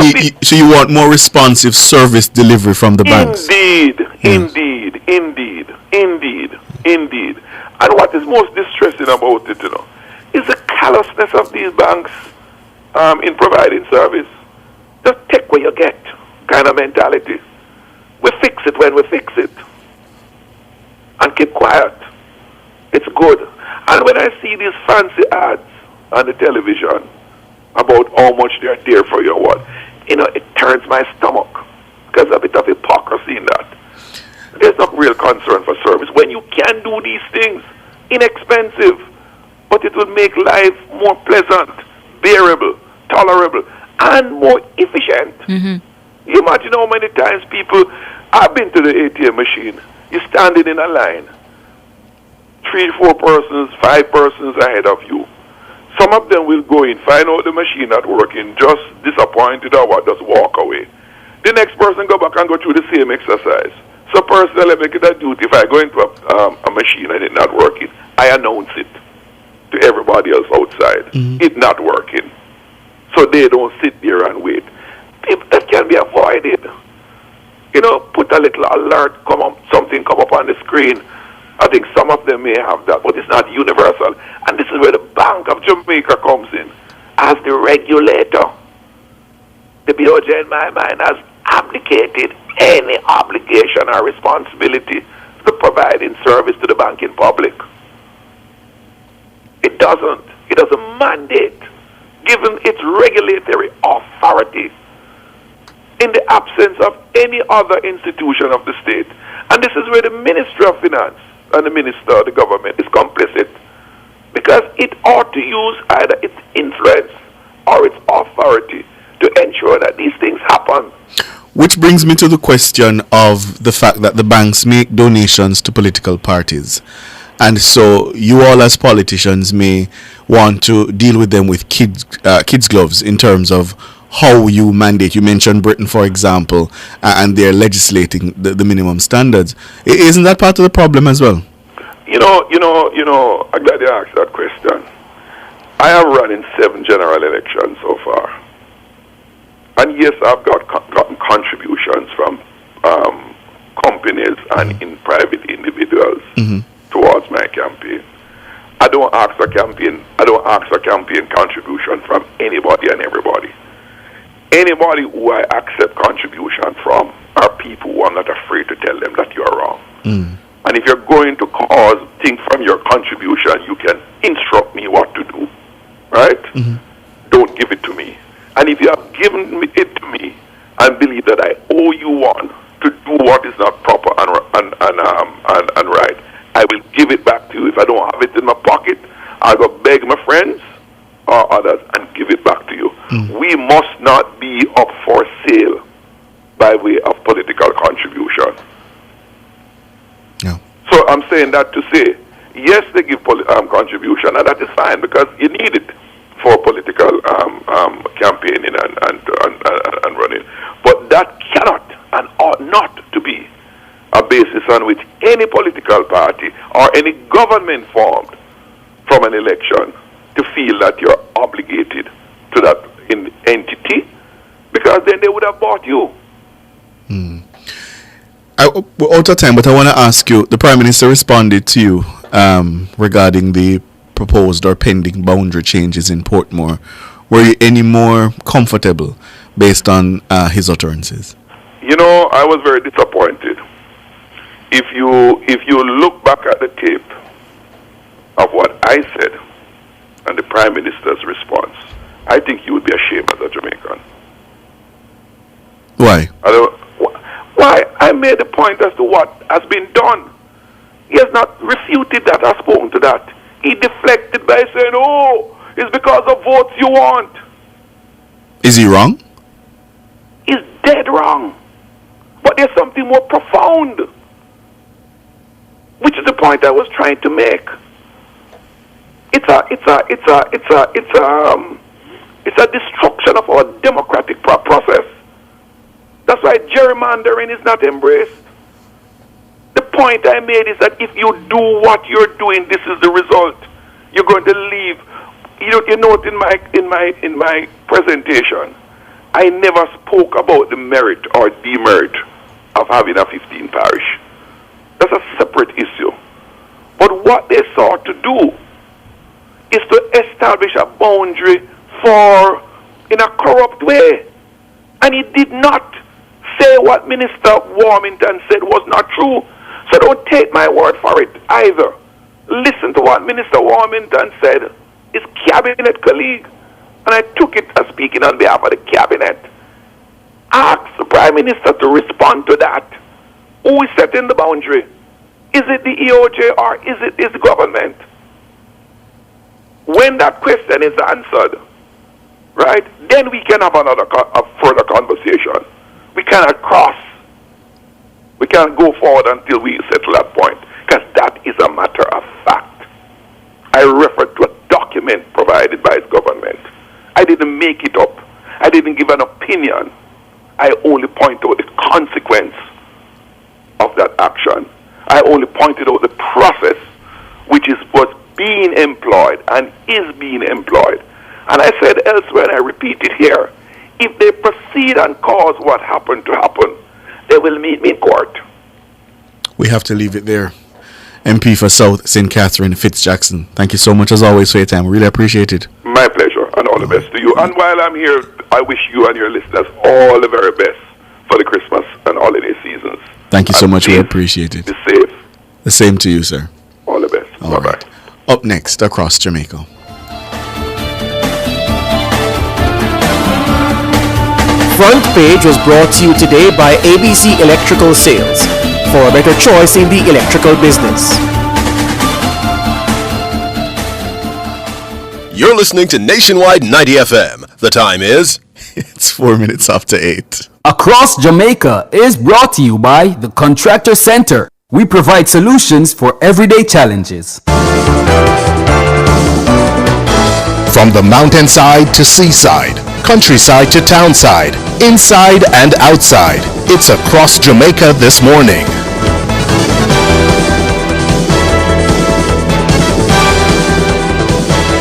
want more responsive service delivery from the banks. Indeed. And what is most distressing about it, is the callousness of these banks in providing service. Just take what you get kind of mentality. We fix it when we fix it. And keep quiet. It's good. And when I see these fancy ads on the television about how much they're there for you, it turns my stomach. Because a bit of hypocrisy in that. There's not real concern for service. When you can do these things, inexpensive, but it would make life more pleasant, bearable, tolerable, and more efficient. You imagine how many times people, I've been to the ATM machine, you're standing in a line, 3, 4 persons, 5 persons ahead of you. Some of them will go in, find out the machine not working, just disappointed or what, just walk away. The next person go back and go through the same exercise. So personally, make it a duty. If I go into a machine and it's not working, I announce it to everybody else outside. It's not working. So they don't sit there and wait. be avoided. You know, put a little alert, something come up on the screen. I think some of them may have that, but it's not universal. And this is where the Bank of Jamaica comes in. As the regulator, the BOJ, in my mind, has abdicated any obligation or responsibility to providing service to the banking public. It doesn't mandate, given its regulatory authority, in the absence of any other institution of the state. And this is where the Ministry of Finance and the Minister of the government is complicit, because it ought to use either its influence or its authority to ensure that these things happen. Which brings me to the question of the fact that the banks make donations to political parties. And so you all as politicians may want to deal with them with kids' gloves in terms of how you mandate. You mentioned Britain, for example, and they're legislating the minimum standards. Isn't that part of the problem as well? You know, I'm glad you asked that question. I have run in 7 general elections so far. And yes, I've gotten contributions from companies and in private individuals towards my campaign. I don't ask a campaign contribution from anybody and everybody. Anybody who I accept contribution from are people who I'm not afraid to tell them that you're wrong. And if you're going to cause things from your contribution, you can instruct me what to do, right? Don't give it to me. And if you have given it to me and believe that I owe you one to do what is not proper and right, I will give it back to you. If I don't have it in my pocket, I'll go beg my friends or others and give it back to you. We must not be up for sale by way of political contribution. So I'm saying that to say, yes, they give contribution, and that is fine because you need it for political campaigning and running. But that cannot and ought not to be a basis on which any political party or any government formed from an election to feel that you're obligated to that entity, because then they would have bought you. We're out of time, but I want to ask you, the Prime Minister responded to you regarding the proposed or pending boundary changes in Portmore. Were you any more comfortable based on his utterances? You know, I was very disappointed. If you look back at the tape of what I said and the Prime Minister's response, I think you would be ashamed as a Jamaican. Why? Why? I made a point as to what has been done. He has not refuted that or spoken to that. He deflected by saying, oh, it's because of votes you want. Is he wrong? He's dead wrong. But there's something more profound, which is the point I was trying to make. It's a destruction of our democratic process. That's why gerrymandering is not embraced. The point I made is that if you do what you're doing, this is the result. You're going to leave. You note in my presentation, I never spoke about the merit or demerit of having a 15 parish. That's a separate issue. But what they sought to do is to establish a boundary in a corrupt way. And he did not say what Minister Warmington said was not true. So don't take my word for it either. Listen to what Minister Warmington said, his cabinet colleague. And I took it as speaking on behalf of the cabinet. Ask the Prime Minister to respond to that. Who is setting the boundary? Is it the EOJ or is the government? When that question is answered, right, then we can have a further conversation. We cannot cross. We can't go forward until we settle that point, because that is a matter of fact. I refer to a document provided by his government. I didn't make it up. I didn't give an opinion. I only point out the consequence of that action. I only pointed out the process which was being employed and is being employed. And I said elsewhere, and I repeat it here, if they proceed and cause what happened to happen, they will meet me in court. We have to leave it there. MP for South St. Catherine, Fitz Jackson, thank you so much as always for your time. Really appreciate it. My pleasure, and all the best to you. And while I'm here, I wish you and your listeners all the very best for the Christmas and holiday seasons. Thank you so much. We appreciate it. Be safe. The same to you, sir. All the best. All right. Up next, across Jamaica. Front Page was brought to you today by ABC Electrical Sales, for a better choice in the electrical business. You're listening to Nationwide 90 FM. The time is... It's 4 minutes after 8. Across Jamaica is brought to you by the Contractor Center. We provide solutions for everyday challenges. From the mountainside to seaside, countryside to townside, inside and outside, it's Across Jamaica this morning.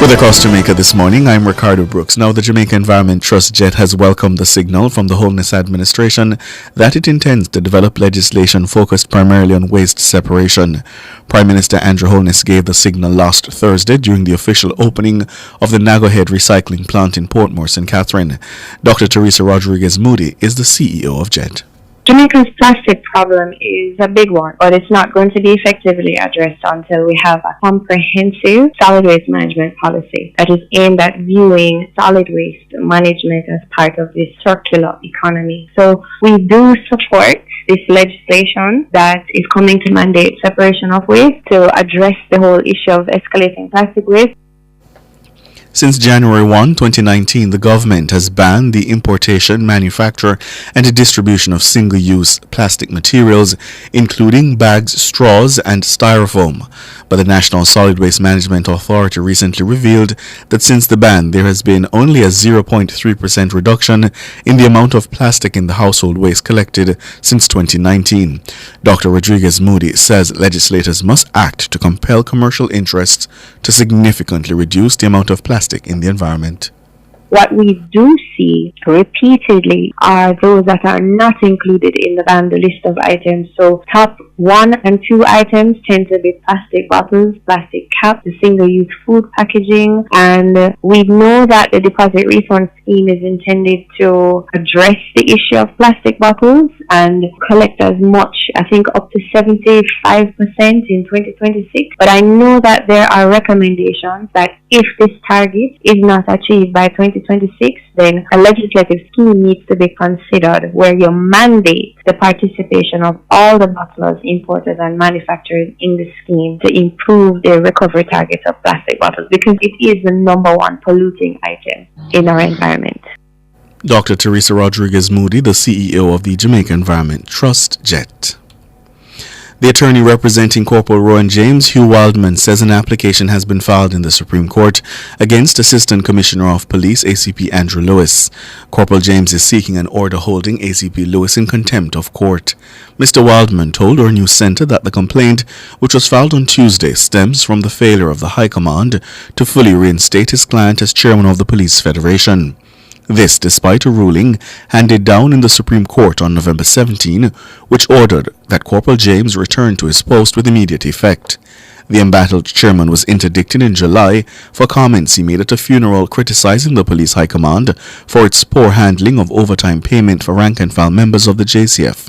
With Across Jamaica this morning, I'm Ricardo Brooks. Now, the Jamaica Environment Trust JET has welcomed the signal from the Holness administration that it intends to develop legislation focused primarily on waste separation. Prime Minister Andrew Holness gave the signal last Thursday during the official opening of the Nagohead recycling plant in Portmore, St. Catherine. Dr. Teresa Rodriguez Moody is the CEO of JET. Jamaica's plastic problem is a big one, but it's not going to be effectively addressed until we have a comprehensive solid waste management policy that is aimed at viewing solid waste management as part of this circular economy. So we do support this legislation that is coming to mandate separation of waste to address the whole issue of escalating plastic waste. Since January 1, 2019, the government has banned the importation, manufacture, and the distribution of single-use plastic materials, including bags, straws, and styrofoam. But the National Solid Waste Management Authority recently revealed that since the ban, there has been only a 0.3% reduction in the amount of plastic in the household waste collected since 2019. Dr. Rodriguez Moody says legislators must act to compel commercial interests to significantly reduce the amount of plastic in the environment. What we do see repeatedly are those that are not included in the banned list of items. So top 1 and 2 items tend to be plastic bottles, plastic caps, the single-use food packaging, and we know that the deposit refund scheme is intended to address the issue of plastic bottles and collect as much, I think up to 75% in 2026. But I know that there are recommendations that if this target is not achieved by 2026, then a legislative scheme needs to be considered where you mandate the participation of all the bottlers, importers, and manufacturers in the scheme to improve their recovery targets of plastic bottles, because it is the number one polluting item in our environment. Dr. Teresa Rodriguez Moody, the CEO of the Jamaica Environment Trust, JET. The attorney representing Corporal Rowan James, Hugh Wildman, says an application has been filed in the Supreme Court against Assistant Commissioner of Police ACP Andrew Lewis. Corporal James is seeking an order holding ACP Lewis in contempt of court. Mr. Wildman told our news centre that the complaint, which was filed on Tuesday, stems from the failure of the High Command to fully reinstate his client as chairman of the Police Federation. This despite a ruling handed down in the Supreme Court on November 17, which ordered that Corporal James return to his post with immediate effect. The embattled chairman was interdicted in July for comments he made at a funeral criticizing the police high command for its poor handling of overtime payment for rank-and-file members of the JCF.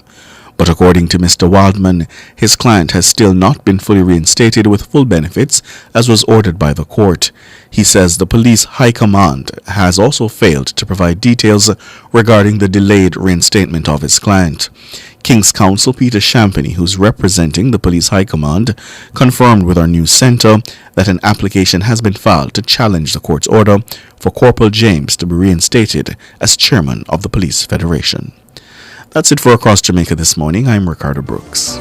But according to Mr. Wildman, his client has still not been fully reinstated with full benefits as was ordered by the court. He says the police high command has also failed to provide details regarding the delayed reinstatement of his client. King's Counsel Peter Champagny, who's representing the police high command, confirmed with our news centre that an application has been filed to challenge the court's order for Corporal James to be reinstated as chairman of the Police Federation. That's it for Across Jamaica this morning. I'm Ricardo Brooks.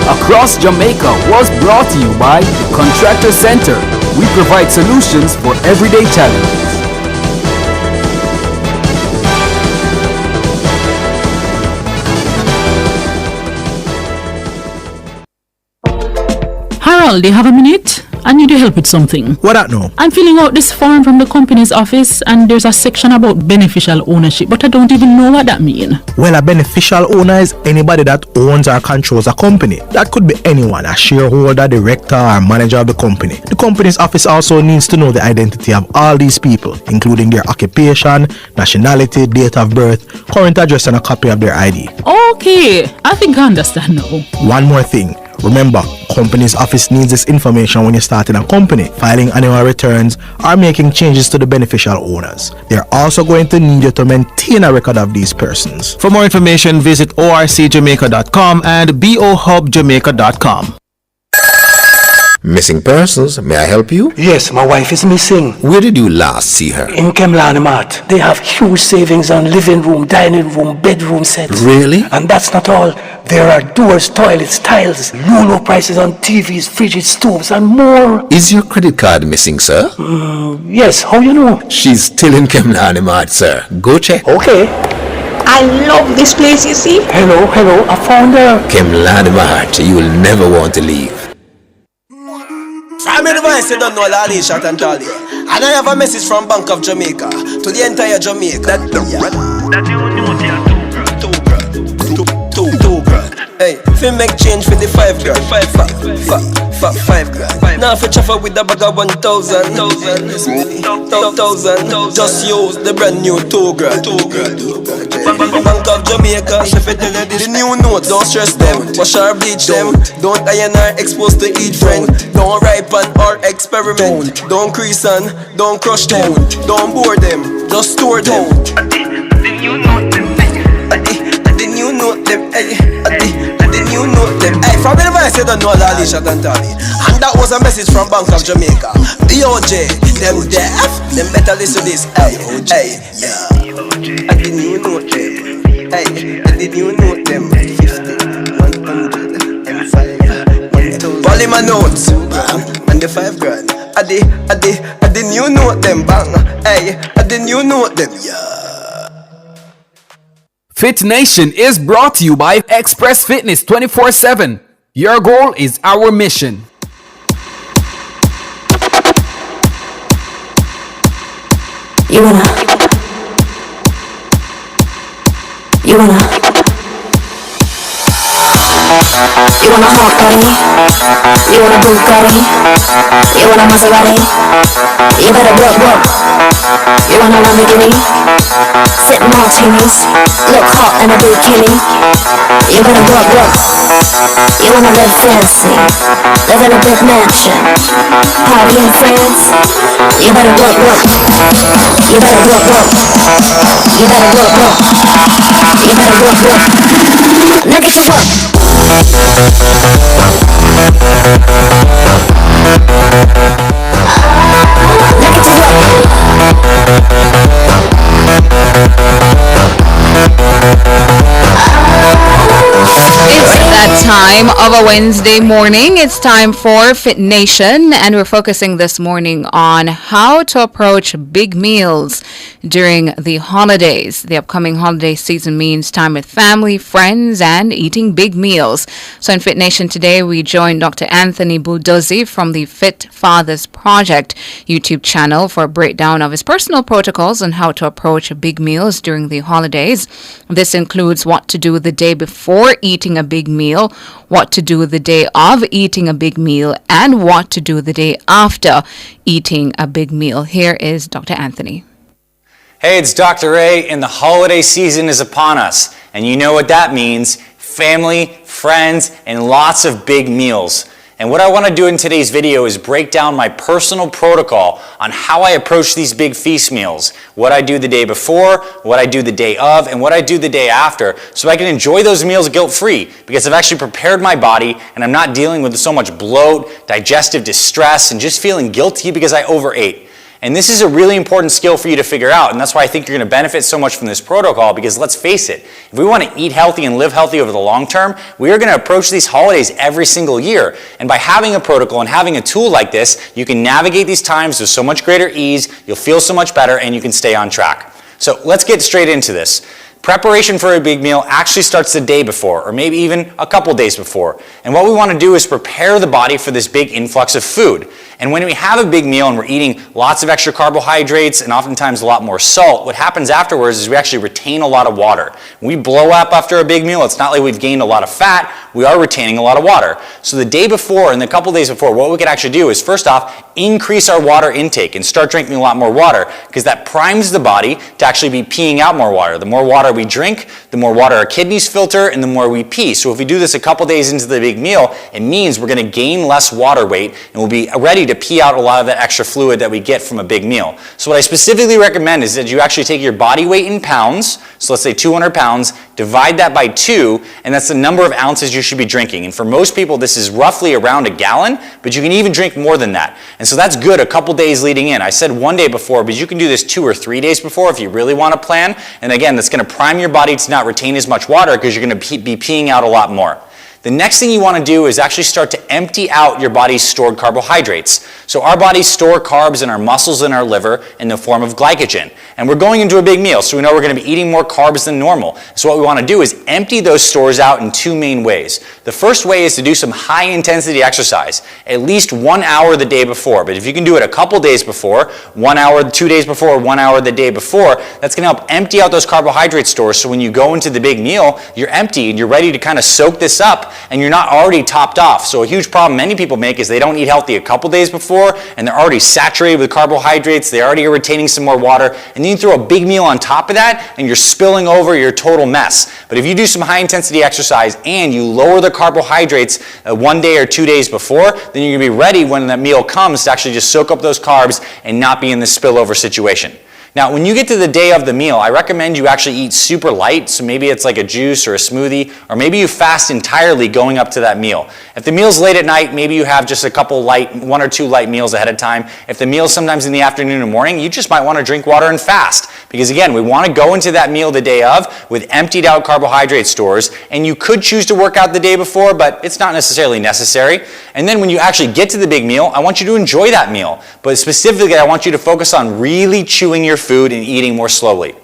Across Jamaica was brought to you by the Contractor Center. We provide solutions for everyday challenges. Harold, do you have a minute? I need your help with something. What that no? I'm filling out this form from the company's office and there's a section about beneficial ownership, but I don't even know what that means. Well, a beneficial owner is anybody that owns or controls a company. That could be anyone, a shareholder, director, or manager of the company. The company's office also needs to know the identity of all these people, including their occupation, nationality, date of birth, current address, and a copy of their ID. Okay, I think I understand now. One more thing. Remember, company's office needs this information when you're starting a company, filing annual returns, or making changes to the beneficial owners. They're also going to need you to maintain a record of these persons. For more information, visit orcjamaica.com and bohubjamaica.com. Missing persons, may I help you? Yes, my wife is missing. Where did you last see her? In Kemlani Mart. They have huge savings on living room, dining room, bedroom sets. Really? And that's not all. There are doors, toilets, tiles, low prices on TVs, fridges, stoves, and more. Is your credit card missing, sir? Yes, how you know? She's still in Kemlani Mart, sir. Go check. Okay. I love this place, you see. Hello, I found her. Kemlani Mart, you will never want to leave. I'm advice you don't know Lali Shot and Tali. And I have a message from Bank of Jamaica to the entire Jamaica. Two grand. Hey, if you make change for the 5 grand, 5 grand. Now if you chaffer with the bag of 1,000, just use the brand new 2 grand. Bank of Jamaica, if you tell you this, the new notes, don't stress them, wash or bleach them. Don't iron or exposed to each friend. Don't ripen or experiment. Don't crease and don't crush them. Don't bore them, just store them. You know them, you know them. Hey, from the advice you don't know Lali Shot and Tali. And that was a message from Bank of Jamaica. BOJ, them deaf, them better listen to this. Hey, I didn't you know them. Hey, I didn't you know them. 50, 100, and 5, 1,000. Polymer notes, and the 5 grand. I didn't you know them, bang. Hey, I didn't you know them, yeah. Fit Nation is brought to you by Express Fitness 24/7. Your goal is our mission. You wanna hot body? You wanna Bugatti? You wanna Maserati? You better work. You wanna Lamborghini? Sip martinis, look hot in a bikini. You better work. You wanna live fancy, live in a big mansion, party in France. You better work. You better work. You better work. You better work. Now get to work. It's that time of a Wednesday morning. It's time for Fit Nation, and we're focusing this morning on how to approach big meals during the holidays. The upcoming holiday season means time with family, friends, and eating big meals. So in Fit Nation today, we join Dr. Anthony Buduzzi from the Fit Fathers Project YouTube channel for a breakdown of his personal protocols on how to approach big meals during the holidays. This includes what to do the day before eating a big meal, what to do the day of eating a big meal, and what to do the day after eating a big meal. Here is Dr. Anthony. Hey, it's Dr. Ray, and the holiday season is upon us. And you know what that means: family, friends, and lots of big meals. And what I want to do in today's video is break down my personal protocol on how I approach these big feast meals, what I do the day before, what I do the day of, and what I do the day after, so I can enjoy those meals guilt-free, because I've actually prepared my body and I'm not dealing with so much bloat, digestive distress, and just feeling guilty because I overate. And this is a really important skill for you to figure out, and that's why I think you're going to benefit so much from this protocol, because let's face it, if we want to eat healthy and live healthy over the long term, we are going to approach these holidays every single year. And by having a protocol and having a tool like this, you can navigate these times with so much greater ease, you'll feel so much better, and you can stay on track. So let's get straight into this. Preparation for a big meal actually starts the day before, or maybe even a couple days before. And what we want to do is prepare the body for this big influx of food. And when we have a big meal and we're eating lots of extra carbohydrates and oftentimes a lot more salt, what happens afterwards is we actually retain a lot of water. When we blow up after a big meal, it's not like we've gained a lot of fat, we are retaining a lot of water. So the day before and the couple days before, what we could actually do is first off, increase our water intake and start drinking a lot more water, because that primes the body to actually be peeing out more water. The more water we drink, the more water our kidneys filter, and the more we pee. So if we do this a couple days into the big meal, it means we're going to gain less water weight and we'll be ready to pee out a lot of that extra fluid that we get from a big meal. So what I specifically recommend is that you actually take your body weight in pounds, so let's say 200 pounds, divide that by 2, and that's the number of ounces you should be drinking. And for most people, this is roughly around a gallon, but you can even drink more than that. And so that's good a couple days leading in. I said one day before, but you can do this 2 or 3 days before if you really want to plan. And again, that's going to prime your body to not retain as much water because you're going to be peeing out a lot more. The next thing you want to do is actually start to empty out your body's stored carbohydrates. So our bodies store carbs in our muscles and our liver in the form of glycogen. And we're going into a big meal, so we know we're going to be eating more carbs than normal. So what we want to do is empty those stores out in 2 main ways. The first way is to do some high intensity exercise, at least 1 hour the day before. But if you can do it a couple days before, 1 hour 2 days before, 1 hour the day before, that's going to help empty out those carbohydrate stores. So when you go into the big meal, you're empty and you're ready to kind of soak this up, and you're not already topped off. So a huge problem many people make is they don't eat healthy a couple days before, and they're already saturated with carbohydrates, they already are retaining some more water, and then you throw a big meal on top of that, and you're spilling over your total mess. But if you do some high intensity exercise and you lower the carbohydrates 1 day or 2 days before, then you're going to be ready when that meal comes to actually just soak up those carbs and not be in this spillover situation. Now, when you get to the day of the meal, I recommend you actually eat super light, so maybe it's like a juice or a smoothie, or maybe you fast entirely going up to that meal. If the meal's late at night, maybe you have just a couple light, 1 or 2 light meals ahead of time. If the meal's sometimes in the afternoon or morning, you just might want to drink water and fast. Because again, we want to go into that meal the day of with emptied out carbohydrate stores, and you could choose to work out the day before, but it's not necessarily necessary. And then when you actually get to the big meal, I want you to enjoy that meal. But specifically, I want you to focus on really chewing your food and eating more slowly.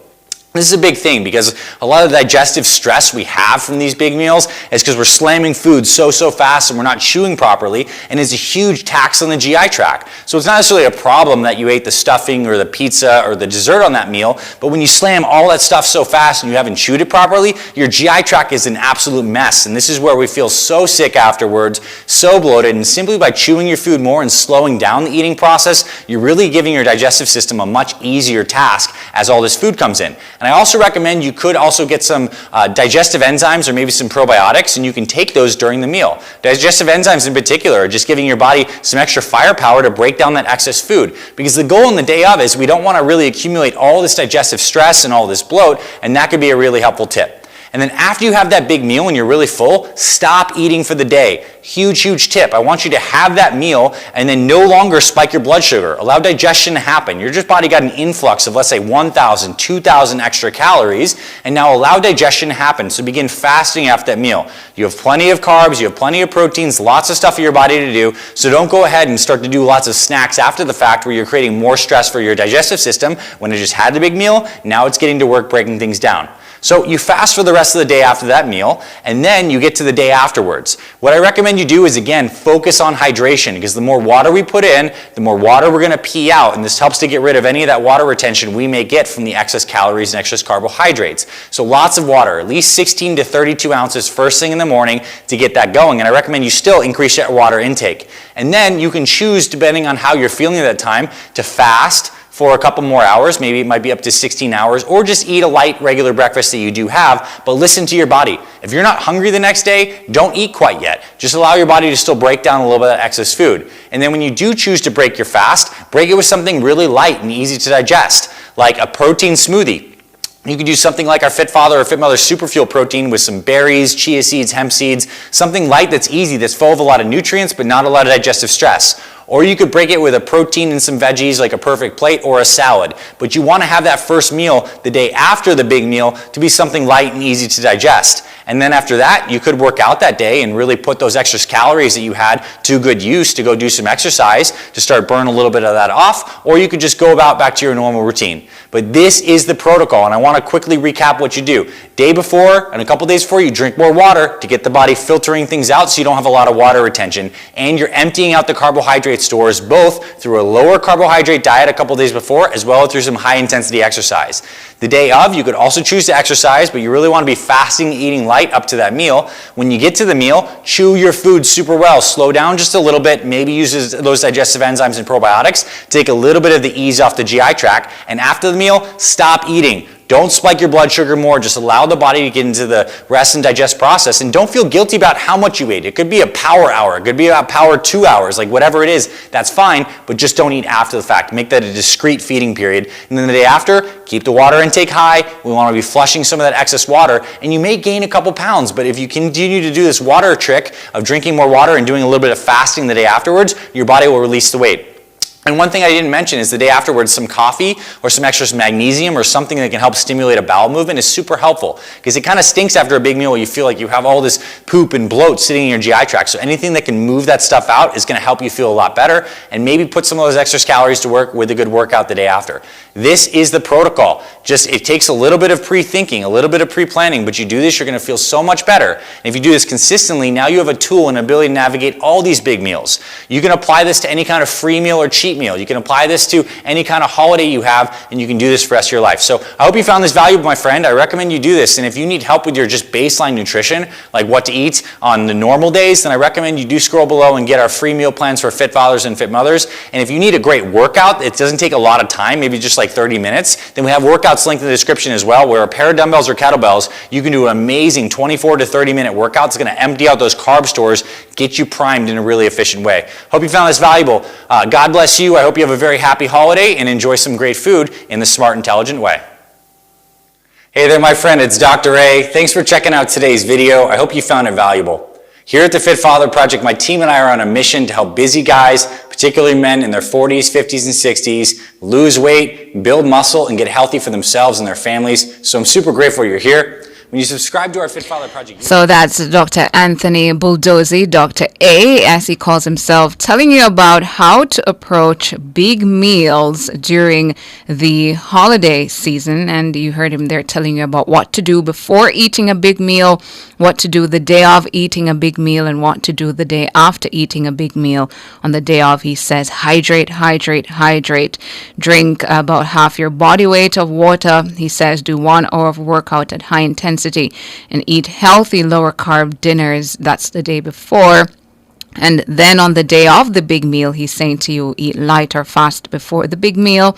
This is a big thing because a lot of the digestive stress we have from these big meals is because we're slamming food so fast and we're not chewing properly, and it's a huge tax on the GI tract. So it's not necessarily a problem that you ate the stuffing or the pizza or the dessert on that meal, but when you slam all that stuff so fast and you haven't chewed it properly, your GI tract is an absolute mess, and this is where we feel so sick afterwards, so bloated, and simply by chewing your food more and slowing down the eating process, you're really giving your digestive system a much easier task as all this food comes in. And I also recommend you could also get some digestive enzymes or maybe some probiotics, and you can take those during the meal. Digestive enzymes in particular are just giving your body some extra firepower to break down that excess food, because the goal in the day of is we don't want to really accumulate all this digestive stress and all this bloat, and that could be a really helpful tip. And then after you have that big meal and you're really full, stop eating for the day. Huge tip. I want you to have that meal and then no longer spike your blood sugar. Allow digestion to happen. Your body got an influx of, let's say, 1,000, 2,000 extra calories, and now allow digestion to happen. So begin fasting after that meal. You have plenty of carbs, you have plenty of proteins, lots of stuff for your body to do, so don't go ahead and start to do lots of snacks after the fact where you're creating more stress for your digestive system when it just had the big meal. Now it's getting to work breaking things down. So you fast for the rest of the day after that meal, and then you get to the day afterwards. What I recommend you do is, again, focus on hydration, because the more water we put in, the more water we're going to pee out, and this helps to get rid of any of that water retention we may get from the excess calories and excess carbohydrates. So lots of water, at least 16 to 32 ounces first thing in the morning to get that going, and I recommend you still increase your water intake. And then you can choose, depending on how you're feeling at that time, to fast for a couple more hours, maybe it might be up to 16 hours, or just eat a light regular breakfast that you do have, but listen to your body. If you're not hungry the next day, don't eat quite yet. Just allow your body to still break down a little bit of that excess food. And then when you do choose to break your fast, break it with something really light and easy to digest, like a protein smoothie. You could do something like our Fit Father or Fit Mother Super Fuel protein with some berries, chia seeds, hemp seeds, something light that's easy, that's full of a lot of nutrients but not a lot of digestive stress. Or you could break it with a protein and some veggies like a perfect plate or a salad. But you want to have that first meal the day after the big meal to be something light and easy to digest. And then after that, you could work out that day and really put those extra calories that you had to good use to go do some exercise to start burn a little bit of that off, or you could just go about back to your normal routine. But this is the protocol, and I want to quickly recap what you do. Day before and a couple days before, you drink more water to get the body filtering things out so you don't have a lot of water retention, and you're emptying out the carbohydrate stores both through a lower carbohydrate diet a couple days before as well as through some high intensity exercise. The day of, you could also choose to exercise, but you really want to be fasting, eating light up to that meal. When you get to the meal, chew your food super well. Slow down just a little bit. Maybe use those digestive enzymes and probiotics. Take a little bit of the ease off the GI tract. And after the meal, stop eating. Don't spike your blood sugar more. Just allow the body to get into the rest and digest process. And don't feel guilty about how much you ate. It could be a power hour. It could be a power 2 hours. Like whatever it is, that's fine. But just don't eat after the fact. Make that a discrete feeding period. And then the day after, keep the water intake high. We want to be flushing some of that excess water. And you may gain a couple pounds. But if you continue to do this water trick of drinking more water and doing a little bit of fasting the day afterwards, your body will release the weight. And one thing I didn't mention is the day afterwards, some coffee or some extra magnesium or something that can help stimulate a bowel movement is super helpful because it kind of stinks after a big meal where you feel like you have all this poop and bloat sitting in your GI tract. So anything that can move that stuff out is going to help you feel a lot better and maybe put some of those extra calories to work with a good workout the day after. This is the protocol. Just it takes a little bit of pre-thinking, a little bit of pre-planning, but you do this, you're going to feel so much better. And if you do this consistently, now you have a tool and ability to navigate all these big meals. You can apply this to any kind of free meal or cheat meal. You can apply this to any kind of holiday you have, and you can do this for the rest of your life. So I hope you found this valuable, my friend. I recommend you do this. And if you need help with your just baseline nutrition, like what to eat on the normal days, then I recommend you do scroll below and get our free meal plans for fit fathers and fit mothers. And if you need a great workout, it doesn't take a lot of time, maybe just like 30 minutes, then we have workouts linked in the description as well, where a pair of dumbbells or kettlebells, you can do an amazing 24 to 30 minute workout. It's going to empty out those carb stores, get you primed in a really efficient way. Hope you found this valuable. God bless you. I hope you have a very happy holiday and enjoy some great food in the smart, intelligent way. Hey there, my friend. It's Dr. A. Thanks for checking out today's video. I hope you found it valuable. Here at the Fit Father Project, my team and I are on a mission to help busy guys, particularly men in their 40s, 50s, and 60s, lose weight, build muscle, and get healthy for themselves and their families. So I'm super grateful you're here. When you subscribe to our Fit Father Project... So that's Dr. Anthony Bulldozy, Dr. A, as he calls himself, telling you about how to approach big meals during the holiday season. And you heard him there telling you about what to do before eating a big meal, what to do the day of eating a big meal, and what to do the day after eating a big meal. On the day of, he says, hydrate, hydrate, hydrate. Drink about half your body weight of water. He says, do 1 hour of workout at high intensity and eat healthy lower carb dinners. That's the day before. And then on the day of the big meal, he's saying to you, eat light or fast before the big meal.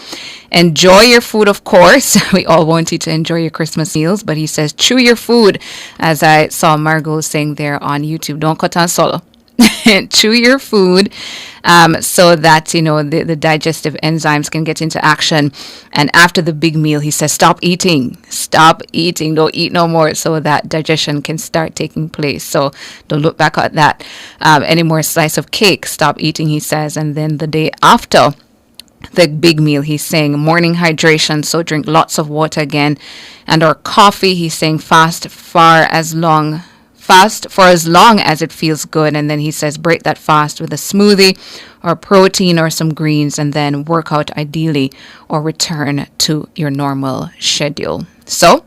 Enjoy your food, of course. We all want you to enjoy your Christmas meals, but he says, chew your food, as I saw Margot saying there on YouTube. Don't cut on solo. Chew your food so that, you know, the digestive enzymes can get into action. And after the big meal, he says, stop eating, don't eat no more, so that digestion can start taking place. So don't look back at that. Any more slice of cake, stop eating, he says. And then the day after the big meal, he's saying morning hydration, so drink lots of water again. And or coffee, he's saying fast for as long as it feels good. And then he says break that fast with a smoothie or protein or some greens, and then work out ideally or return to your normal schedule. So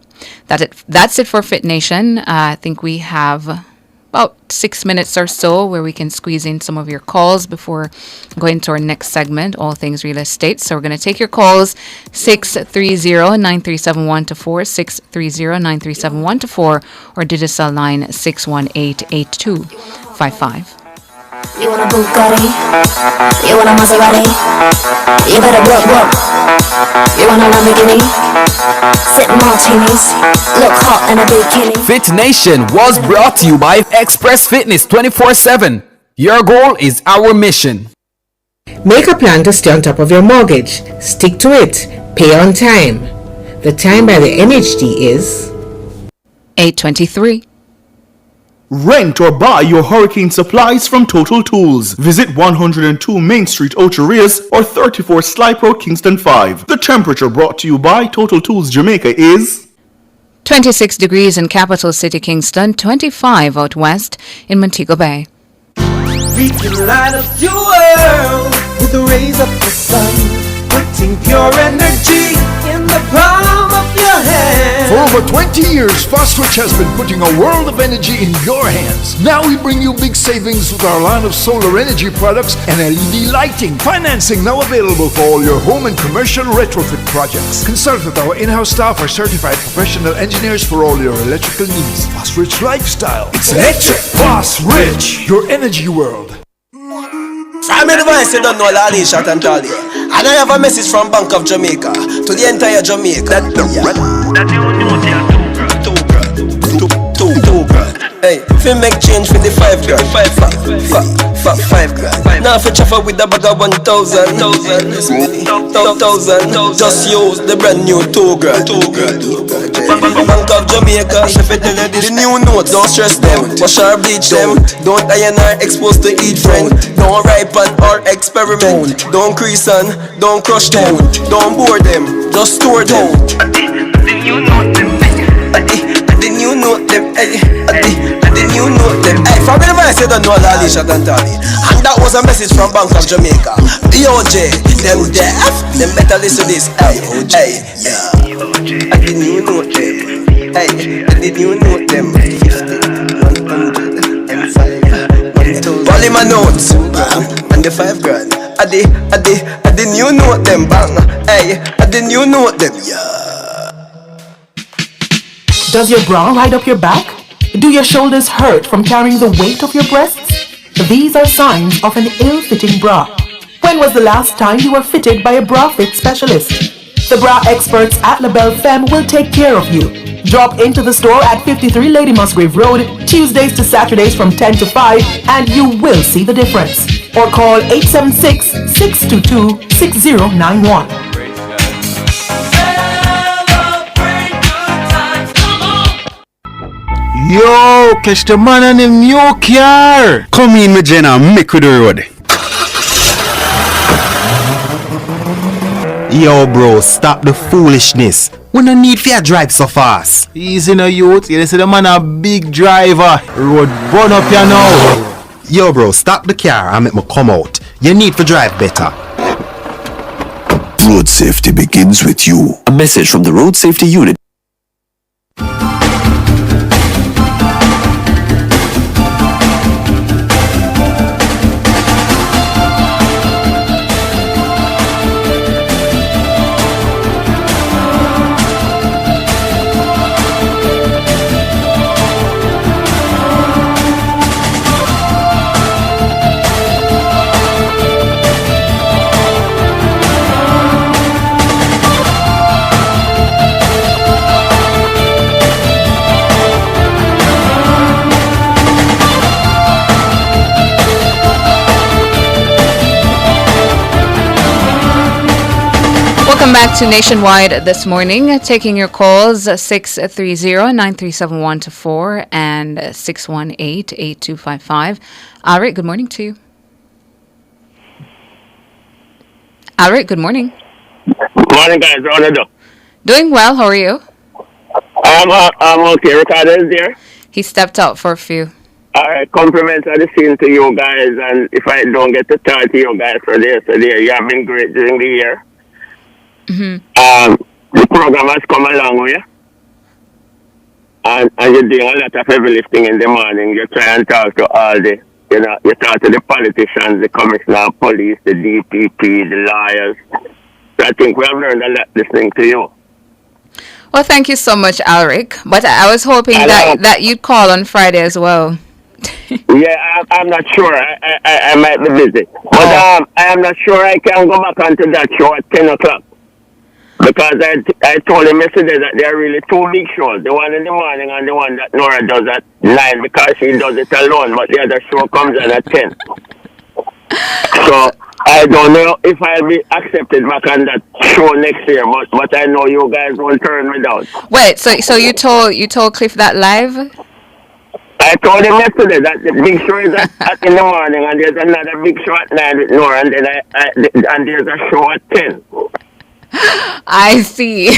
that's it for Fit Nation. I think we have about 6 minutes or so where we can squeeze in some of your calls before going to our next segment, All Things Real Estate. So we're going to take your calls, 630-9371-4, 630-9371-4, or digital line 618-8255. You want a Bugatti? You want a Maserati? You better work. You want a Lamborghini? Sip martinis, look hot in a bikini. Fit Nation was brought to you by Express Fitness 24/7. Your goal is our mission. Make a plan to stay on top of your mortgage. Stick to it. Pay on time. The time by the MHD is 8:23. Rent or buy your hurricane supplies from Total Tools. Visit 102 Main Street, Ocho Rios, or 34 Slipe Road, Kingston 5. The temperature brought to you by Total Tools Jamaica is 26 degrees in capital city Kingston, 25 out west in Montego Bay. We can light up your world with the rays of the sun, putting pure energy in the palm of your hand. For over 20 years, Fosrich has been putting a world of energy in your hands. Now we bring you big savings with our line of solar energy products and LED lighting. Financing now available for all your home and commercial retrofit projects. Consult with our in-house staff or certified professional engineers for all your electrical needs. Fosrich Lifestyle. It's electric. Fosrich, your energy world. From advice, you don't know Lali Shot and Tali. And I have a message from Bank of Jamaica to the entire Jamaica. Two grand. Hey, if you make change for the 5 grand, 5 grand. Now if you chaffer with the bag of 1,000, 1,000, just use the brand new 2 grand. Bank of Jamaica, if you tell you this, the new notes, don't stress them, wash or bleach them. Don't iron or exposed to eat friend. Don't ripen or experiment. Don't crease and don't crush them. Don't bore them, just store them. You know them. You know them, you know them. Hey, from the voice, you don't know Lali Shot and Tali. And that was a message from Bank of Jamaica. BOJ, them deaf, them better listen to this. Hey, yeah. You know them. Hey, you know them. 50, 100, and 5, 1,000. Polymer notes, and the 5 grand. I didn't you know them, bang. Hey, I didn't you know them, yeah. Does your bra ride up your back? Do your shoulders hurt from carrying the weight of your breasts? These are signs of an ill-fitting bra. When was the last time you were fitted by a bra fit specialist? The bra experts at LaBelle Femme will take care of you. Drop into the store at 53 Lady Musgrave Road, Tuesdays to Saturdays from 10 to 5, and you will see the difference. Or call 876-622-6091. Yo, catch the man on him new car. Come in, my Jenna, make with the road. Yo, bro, stop the foolishness. We no need for your drive so fast. Easy no youth, you see the man a big driver. Road burn up here now. Yo, bro, stop the car and make me come out. You need to drive better. Road safety begins with you. A message from the Road Safety Unit. Welcome back to Nationwide this morning. Taking your calls 630-9371-4 and 618-8255. Alright, good morning to you. Alright, good morning. Good morning, guys. How are you doing? Doing well. How are you? I'm okay. Ricardo is there. He stepped out for a few. Alright, compliments are the same to you guys, and if I don't get to talk to you guys for this, you have been great during the year. Mm-hmm. The program has come a long way, and you're doing a lot of heavy lifting in the morning. You try and talk to all the, you talk to the politicians, the commissioner of police, the DPP, the lawyers. So I think we have learned a lot listening to you. Well, thank you so much, Alric. But I was hoping that you'd call on Friday as well. Yeah, I'm not sure. I might be busy. But I am not sure I can go back onto that show at 10 o'clock. Because I told him yesterday that there are really two big shows. The one in the morning and the one that Nora does at 9 because she does it alone. But the other show comes in at 10. So I don't know if I'll be accepted back on that show next year. But I know you guys won't turn me down. Wait, so you told Cliff that live? I told him yesterday that the big show is at in the morning and there's another big show at 9 with Nora and then and there's a show at 10. I see.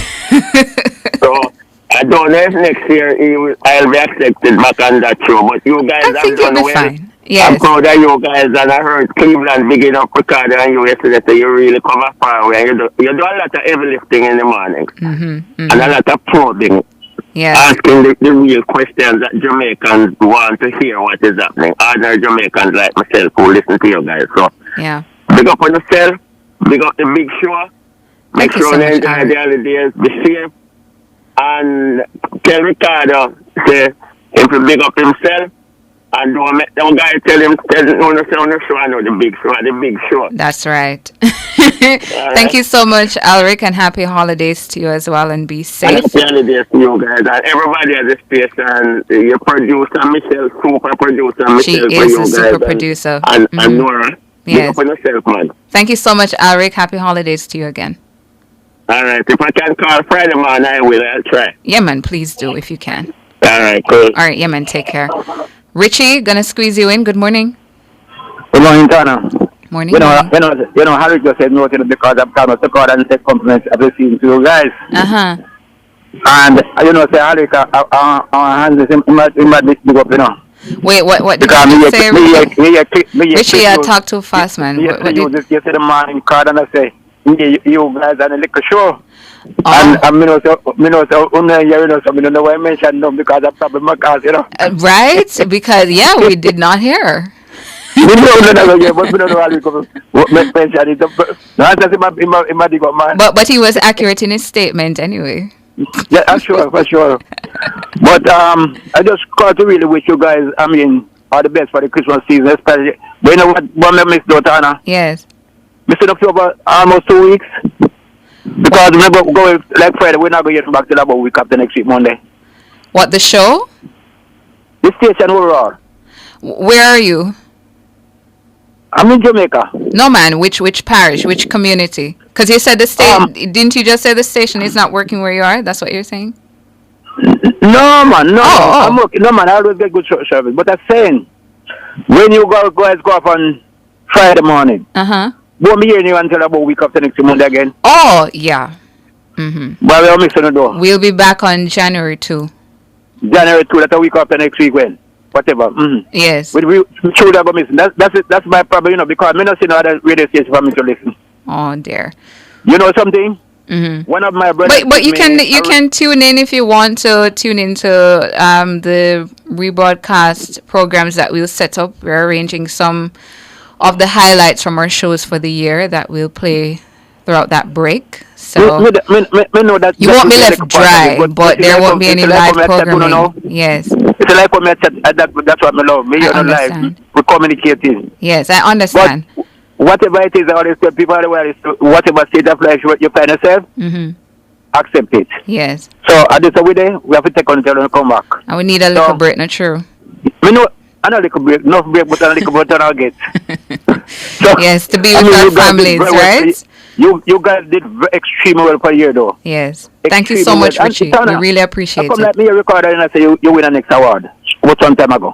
So I I don't know if next year I'll be accepted back on that show, but you guys I think you'll be fine. Yes. I'm proud of you guys, and I heard Cleveland bigging up Ricardo and you yesterday, so you really come up far away. You do a lot of heavy lifting in the morning, and a lot of probing, asking the real questions that Jamaicans want to hear what is happening. Ordinary Jamaicans like myself who listen to you guys. So, big up on yourself, big up the big show. Make sure you enjoy the holidays, be safe, and tell Ricardo, say, him to big up himself, and don't make them guy tell him, on the show, I know the big show. That's right. Thank you so much, Alric, and happy holidays to you as well, and be safe. And happy holidays to you guys, and everybody at the station, your producer, Michelle, super producer, Michelle, she for is you a super guys, producer. And Nora, yes. big up on yourself, man. Thank you so much, Alric. Happy holidays to you again. All right, if I can call Friday, man, I will. I'll try. Yeah, man, please do if you can. All right, cool. All right, yeah, man, take care. Richie, gonna squeeze you in. Good morning. Good morning, Tana. Morning. You know, Harry just said no to them because I'm kind of support and take compliments I've seen to you guys. And you know, say Harry, hands him might big up, you know. Wait, what did you say, Richie? I talk too fast, man. What did you say the morning card and I say, you guys are a little show. And me know why I mentioned them because I probably my cars, you know. Right? Because we did not hear. But he was accurate in his statement anyway. Yeah, for sure. But I just got to really wish you guys, all the best for the Christmas season, especially. But you know what I miss, Dotana? Yes. Missing up to about almost 2 weeks. Because we're not going like Friday, we're not going to get back till about a week after next week, Monday. What, the show? The station overall. Where are you? I'm in Jamaica. No, man. Which parish? Which community? Because you said the station. Didn't you just say the station is not working where you are? That's what you're saying? No, man. No, I'm working. No, man. I always get good service. But I'm saying, when you guys go up on Friday morning, won't be hearing you until about a week after next Monday again. Oh, yeah. Mm-hmm. But we're mixing the door. We'll be back on January 2. January 2, that's a week after next week when? Whatever. Mm-hmm. Yes. We should have missing. That's it. That's my problem, you know, because I'm not seeing no other radio station for me to listen. Oh, dear. You know something? Mm-hmm. One of my brothers. But you can tune in if you want to tune into the rebroadcast programs that we'll set up. We're arranging some of the highlights from our shows for the year that we'll play throughout that break. So me know that you won't be left dry, but there won't be any live programming. Yes. It's like for me, that's what I love. Me on live, we're communicating. Yes, I understand. But whatever it is, I always tell people, whatever state of life you find yourself, accept it. Yes. So at this way, we have to take on until we come back. And we need a little break, not true? We know. And a little break, no break, but a little break I'll get. So, yes, to be with our families, right? You guys did extremely well for a year, though. Yes. Thank you so much, Richie. We really appreciate it. Come let me record and I say you win the next award. What some time ago?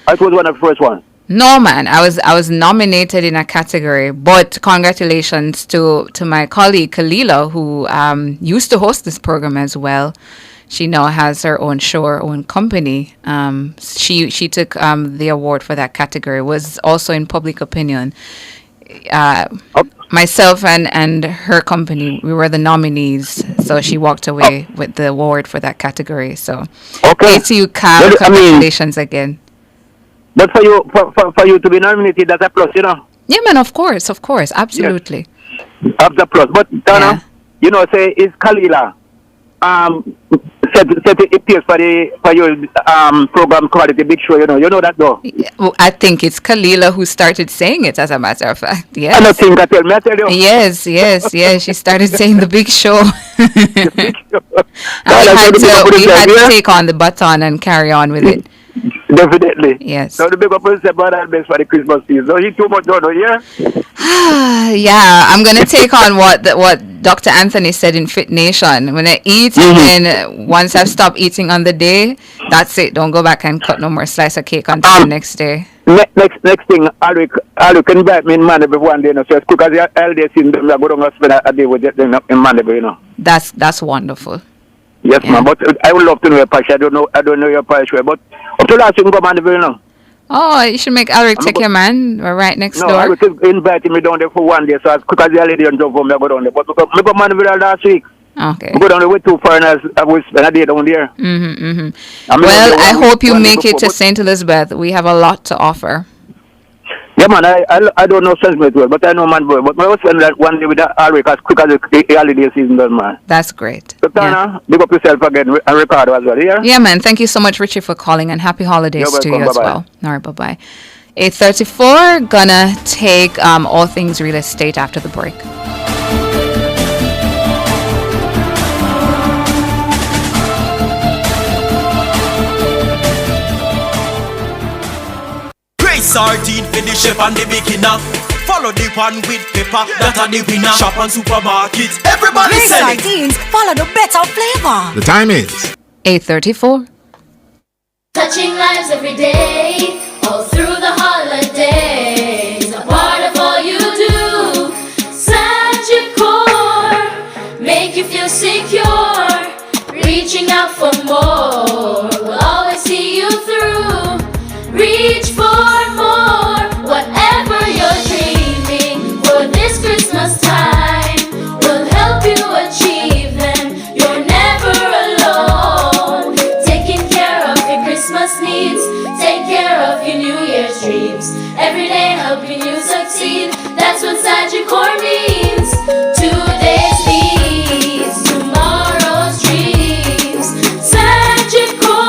I was one of the first ones. No, man. I was nominated in a category, but congratulations to my colleague Kalila, who used to host this program as well. She now has her own show, her own company. She took the award for that category. Was also in public opinion. Myself and her company, we were the nominees. So she walked away with the award for that category. So, okay to you, Carl. Congratulations again. But for you to be nominated, that's a plus, you know. Yeah, man. Of course, absolutely. Yes. That's a plus. But Donna, you know, say it's Kalila. Set it appears for your program quality big show, you know that though. Well, I think it's Kalila who started saying it, as a matter of fact. Yes. I don't think I tell you. Yes. She started saying the big show. We had to take on the baton and carry on with it. Definitely. Yes. So the big up is about that best for the Christmas season. So he too much on, yeah? Yeah, I'm gonna take on what Dr. Anthony said in Fit Nation. When I eat, and then once I've stopped eating on the day, that's it. Don't go back and cut no more slice of cake until the next day. Next thing, I'll can invite me in Mandeville one day, you know, so as quick as all day, I'm going to spend a day with them in Mandeville, you know. That's wonderful. Yes, ma'am. But I would love to know your price. I don't know your price, but up to last you can go Mandeville now. Oh, you should make Alric take your man. We're right next door. No, I was inviting me down there for one day, so as quick as the lady and drove home, I go down there. But I go Mandeville last week. Okay. I go down there with 2 foreigners. I was spend a day down there. Well, I hope you make it to St. Elizabeth. We have a lot to offer. Yeah, man, I don't know St. well, but I know Mandeville. But I was spend like one day with Alric as quick as the holiday season does, man. That's great. So, Tana, big up yourself again, and Ricardo as well, yeah? Yeah, man. Thank you so much, Richie, for calling, and happy holidays to you as well. All right, bye-bye. 8:34, gonna take all things real estate after the break. Sardine for the chef and the beginner. Follow the one with pepper, that are the winner. Shop and supermarket, everybody selling. Sardines, follow the better flavor. The time is 8:34. Touching lives every day, all through the holidays. A part of all you do. Sagicor, make you feel secure. Reaching out for more, we'll always see you through. Reach for more, whatever you're dreaming for this Christmas time. We'll help you achieve them. You're never alone. Taking care of your Christmas needs, take care of your New Year's dreams. Every day helping you succeed. That's what Sagicor means. Today's needs, tomorrow's dreams. Sagicor.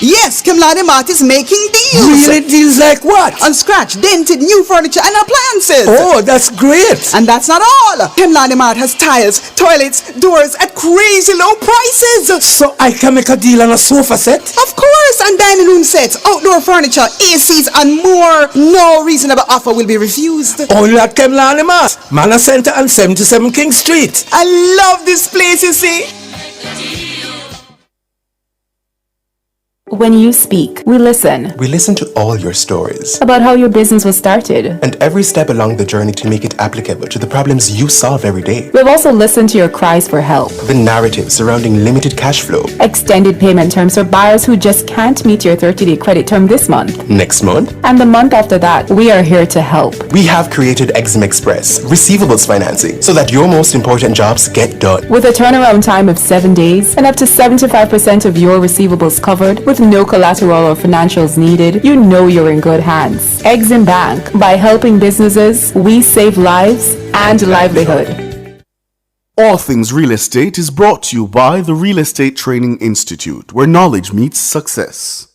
Yes, Kemlani Mart is making deals. Really? Deals like what? On scratch, dented, new furniture and appliances. Oh, that's great. And that's not all. Kemlani Mart has tiles, toilets, doors at crazy low prices. So I can make a deal on a sofa set? Of course, and dining room sets, outdoor furniture, ACs and more. No reasonable offer will be refused. Only at Kemlani Mart, Manor Center and 77 King Street. I love this place, you see. When you speak, we listen. We listen to all your stories About how your business was started. and every step along the journey to make it applicable to the problems you solve every day. We've also listened to your cries for help. The narrative surrounding limited cash flow. Extended payment terms for buyers who just can't meet your 30-day credit term this month. Next month, And the month after that, we are here to help. we have created Exim Express receivables financing so that your most important jobs get done. With a turnaround time of 7 days and up to 75% of your receivables covered with no collateral or financials needed, you know you're in good hands. Exim Bank. By helping businesses, we save lives and livelihood. All Things Real Estate is brought to you by the Real Estate Training Institute, where knowledge meets success.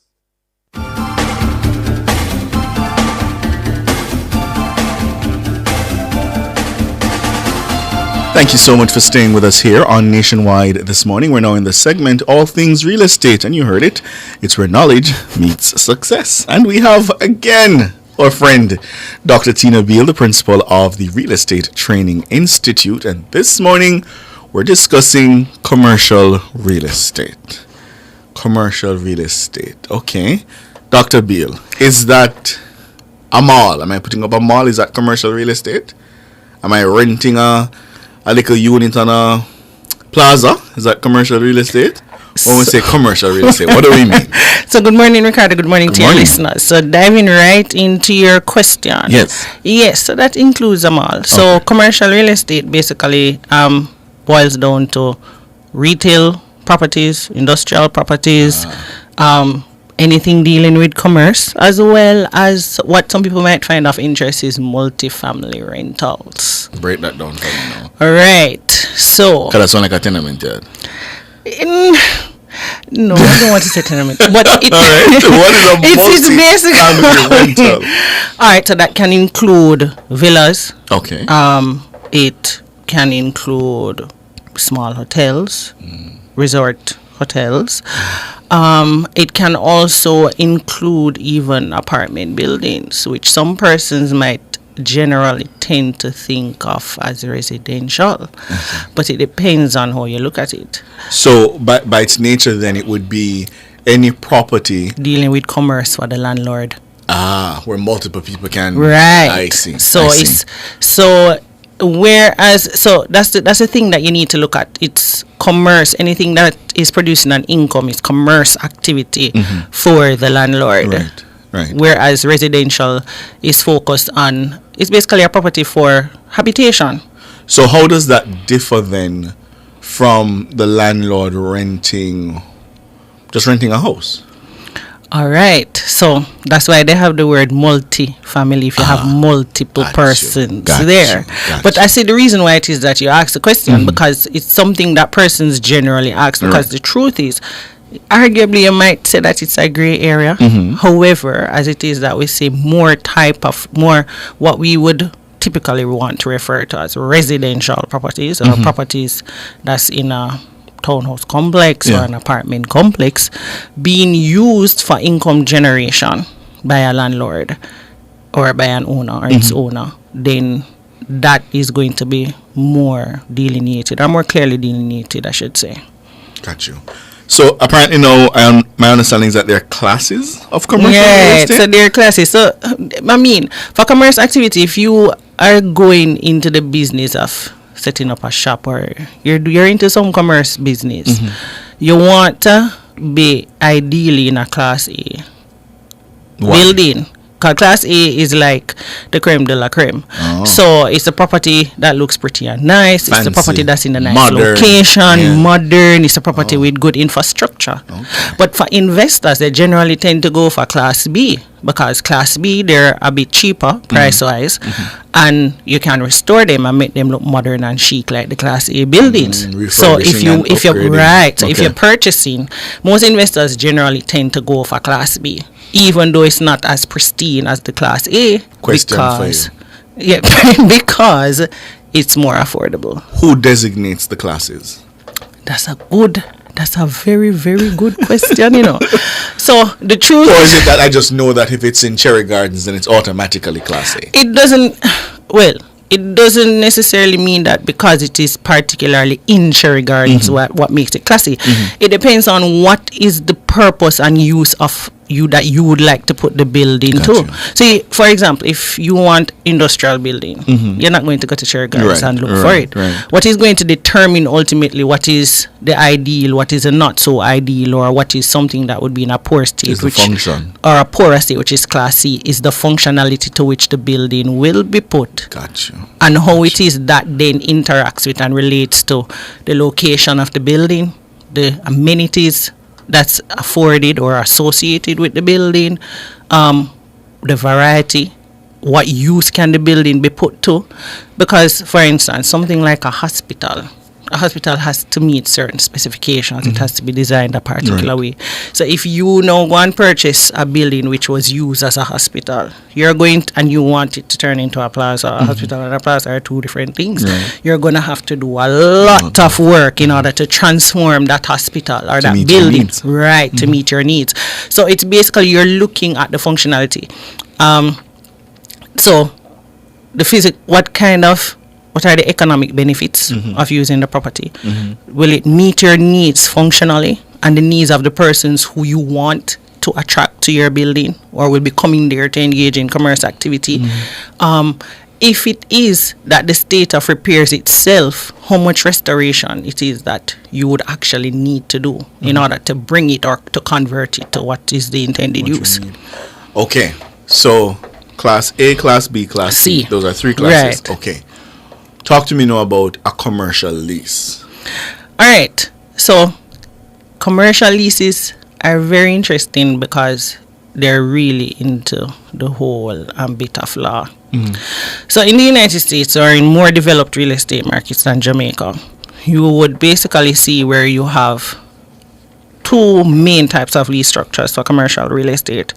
Thank you so much for staying with us here on Nationwide this morning. We're now in the segment All Things Real Estate, and you heard it. It's where knowledge meets success. And we have again our friend, Dr. Tina Beale, the principal of the Real Estate Training Institute. And this morning, we're discussing commercial real estate. Commercial real estate. Okay. Dr. Beale, is that a mall? Am I putting up a mall? Is that commercial real estate? Am I renting a little unit on a plaza? Is that commercial real estate? When we say commercial real estate, what do we mean? So good morning, Ricardo. Good morning to your listeners. So diving right into your question. Yes. Yes, so that includes them all. So commercial real estate basically boils down to retail properties, industrial properties, anything dealing with commerce, as well as what some people might find of interest is multifamily rentals. Break that down for me now. All right. So. Because that sound like a tenement yard. No, I don't want to say tenement. But it, all right. What is a it's basically rental? All right. So that can include villas. Okay. It can include small hotels, resort hotels. It can also include even apartment buildings, which some persons might generally tend to think of as residential, but it depends on how you look at it. So by its nature then it would be any property dealing with commerce for the landlord. Where multiple people can. Right. I see. So Whereas, so that's the thing that you need to look at. It's commerce. Anything that is producing an income is commerce activity for the landlord. Right. Right. Whereas residential is focused on, it's basically a property for habitation. So how does that differ then from the landlord just renting a house? All right. So that's why they have the word multi-family if you have multiple persons there. But I see the reason why it is that you ask the question because it's something that persons generally ask, because the truth is, arguably you might say that it's a gray area. However, as it is that we see more what we would typically want to refer to as residential properties or properties that's in a townhouse complex or an apartment complex being used for income generation by a landlord or by an owner or its owner, then that is going to be more delineated or more clearly delineated, I should say. Got you. So apparently now, my understanding is that there are classes of commercial real estate? So there are classes. So I mean, for commercial activity, if you are going into the business of setting up a shop or you're into some commerce business, you want to be ideally in a class A building. Because class A is like the creme de la creme. So it's a property that looks pretty and nice. Fancy. It's a property that's in a nice location, modern. It's a property with good infrastructure. But for investors, they generally tend to go for class B, because class B, they're a bit cheaper price-wise, and you can restore them and make them look modern and chic like the class A buildings. So if you're purchasing, most investors generally tend to go for class B, even though it's not as pristine as the class A. Question for you. Because it's more affordable. Who designates the classes? That's a very, very good question, So the truth Or is it that I just know that if it's in Cherry Gardens, then it's automatically class A? It doesn't necessarily mean that because it is particularly in Cherry Gardens what makes it classy. It depends on what is the purpose and use of that you would like to put the building to. So, for example, if you want industrial building, you're not going to go to Cherry Gardens and look for it. What is going to determine ultimately what is the ideal, what is a not so ideal, or what is something that would be in a poor state, or a poorer state, which is class C, is the functionality to which the building will be put. And how it is that then interacts with and relates to the location of the building, the amenities that's afforded or associated with the building, the variety, what use can the building be put to. Because, for instance, something like a hospital has to meet certain specifications. It has to be designed a particular way. So if you now go and purchase a building which was used as a hospital, and you want it to turn into a plaza. A hospital and a plaza are two different things. You're going to have to do a lot of work in order to transform that hospital or that building to meet your needs. So it's basically you're looking at the functionality. So the what are the economic benefits of using the property? Will it meet your needs functionally and the needs of the persons who you want to attract to your building or will be coming there to engage in commerce activity? If it is that the state of repairs itself, how much restoration it is that you would actually need to do in order to bring it or to convert it to what is the intended use. Okay, so class A, class B, class C. Those are three classes. Okay. Talk to me now about a commercial lease. All right. So commercial leases are very interesting because they're really into the whole ambit of law. So in the United States or in more developed real estate markets than Jamaica, you would basically see where you have two main types of lease structures for commercial real estate.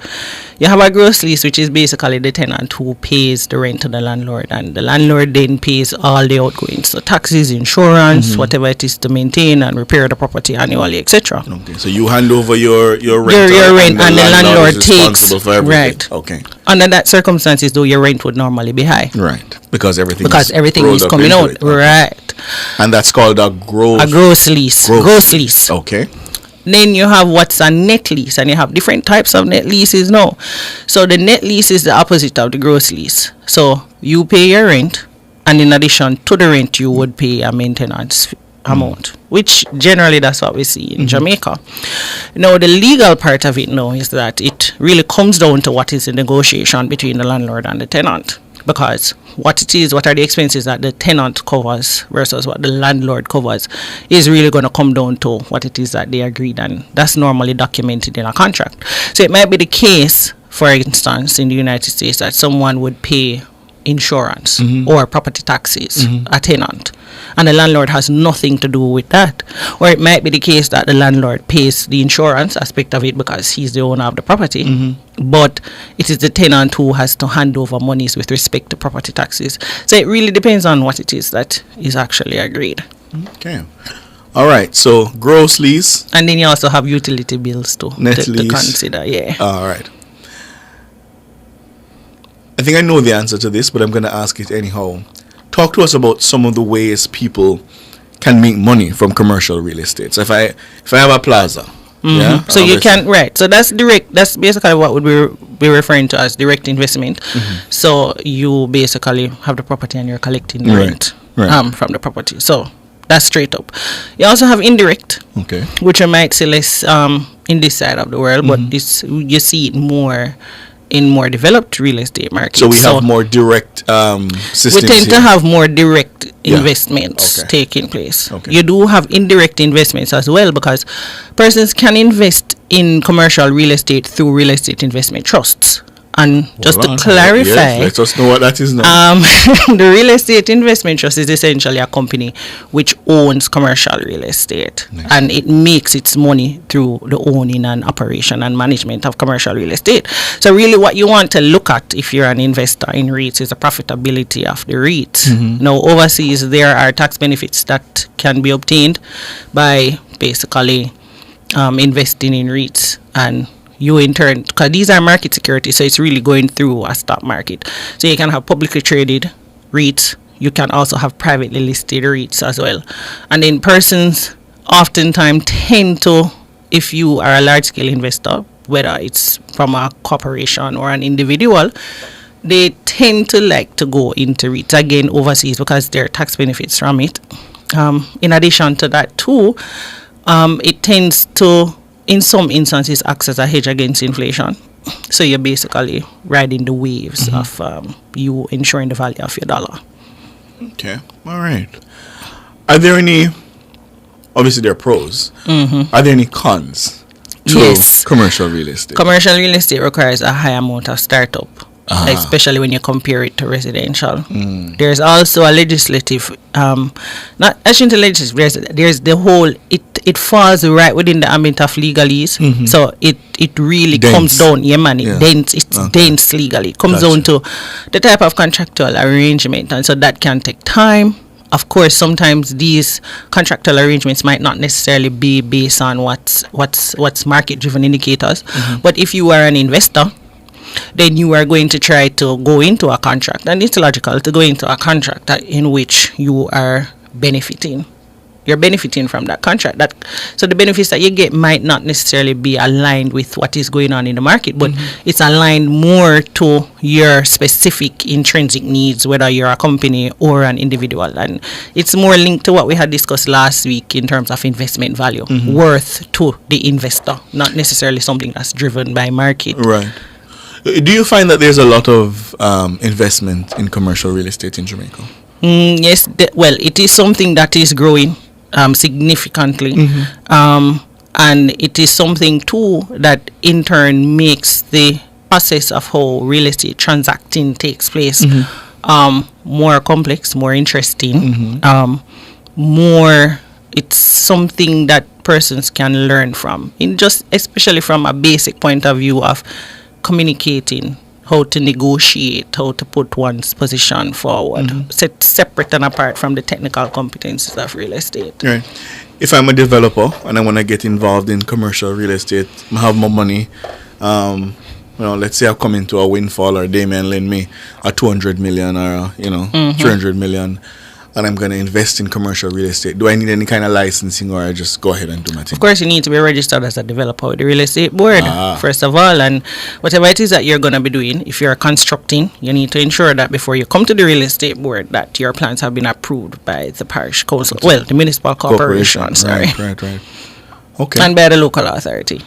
You have a gross lease, which is basically the tenant who pays the rent to the landlord, and the landlord then pays all the outgoings, so taxes, insurance, whatever it is to maintain and repair the property annually, etc. Okay, so you hand over your rent, your rent, and the landlord takes for everything. Okay. Under that circumstances, though, your rent would normally be high. Because everything is coming out. And that's called a gross lease. Gross lease. Okay. Then you have what's a net lease, and you have different types of net leases now. So the net lease is the opposite of the gross lease. So you pay your rent, And in addition to the rent, you would pay a maintenance amount, which generally that's what we see in Jamaica. Now, the legal part of it now is that it really comes down to what is the negotiation between the landlord and the tenant. Because what are the expenses that the tenant covers versus what the landlord covers is really going to come down to what it is that they agreed, and that's normally documented in a contract. So it might be the case, for instance, in the United States, that someone would pay insurance or property taxes, a tenant, and the landlord has nothing to do with that. Or it might be the case that the landlord pays the insurance aspect of it because he's the owner of the property, but it is the tenant who has to hand over monies with respect to property taxes. So it really depends on what it is that is actually agreed. Okay. All right, so gross lease. And then you also have utility bills too to consider, yeah. All right. I think I know the answer to this, but I'm going to ask it anyhow. Talk to us about some of the ways people can make money from commercial real estate. So if I have a plaza, yeah. So you can, right. So that's direct. That's basically what would be referring to as direct investment. So you basically have the property and you're collecting the rent from the property. So that's straight up. You also have indirect, which you might see less in this side of the world, but you see it more in more developed real estate markets. So we have more direct systems. We tend to have more direct investments taking place. You do have indirect investments as well, because persons can invest in commercial real estate through real estate investment trusts. And just to clarify, let us know what that is now. The real estate investment trust is essentially a company which owns commercial real estate, and it makes its money through the owning and operation and management of commercial real estate. So really what you want to look at if you're an investor in REITs is the profitability of the REITs. Now, overseas there are tax benefits that can be obtained by basically investing in REITs, and you in turn, because these are market securities, so it's really going through a stock market. So you can have publicly traded REITs. You can also have privately listed REITs as well. And then persons oftentimes tend to, if you are a large-scale investor, whether it's from a corporation or an individual, they tend to like to go into REITs, again, overseas, because there are tax benefits from it. In addition to that, too, it tends to, in some instances, acts as a hedge against inflation. So you're basically riding the waves of you ensuring the value of your dollar. Okay, all right. Are there any, obviously there are pros, are there any cons to commercial real estate? Commercial real estate requires a high amount of startup, especially when you compare it to residential. There's also a legislative, not actually legislative, there's the whole, it falls right within the ambit of legalese. So it really comes down, it's dense legally. It comes down to the type of contractual arrangement, and so that can take time. Of course, sometimes these contractual arrangements might not necessarily be based on what's market-driven indicators, but if you are an investor, then you are going to try to go into a contract, and it's logical to go into a contract in which you are benefiting. You're benefiting from that contract. So the benefits that you get might not necessarily be aligned with what is going on in the market, but it's aligned more to your specific intrinsic needs, whether you're a company or an individual. And it's more linked to what we had discussed last week in terms of investment value, worth to the investor, not necessarily something that's driven by market. Right. Do you find that there's a lot of investment in commercial real estate in Jamaica? Yes. Well, it is something that is growing significantly. And it is something, too, that in turn makes the process of how real estate transacting takes place more complex, more interesting, it's something that persons can learn from, especially from a basic point of view of communicating, how to negotiate, how to put one's position forward, separate and apart from the technical competencies of real estate. Right. If I'm a developer and I want to get involved in commercial real estate, I have more money, let's say I come into a windfall, or Damien lend me a 200 million or 300 million. and I'm going to invest in commercial real estate, do I need any kind of licensing, or I just go ahead and do my thing? Of course, you need to be registered as a developer with the real estate board, first of all. And whatever it is that you're going to be doing, if you're constructing, you need to ensure that before you come to the real estate board, that your plans have been approved by the parish council, well, the municipal corporation, sorry. Right. Okay. And by the local authority.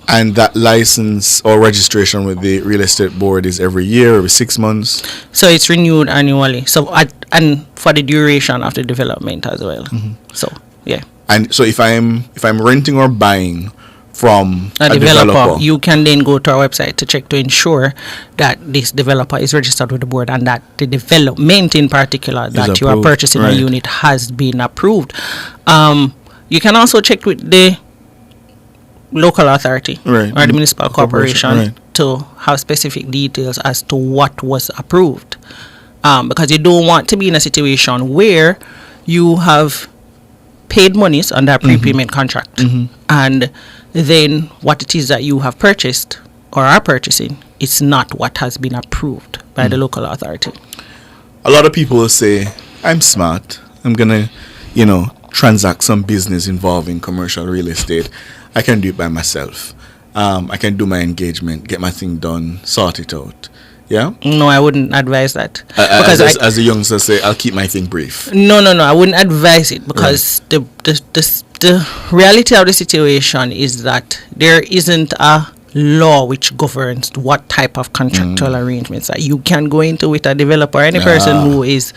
And that license or registration with the real estate board is every year, every 6 months? So it's renewed annually. So and for the duration of the development as well. So yeah. And so if I'm renting or buying from a developer, you can then go to our website to check to ensure that this developer is registered with the board and that the development in particular that you are purchasing a unit has been approved. You can also check with the local authority or the municipal corporation to have specific details as to what was approved, because you don't want to be in a situation where you have paid monies under a prepayment contract and then what it is that you have purchased or are purchasing is not what has been approved by the local authority. A lot of people will say, I'm smart, I'm gonna transact some business involving commercial real estate. I can do it by myself. I can do my engagement, get my thing done, sort it out. Yeah? No, I wouldn't advise that. Because as the youngsters say, I'll keep my thing brief. No, I wouldn't advise it because the reality of the situation is that there isn't a law which governs what type of contractual arrangements that you can go into with a developer or any person who is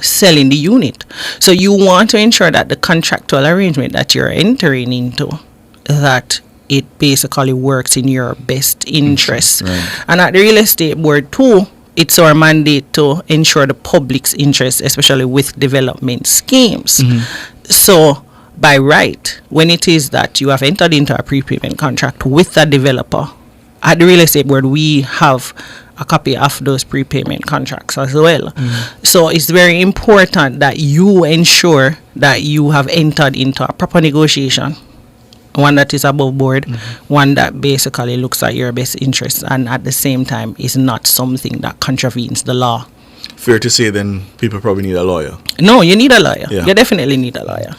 selling the unit. So you want to ensure that the contractual arrangement that you're entering into, that it basically works in your best interest. And at the real estate board too, it's our mandate to ensure the public's interest, especially with development schemes. So by right, when it is that you have entered into a prepayment contract with a developer, at the real estate board we have a copy of those prepayment contracts as well. So it's very important that you ensure that you have entered into a proper negotiation, one that is above board, one that basically looks at your best interests and at the same time is not something that contravenes the law. Fair to say then people probably need a lawyer. No, you need a lawyer. You definitely need a lawyer.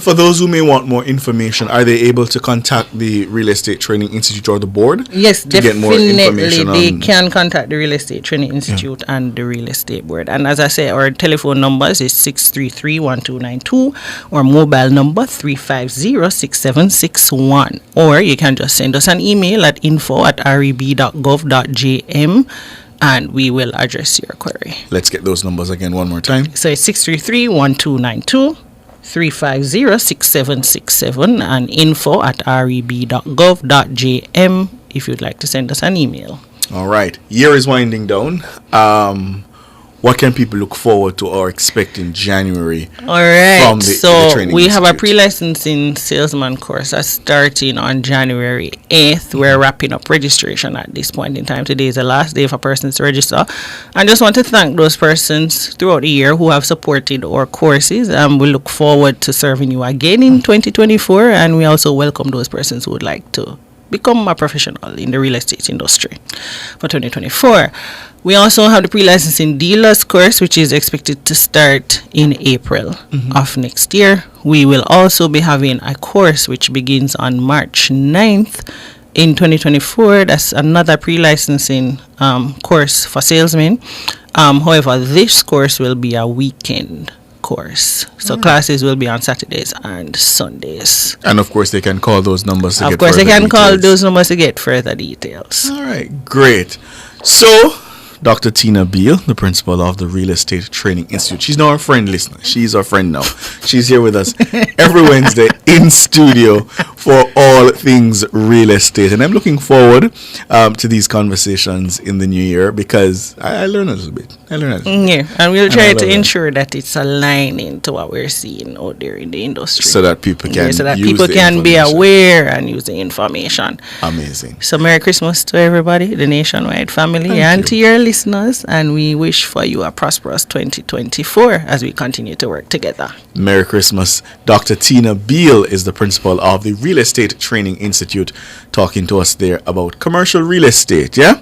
For those who may want more information, are they able to contact the Real Estate Training Institute or the board? Yes, to get more information they can contact the Real Estate Training Institute and the Real Estate Board. And as I say, our telephone numbers is 633-1292 or mobile number 350-6761. Or you can just send us an email at info@reb.gov.jm and we will address your query. Let's get those numbers again one more time. So it's 633-1292. 350-6767 and info@reb.gov.jm if you'd like to send us an email. All right. Year is winding down. What can people look forward to or expect in January? All right. From the training we have a institute? pre-licensing salesman course that's starting on January 8th. We're wrapping up registration at this point in time. Today is the last day for persons to register. I just want to thank those persons throughout the year who have supported our courses. We look forward to serving you again in 2024, and we also welcome those persons who would like to become a professional in the real estate industry for 2024. We also have the pre-licensing dealers course, which is expected to start in April of next year. We will also be having a course which begins on March 9th in 2024. That's another pre-licensing course for salesmen. However, this course will be a weekend course. So classes will be on Saturdays and Sundays. And of course, they can call those numbers to get Of course, they further can call details. those numbers to get further details. All right, great. So, Dr. Tina Beal, the principal of the Real Estate Training Institute. She's now our friend, listener. She's our friend now. She's here with us every Wednesday in studio for all things real estate. And I'm looking forward to these conversations in the new year because I learn a little bit. Yeah, and we'll try to ensure that it's aligning to what we're seeing out there in the industry. So that people can so that use people the can be information. aware and use the information. Amazing. So Merry Christmas to everybody, the nationwide family, and to your listeners, and we wish for you a prosperous 2024 as we continue to work together. Merry Christmas. Dr. Tina Beal is the principal of the Real Estate Training Institute, talking to us there about commercial real estate. Yeah?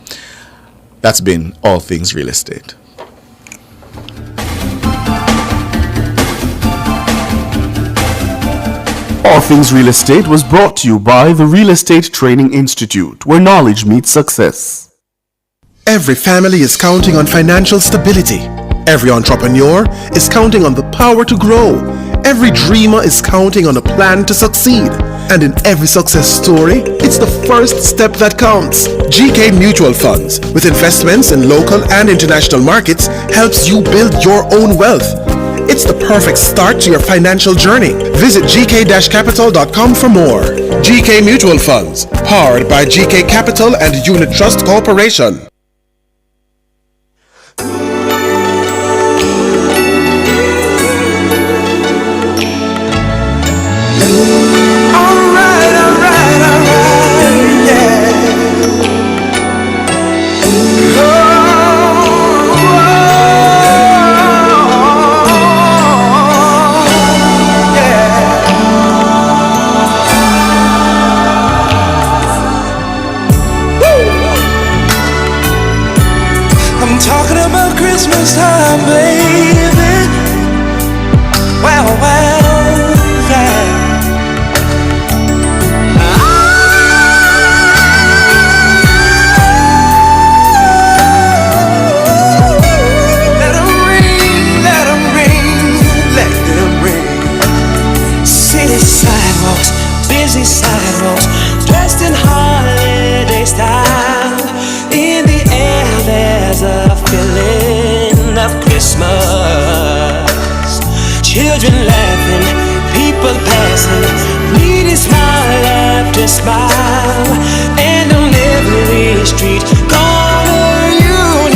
That's been All Things Real Estate. Things Real Estate was brought to you by the Real Estate Training Institute, where knowledge meets success. Every family is counting on financial stability. Every entrepreneur is counting on the power to grow. Every dreamer is counting on a plan to succeed. And in every success story, it's the first step that counts. GK Mutual Funds, with investments in local and international markets, helps you build your own wealth. It's the perfect start to your financial journey. Visit gk-capital.com for more. GK Mutual Funds, powered by GK Capital and Unit Trust Corporation. Christmas time, baby. Well, yeah. Let them ring, let them ring, let them ring. City sidewalks, busy sidewalks, dressed in holiday style. In the air, there's a feeling of Christmas. Children laughing, people passing, needy smile after smile, and on every street corner you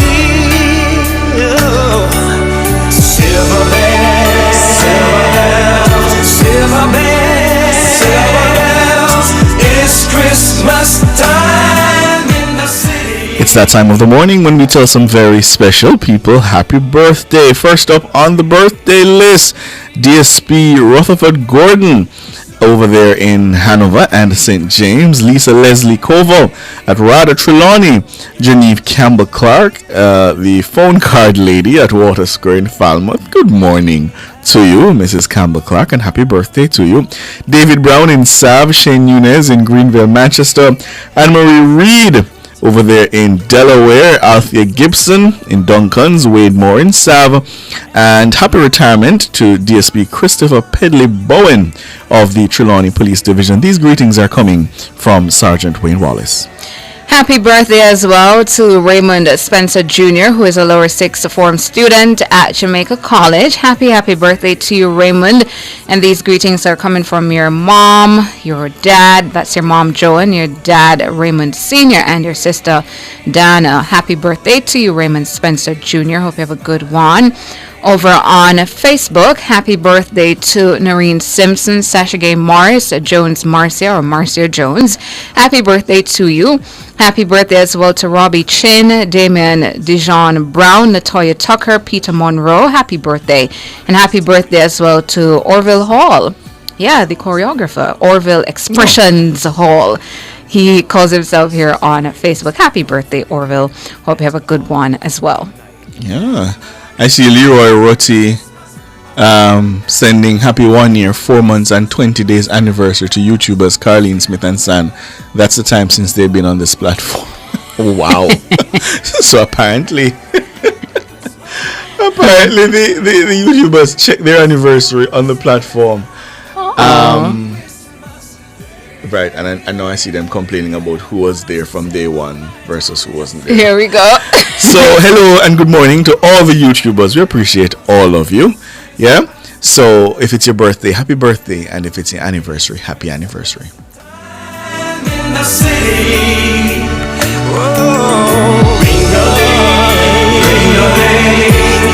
hear silver bells, silver bells, silver bells, silver bells. It's Christmas time in the city. It's that time of the morning when we tell some very special people happy birthday. First up on the birthday list, DSP Rutherford Gordon over there in Hanover and St. James, Lisa Leslie Koval at Rada Trelawney, Genevieve Campbell Clark, the phone card lady at Water Square in Falmouth. Good morning to you, Mrs. Campbell Clark, and happy birthday to you. David Brown in Sav, Shane Nunez in Greenville, Manchester, Anne-Marie Reed over there in Delaware, Althea Gibson in Duncan's, Wade Moore in Sav, and happy retirement to DSP Christopher Pedley Bowen of the Trelawney Police Division. These greetings are coming from Sergeant Wayne Wallace. Happy birthday as well to Raymond Spencer Jr., who is a lower sixth form student at Jamaica College. Happy birthday to you, Raymond. And these greetings are coming from your mom, your dad, that's your mom, Joan, your dad, Raymond Sr., and your sister, Dana. Happy birthday to you, Raymond Spencer Jr. Hope you have a good one. Over on Facebook, happy birthday to Noreen Simpson, Sasha Gay Morris, Jones Marcia, or Marcia Jones. Happy birthday to you. Happy birthday as well to Robbie Chin, Damien Dijon Brown, Latoya Tucker, Peter Monroe. Happy birthday. And happy birthday as well to Orville Hall. Yeah, the choreographer, Orville Expressions Hall. He calls himself here on Facebook. Happy birthday, Orville. Hope you have a good one as well. Yeah. I see Leroy Roti sending happy 1 year, 4 months, and 20 days anniversary to YouTubers Carlene Smith and San. That's the time since they've been on this platform. Oh, wow. So apparently the YouTubers check their anniversary on the platform. Right, and I know I see them complaining about who was there from day one versus who wasn't there. Here we go. So, hello and good morning to all the YouTubers. We appreciate all of you. Yeah? So, if it's your birthday, happy birthday. And if it's your anniversary, happy anniversary. In the city. Whoa. Ring a ring,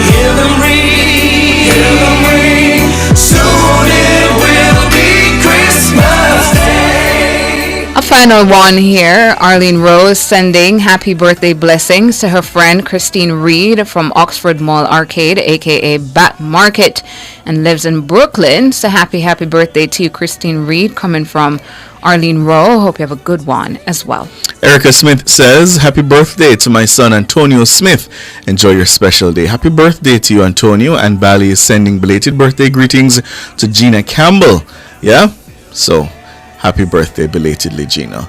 hear them ring, hear them ring. Soon it will be Christmas Day. A final one here. Arlene Rose sending happy birthday blessings to her friend Christine Reed from Oxford Mall Arcade, aka Bat Market, and lives in Brooklyn. So happy birthday to you, Christine Reed, coming from Arlene Rowe. Hope you have a good one as well. Erica Smith says, happy birthday to my son Antonio Smith. Enjoy your special day. Happy birthday to you, Antonio. And Bally is sending belated birthday greetings to Gina Campbell. Yeah? So, happy birthday belatedly, Gina.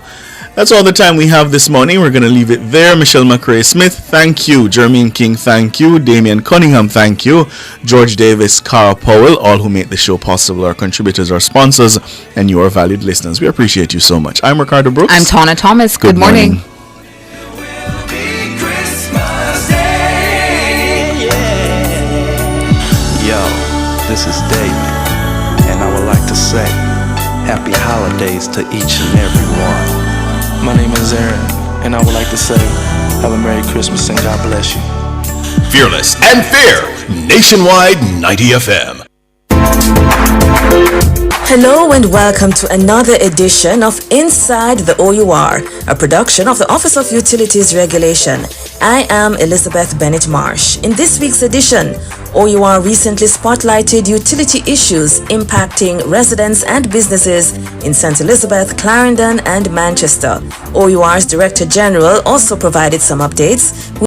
That's all the time we have this morning. We're going to leave it there. Michelle McRae Smith, thank you. Jermaine King, thank you. Damian Cunningham, thank you. George Davis, Cara Powell, all who make the show possible, our contributors, our sponsors, and you, our valued listeners. We appreciate you so much. I'm Ricardo Brooks. I'm Tana Thomas. Good morning. Yo, this is David, and I would like to say happy holidays to each and every one. My name is Aaron, and I would like to say have a Merry Christmas and God bless you. Fearless and fair, Nationwide 90 FM. Hello and welcome to another edition of Inside the OUR, a production of the Office of Utilities Regulation. I am Elizabeth Bennett Marsh. In this week's edition, OUR recently spotlighted utility issues impacting residents and businesses in St. Elizabeth, Clarendon, and Manchester. OUR's Director General also provided some updates.